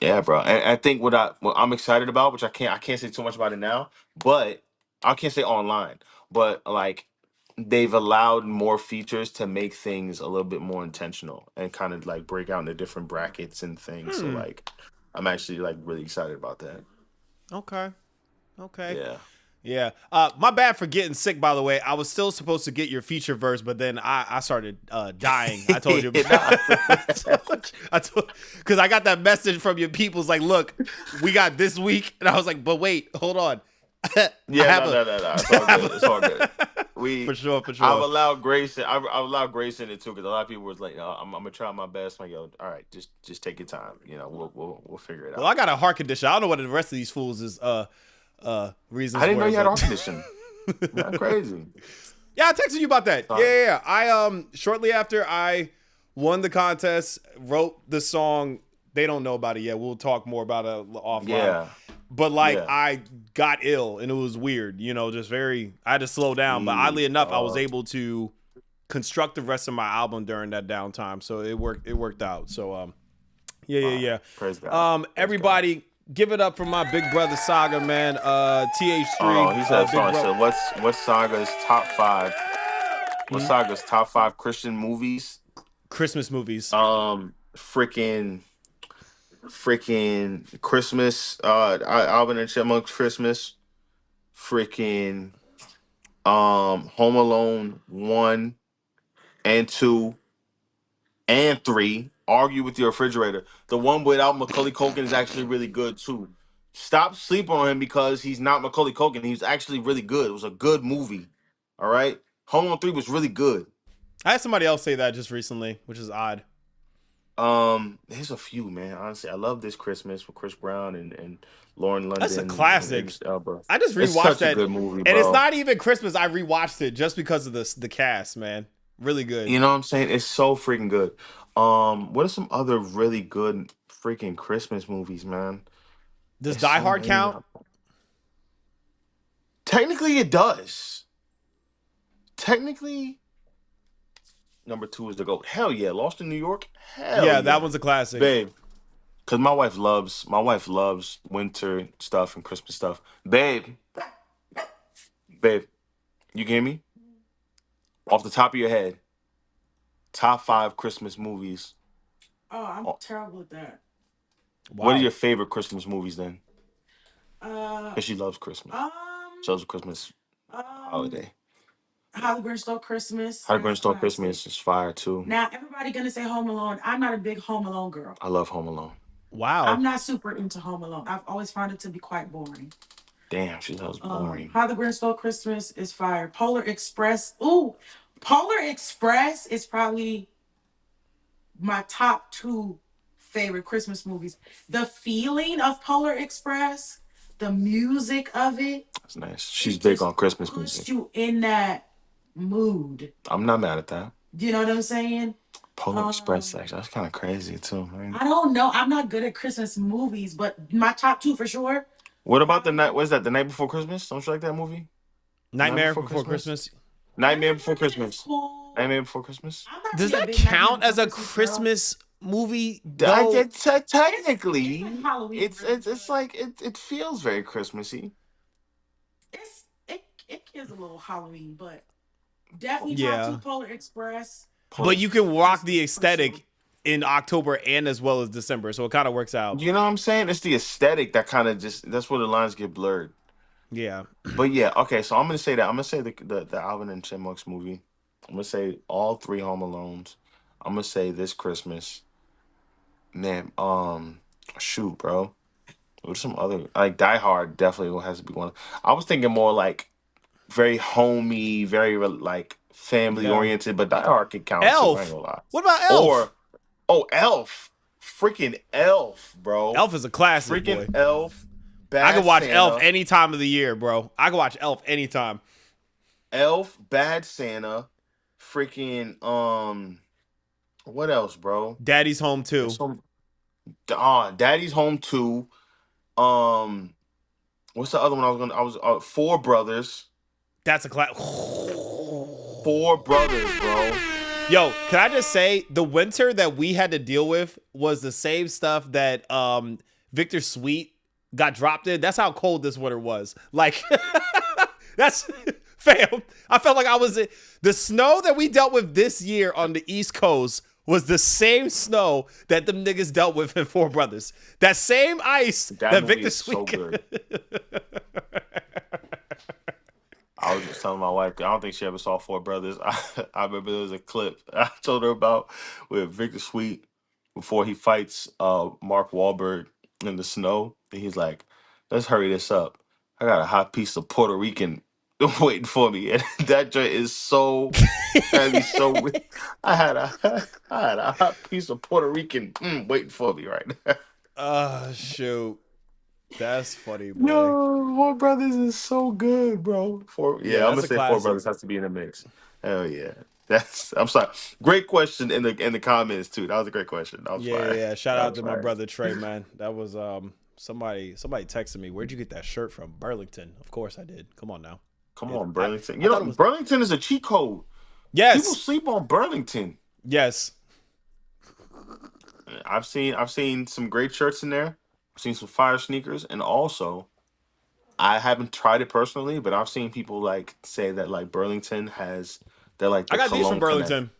Speaker 3: Yeah, bro. And I think what I'm excited about, which I can't say too much about it now, but I can't say online, but like they've allowed more features to make things a little bit more intentional and kind of like break out into different brackets and things. So like I'm actually like really excited about that.
Speaker 1: Okay.
Speaker 3: Yeah.
Speaker 1: Yeah. My bad for getting sick, by the way. I was still supposed to get your feature verse, but then I started dying. I told you. Because I got that message from your people's like, "Look, we got this week." And I was like, "But wait, hold on."
Speaker 3: No. It's all good.
Speaker 1: For sure.
Speaker 3: I've allowed grace in it too, because a lot of people was like, I'm gonna try my best. I'm like, "Yo, all right, just take your time. We'll figure it out."
Speaker 1: Well, I got a heart condition. I don't know what the rest of these fools is reasons.
Speaker 3: I didn't know you had a heart condition. That's crazy.
Speaker 1: Yeah, I texted you about that. Yeah. I shortly after I won the contest, wrote the song. They don't know about it yet. We'll talk more about it offline.
Speaker 3: Yeah.
Speaker 1: But I got ill and it was weird, just I had to slow down. But oddly enough, I was able to construct the rest of my album during that downtime. So it worked out. So yeah.
Speaker 3: Praise God.
Speaker 1: Everybody give it up for my big brother Saga, man. Th3.
Speaker 3: Oh, he said, so what's Saga's top 5? What's Saga's top 5 Christian movies?
Speaker 1: Christmas movies.
Speaker 3: Freaking Christmas, Alvin and Chipmunk's Christmas, freaking Home Alone 1 and 2 and 3. Argue with your refrigerator. The one without Macaulay Culkin is actually really good too. Stop sleeping on him because he's not Macaulay Culkin. He's actually really good. It was a good movie. All right. Home Alone 3 was really good.
Speaker 1: I had somebody else say that just recently, which is odd.
Speaker 3: There's a few, man. Honestly, I love This Christmas with Chris Brown and Lauren London.
Speaker 1: That's a classic.
Speaker 3: And Idris Elba.
Speaker 1: I just
Speaker 3: It's
Speaker 1: rewatched
Speaker 3: such
Speaker 1: that,
Speaker 3: a good movie,
Speaker 1: and it's
Speaker 3: bro.
Speaker 1: not even Christmas. I rewatched it just because of the cast, man. Really good.
Speaker 3: You know what I'm saying? It's so freaking good. What are some other really good freaking Christmas movies, man?
Speaker 1: Does
Speaker 3: There's
Speaker 1: Die
Speaker 3: so
Speaker 1: Hard
Speaker 3: many
Speaker 1: count?
Speaker 3: out there. Technically, it does. Technically, number 2 is the GOAT. Hell yeah, Lost in New York. Hell
Speaker 1: Yeah,
Speaker 3: yeah,
Speaker 1: that one's a classic.
Speaker 3: babe. Cause my wife loves winter stuff and Christmas stuff. Babe, you hear me? Off the top of your head, top 5 Christmas movies.
Speaker 4: Oh, I'm
Speaker 3: Oh,
Speaker 4: terrible at that.
Speaker 3: what are
Speaker 1: Wow.
Speaker 3: your favorite Christmas movies then?
Speaker 4: Uh,
Speaker 3: Because she loves Christmas.
Speaker 4: um,
Speaker 3: She loves a Christmas
Speaker 4: um,
Speaker 3: holiday.
Speaker 4: How the Grinch Stole Christmas.
Speaker 3: How the
Speaker 4: That's
Speaker 3: Grinch Stole
Speaker 4: classic.
Speaker 3: Christmas is fire too.
Speaker 4: Now everybody gonna say Home Alone. I'm not a big Home Alone girl.
Speaker 3: I love Home Alone.
Speaker 1: Wow.
Speaker 4: I'm not super into Home Alone. I've always found it to be quite boring.
Speaker 3: Damn, she loves boring.
Speaker 4: How the Grinch Stole Christmas is fire. Polar Express. Ooh, Polar Express is probably my top 2 favorite Christmas movies. The feeling of Polar Express, the music of it.
Speaker 3: That's nice. She's
Speaker 4: it
Speaker 3: big
Speaker 4: just
Speaker 3: on Christmas
Speaker 4: puts
Speaker 3: music.
Speaker 4: you in that mood.
Speaker 3: I'm not mad at that.
Speaker 4: You know what I'm saying?
Speaker 3: Polar Express, actually, that's kind of crazy too, man.
Speaker 4: I don't know. I'm not good at Christmas movies, but my top 2 for sure.
Speaker 3: What about the night? What is that? The Night Before Christmas? Don't you like that movie?
Speaker 1: Nightmare Before Christmas.
Speaker 3: Nightmare Before
Speaker 4: That's
Speaker 3: Christmas.
Speaker 4: cool.
Speaker 3: Nightmare Before Christmas.
Speaker 4: I'm not
Speaker 1: Does
Speaker 4: really a
Speaker 1: that
Speaker 4: big Nightmare
Speaker 1: count as
Speaker 4: Before
Speaker 1: a
Speaker 4: Christmas girl.
Speaker 1: Christmas movie? Though?
Speaker 3: Technically,
Speaker 4: It's like Halloween.
Speaker 3: it's like it feels very Christmassy.
Speaker 4: It is a little Halloween, but definitely
Speaker 1: Yeah.
Speaker 4: top 2 Polar Express.
Speaker 1: But you can rock the aesthetic in October and as well as December, so it kind of works out.
Speaker 3: You know what I'm saying? It's the aesthetic that kind of that's where the lines get blurred.
Speaker 1: Yeah.
Speaker 3: But yeah, okay. So I'm gonna say that. I'm gonna say the Alvin and Chipmunks movie. I'm gonna say all 3 Home Alones. I'm gonna say This Christmas. Man, shoot, bro. What's some other like Die Hard? Definitely has to be one. I was thinking more like very homey, very like family
Speaker 1: Yeah.
Speaker 3: oriented, but Die Hard can count too. I ain't
Speaker 1: Elf.
Speaker 3: gonna lie.
Speaker 1: What about Elf?
Speaker 3: Elf, freaking Elf, bro.
Speaker 1: Elf is a classic, boy.
Speaker 3: Freaking Elf. Bad
Speaker 1: I can watch
Speaker 3: Santa.
Speaker 1: Elf any time of the year, bro. I can watch Elf anytime.
Speaker 3: Elf, Bad Santa, freaking what else, bro?
Speaker 1: Daddy's Home too.
Speaker 3: Daddy's Home 2. What's the other one I was 4 Brothers.
Speaker 1: That's a class.
Speaker 3: 4 Brothers, bro.
Speaker 1: Yo, can I just say the winter that we had to deal with was the same stuff that Victor Sweet got dropped in. That's how cold this winter was. Like, that's fam. I felt like I was the snow that we dealt with this year on the East Coast was the same snow that them niggas dealt with in 4 Brothers. That same ice that
Speaker 3: movie
Speaker 1: Victor
Speaker 3: is so
Speaker 1: Sweet.
Speaker 3: good. I was just telling my wife, I don't think she ever saw 4 Brothers. I remember there was a clip I told her about with Victor Sweet before he fights Mark Wahlberg in the snow. And he's like, let's hurry this up. I got a hot piece of Puerto Rican waiting for me. And that joint is so, that'd be so weird. I had a hot piece of Puerto Rican waiting for me right now.
Speaker 1: Shoot. That's funny, boy.
Speaker 3: No, 4 Brothers is so good, bro.
Speaker 1: Yeah,
Speaker 3: I'm
Speaker 1: that's
Speaker 3: gonna
Speaker 1: a
Speaker 3: say 4
Speaker 1: classic.
Speaker 3: Brothers has to be in the mix. Hell yeah. I'm sorry. Great question in the comments too. That was a great question. That was fire.
Speaker 1: Yeah. Shout
Speaker 3: That
Speaker 1: out
Speaker 3: was
Speaker 1: to my
Speaker 3: fire.
Speaker 1: brother Trey, man. That was somebody texted me. Where'd you get that shirt from? Burlington. Of course I did. Come on now.
Speaker 3: Come on, Burlington.
Speaker 1: I thought it was-
Speaker 3: Burlington is a cheat code. People
Speaker 1: Yes.
Speaker 3: sleep on Burlington.
Speaker 1: Yes.
Speaker 3: I've seen some great shirts in there. I've seen some fire sneakers, and also I haven't tried it personally, but I've seen people like say that like Burlington has they're like the
Speaker 1: I got these from
Speaker 3: cologne
Speaker 1: Burlington.
Speaker 3: connect.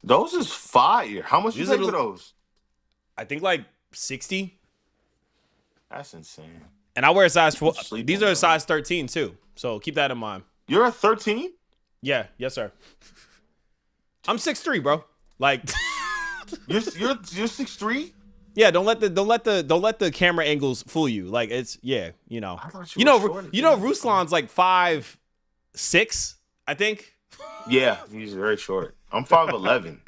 Speaker 3: Those is fire. How much you
Speaker 1: These
Speaker 3: pay
Speaker 1: are
Speaker 3: for those?
Speaker 1: I think like 60.
Speaker 3: That's insane.
Speaker 1: And I wear a size 12.
Speaker 3: Sleep
Speaker 1: These
Speaker 3: on
Speaker 1: are a
Speaker 3: that.
Speaker 1: size 13 too. So keep that in mind.
Speaker 3: You're a 13?
Speaker 1: Yeah, yes, sir. I'm 6'3", bro. Like
Speaker 3: You're 6'3"?
Speaker 1: yeah, don't let the camera angles fool you. Like it's yeah, you know.
Speaker 3: I thought
Speaker 1: You
Speaker 3: were
Speaker 1: know
Speaker 3: shorter
Speaker 1: you
Speaker 3: than
Speaker 1: know
Speaker 3: that.
Speaker 1: Ruslan's like 5'6", I think.
Speaker 3: Yeah, he's very short. I'm 5'11".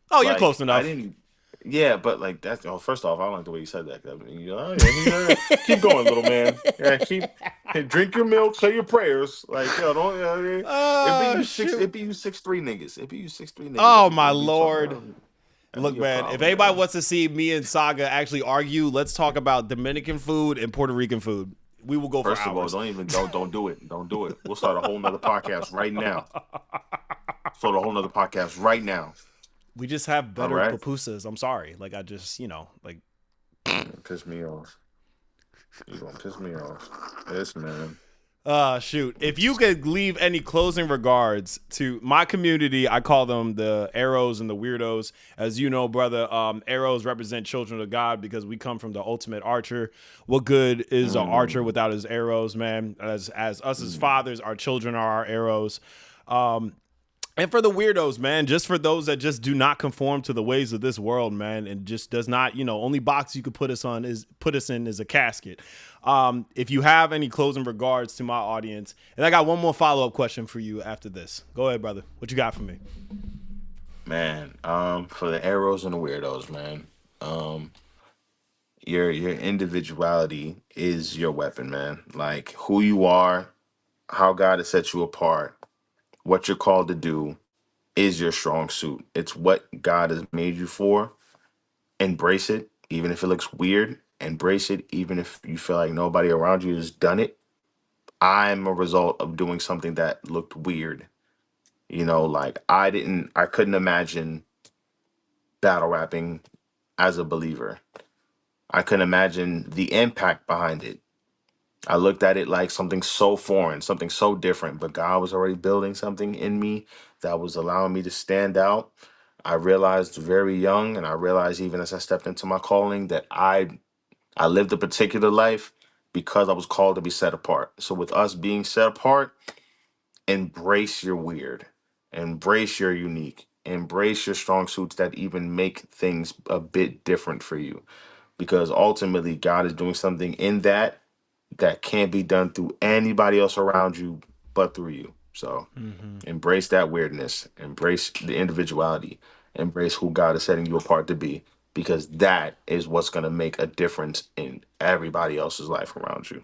Speaker 1: Oh, you're
Speaker 3: Like,
Speaker 1: close enough.
Speaker 3: I didn't. Yeah, but like that's. Oh, first off, I don't like the way you said that. I mean, oh, yeah, keep going, little man. Yeah, hey, drink your milk, say your prayers. Like, yo, don't.
Speaker 1: Oh,
Speaker 3: It be you 6'3" niggas. It be you 6'3" niggas.
Speaker 1: Oh
Speaker 3: that
Speaker 1: my
Speaker 3: people be talking
Speaker 1: lord.
Speaker 3: about. That'd
Speaker 1: Look,
Speaker 3: be a
Speaker 1: man,
Speaker 3: problem,
Speaker 1: if anybody
Speaker 3: man.
Speaker 1: wants to see me and Saga actually argue, let's talk about Dominican food and Puerto Rican food. We will go
Speaker 3: First
Speaker 1: for
Speaker 3: of all,
Speaker 1: hours.
Speaker 3: don't do it. Don't do it. We'll start a whole nother podcast right now. Start a whole nother podcast right now.
Speaker 1: We just have better
Speaker 3: All right.
Speaker 1: pupusas. I'm sorry. Like I just, like
Speaker 3: Piss me off. You gonna piss me off. Yes, man.
Speaker 1: shoot. If you could leave any closing regards to my community, I call them the arrows and the weirdos. As you know, brother, arrows represent children of God because we come from the ultimate archer. What good is an archer without his arrows, man? As us as fathers, our children are our arrows. And for the weirdos, man, just for those that just do not conform to the ways of this world, man, and just does not, only box you could put us in is a casket. If you have any closing regards to my audience, and I got one more follow-up question for you after this. Go ahead, brother. What you got for me?
Speaker 3: Man, for the arrows and the weirdos, man. Your individuality is your weapon, man. Like who you are, how God has set you apart, what you're called to do is your strong suit. It's what God has made you for. Embrace it, even if it looks weird. Embrace it, even if you feel like nobody around you has done it. I'm a result of doing something that looked weird. Like I couldn't imagine battle rapping as a believer. I couldn't imagine the impact behind it. I looked at it like something so foreign, something so different, but God was already building something in me that was allowing me to stand out. I realized very young, and I realized even as I stepped into my calling that I lived a particular life because I was called to be set apart. So with us being set apart, embrace your weird, embrace your unique, embrace your strong suits that even make things a bit different for you. Because ultimately, God is doing something in that can't be done through anybody else around you but through you. So embrace that weirdness, embrace the individuality, embrace who God is setting you apart to be, because that is what's going to make a difference in everybody else's life around you.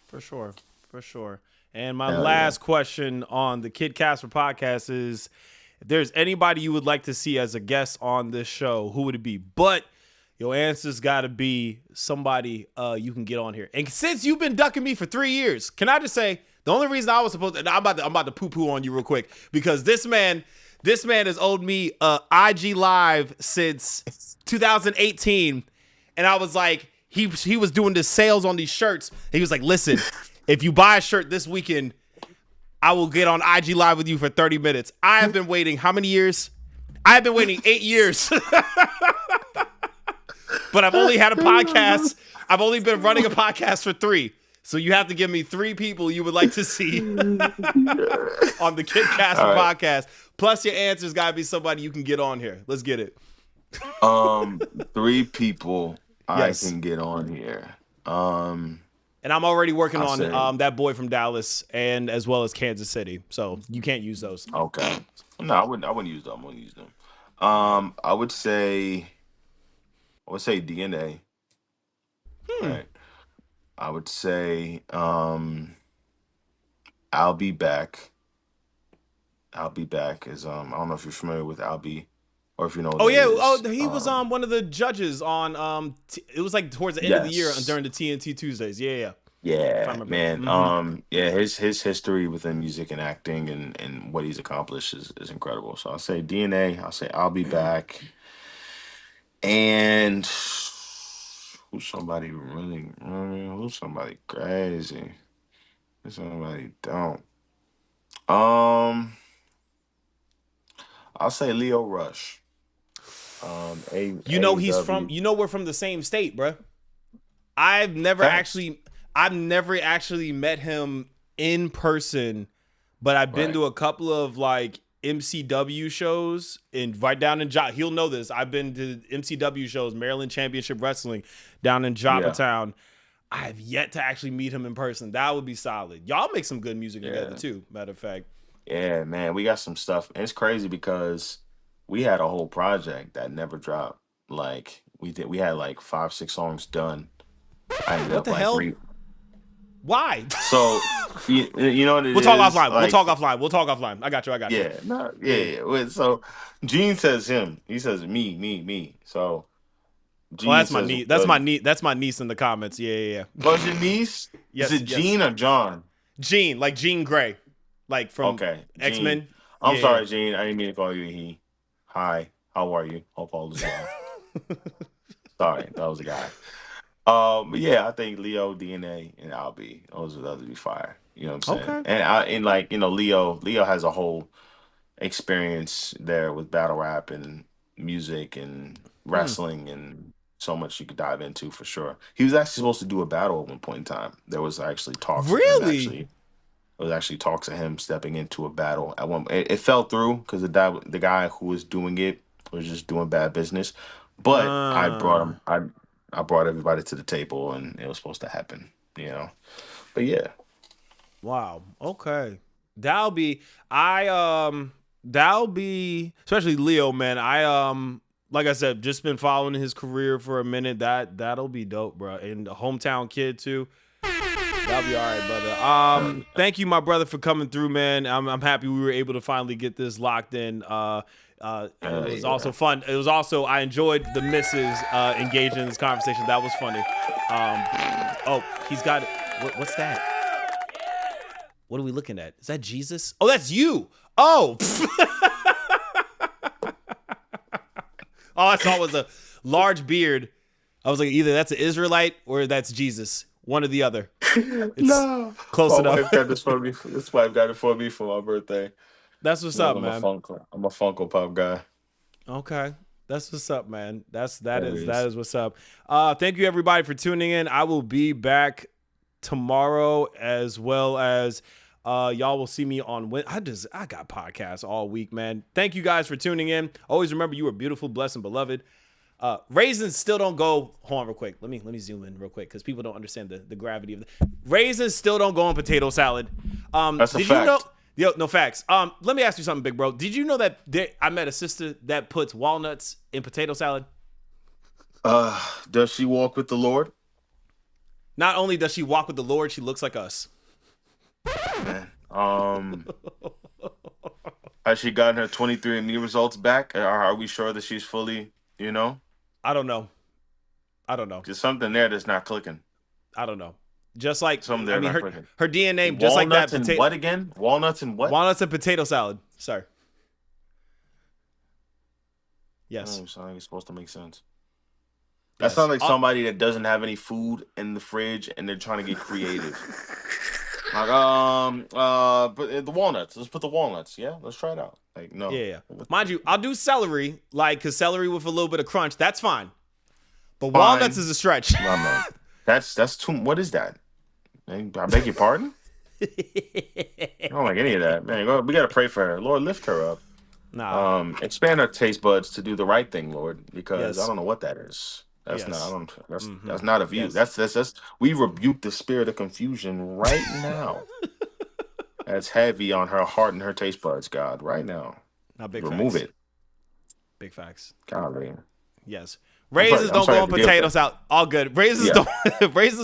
Speaker 1: For sure. For sure. And my
Speaker 3: Hell yeah.
Speaker 1: last question on the Kid Casper podcast is, if there's anybody you would like to see as a guest on this show, who would it be? But your answer's got to be somebody you can get on here. And since you've been ducking me for 3 years, can I just say the only reason I was supposed to, I'm about to poo-poo on you real quick, because this man has owed me IG Live since 2018, and I was like, he was doing the sales on these shirts. He was like, listen, if you buy a shirt this weekend, I will get on IG Live with you for 30 minutes. I have been waiting how many years? I have been waiting 8 years. But I've only had a podcast. I've only been running a podcast for 3. So you have to give me 3 people you would like to see on the Kid Casper podcast. Plus your answers got to be somebody you can get on here. Let's get it.
Speaker 3: 3 people
Speaker 1: Yes.
Speaker 3: I can get on here.
Speaker 1: And I'm already working
Speaker 3: I'll
Speaker 1: on
Speaker 3: say-
Speaker 1: that boy from Dallas and as well as Kansas City. So you can't use those.
Speaker 3: Okay. No, I wouldn't use them. I wouldn't use them. I would say DNA. Right. I would say I'll Be Back. I'll Be Back is I don't know if you're familiar with I'll Be, or if you know.
Speaker 1: Oh yeah, he was one of the judges on it was like towards the end of the year
Speaker 3: Yes.
Speaker 1: during the TNT Tuesdays. Yeah.
Speaker 3: Yeah,
Speaker 1: remember.
Speaker 3: man. Yeah, his history within music and acting and what he's accomplished is incredible. So I'll say DNA. I'll say I'll Be Back. And who's somebody who's somebody crazy? Who's somebody don't? I'll say Leo Rush.
Speaker 1: We're from the same state, bruh. I've never
Speaker 3: Facts.
Speaker 1: actually met him in person, but I've been
Speaker 3: Right.
Speaker 1: to a couple of like MCW shows right down in he'll know this. I've been to MCW shows, Maryland Championship Wrestling, down in
Speaker 3: Yeah.
Speaker 1: Joppatown. I have yet to actually meet him in person. That would be solid. Y'all make some good music together
Speaker 3: Yeah.
Speaker 1: too, matter of fact.
Speaker 3: Yeah, man, we got some stuff. And it's crazy because we had a whole project that never dropped. Like we had like 5, 6 songs done. I ended
Speaker 1: What
Speaker 3: up
Speaker 1: the
Speaker 3: like
Speaker 1: hell? Why?
Speaker 3: so you know what it
Speaker 1: We'll talk
Speaker 3: is?
Speaker 1: offline.
Speaker 3: Like,
Speaker 1: We'll talk offline. I got you.
Speaker 3: yeah, no, yeah. Wait, so Gene says him. He says me. So Gene
Speaker 1: That's my
Speaker 3: says,
Speaker 1: niece. That's my niece in the comments. Yeah.
Speaker 3: what's your niece?
Speaker 1: Yes,
Speaker 3: Is it
Speaker 1: yes.
Speaker 3: Gene or John?
Speaker 1: Jean, like Jean Grey, like from
Speaker 3: Okay,
Speaker 1: X-Men.
Speaker 3: Gene. I'm
Speaker 1: Yeah.
Speaker 3: sorry, Gene. I didn't mean to call you he. Hi, how are you? Hope all is well. Sorry, that was a guy. But yeah, I think Leo, DNA, and Albie, those would be fire. You know what I'm saying?
Speaker 1: Okay.
Speaker 3: And like, Leo has a whole experience there with battle rap and music and wrestling and so much you could dive into for sure. He was actually supposed to do a battle at one point in time. There was actually talks.
Speaker 1: Really?
Speaker 3: There was actually talks of him stepping into a battle at one. It fell through because the guy who was doing it was just doing bad business. But I brought him. I brought everybody to the table, and it was supposed to happen. But yeah.
Speaker 1: Wow. Okay. That'll be especially Leo, man. Like I said, just been following his career for a minute. That'll be dope, bro. And the hometown kid too. That'll be all right, brother. Thank you, my brother, for coming through, man. I'm happy we were able to finally get this locked in. It was also fun. It was also, I enjoyed the misses engaging in this conversation. That was funny. He's got it. What's that? What are we looking at? Is that Jesus? Oh, that's you. Oh. All I saw was a large beard. I was like, either that's an Israelite or that's Jesus. One or the other.
Speaker 3: No.
Speaker 1: Close
Speaker 3: My
Speaker 1: enough.
Speaker 3: wife got this for me. This wife got it for me for my birthday.
Speaker 1: That's what's up,
Speaker 3: I'm
Speaker 1: man.
Speaker 3: I'm a Funko Pop guy.
Speaker 1: Okay. That's what's up, man. That
Speaker 3: is.
Speaker 1: is what's up. Thank you everybody for tuning in. I will be back tomorrow, as well as y'all will see me on I got podcasts all week, man. Thank you guys for tuning in. Always remember, you are beautiful, blessed, and beloved. Raisins still don't go. Hold on real quick. Let me zoom in real quick because people don't understand the gravity of raisins still don't go on potato salad.
Speaker 3: That's a
Speaker 1: did
Speaker 3: fact.
Speaker 1: you know? Yo, no facts. Let me ask you something, big bro. Did you know that I met a sister that puts walnuts in potato salad?
Speaker 3: Does she walk with the Lord?
Speaker 1: Not only does she walk with the Lord, she looks like us.
Speaker 3: Man. Has she gotten her 23andMe results back? Are we sure that she's fully,
Speaker 1: I don't know.
Speaker 3: There's something there that's not clicking.
Speaker 1: I don't know. Just like,
Speaker 3: Something there not
Speaker 1: her
Speaker 3: clicking.
Speaker 1: DNA, just like that.
Speaker 3: Walnuts and what again? Walnuts and what?
Speaker 1: Walnuts and potato salad. Sorry. Yes.
Speaker 3: Oh, sounds like it's supposed to make sense.
Speaker 1: Yes.
Speaker 3: That sounds like somebody that doesn't have any food in the fridge and they're trying to get creative. Like, but the walnuts. Let's put the walnuts. Yeah, let's try it out. Like, no.
Speaker 1: Yeah. Mind you, I'll do celery, because celery with a little bit of crunch, that's fine. But walnuts is a stretch.
Speaker 3: My man. That's too. What is that? I beg your pardon? I don't like any of that, man. We gotta pray for her. Lord, lift her up.
Speaker 1: Nah.
Speaker 3: Expand her taste buds to do the right thing, Lord, because
Speaker 1: Yes.
Speaker 3: I don't know what that is. That's
Speaker 1: Yes.
Speaker 3: not. That's not of you.
Speaker 1: Yes.
Speaker 3: That's. We rebuke the spirit of confusion right now. That's heavy on her heart and her taste buds, God. Right now,
Speaker 1: Not big
Speaker 3: remove
Speaker 1: facts.
Speaker 3: it.
Speaker 1: Big facts.
Speaker 3: Golly.
Speaker 1: Yes. Raisins don't go on potato salad. All good. Raisins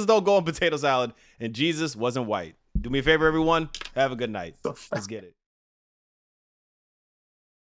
Speaker 1: don't go on potato salad. And Jesus wasn't white. Do me a favor, everyone. Have a good night. Let's get it.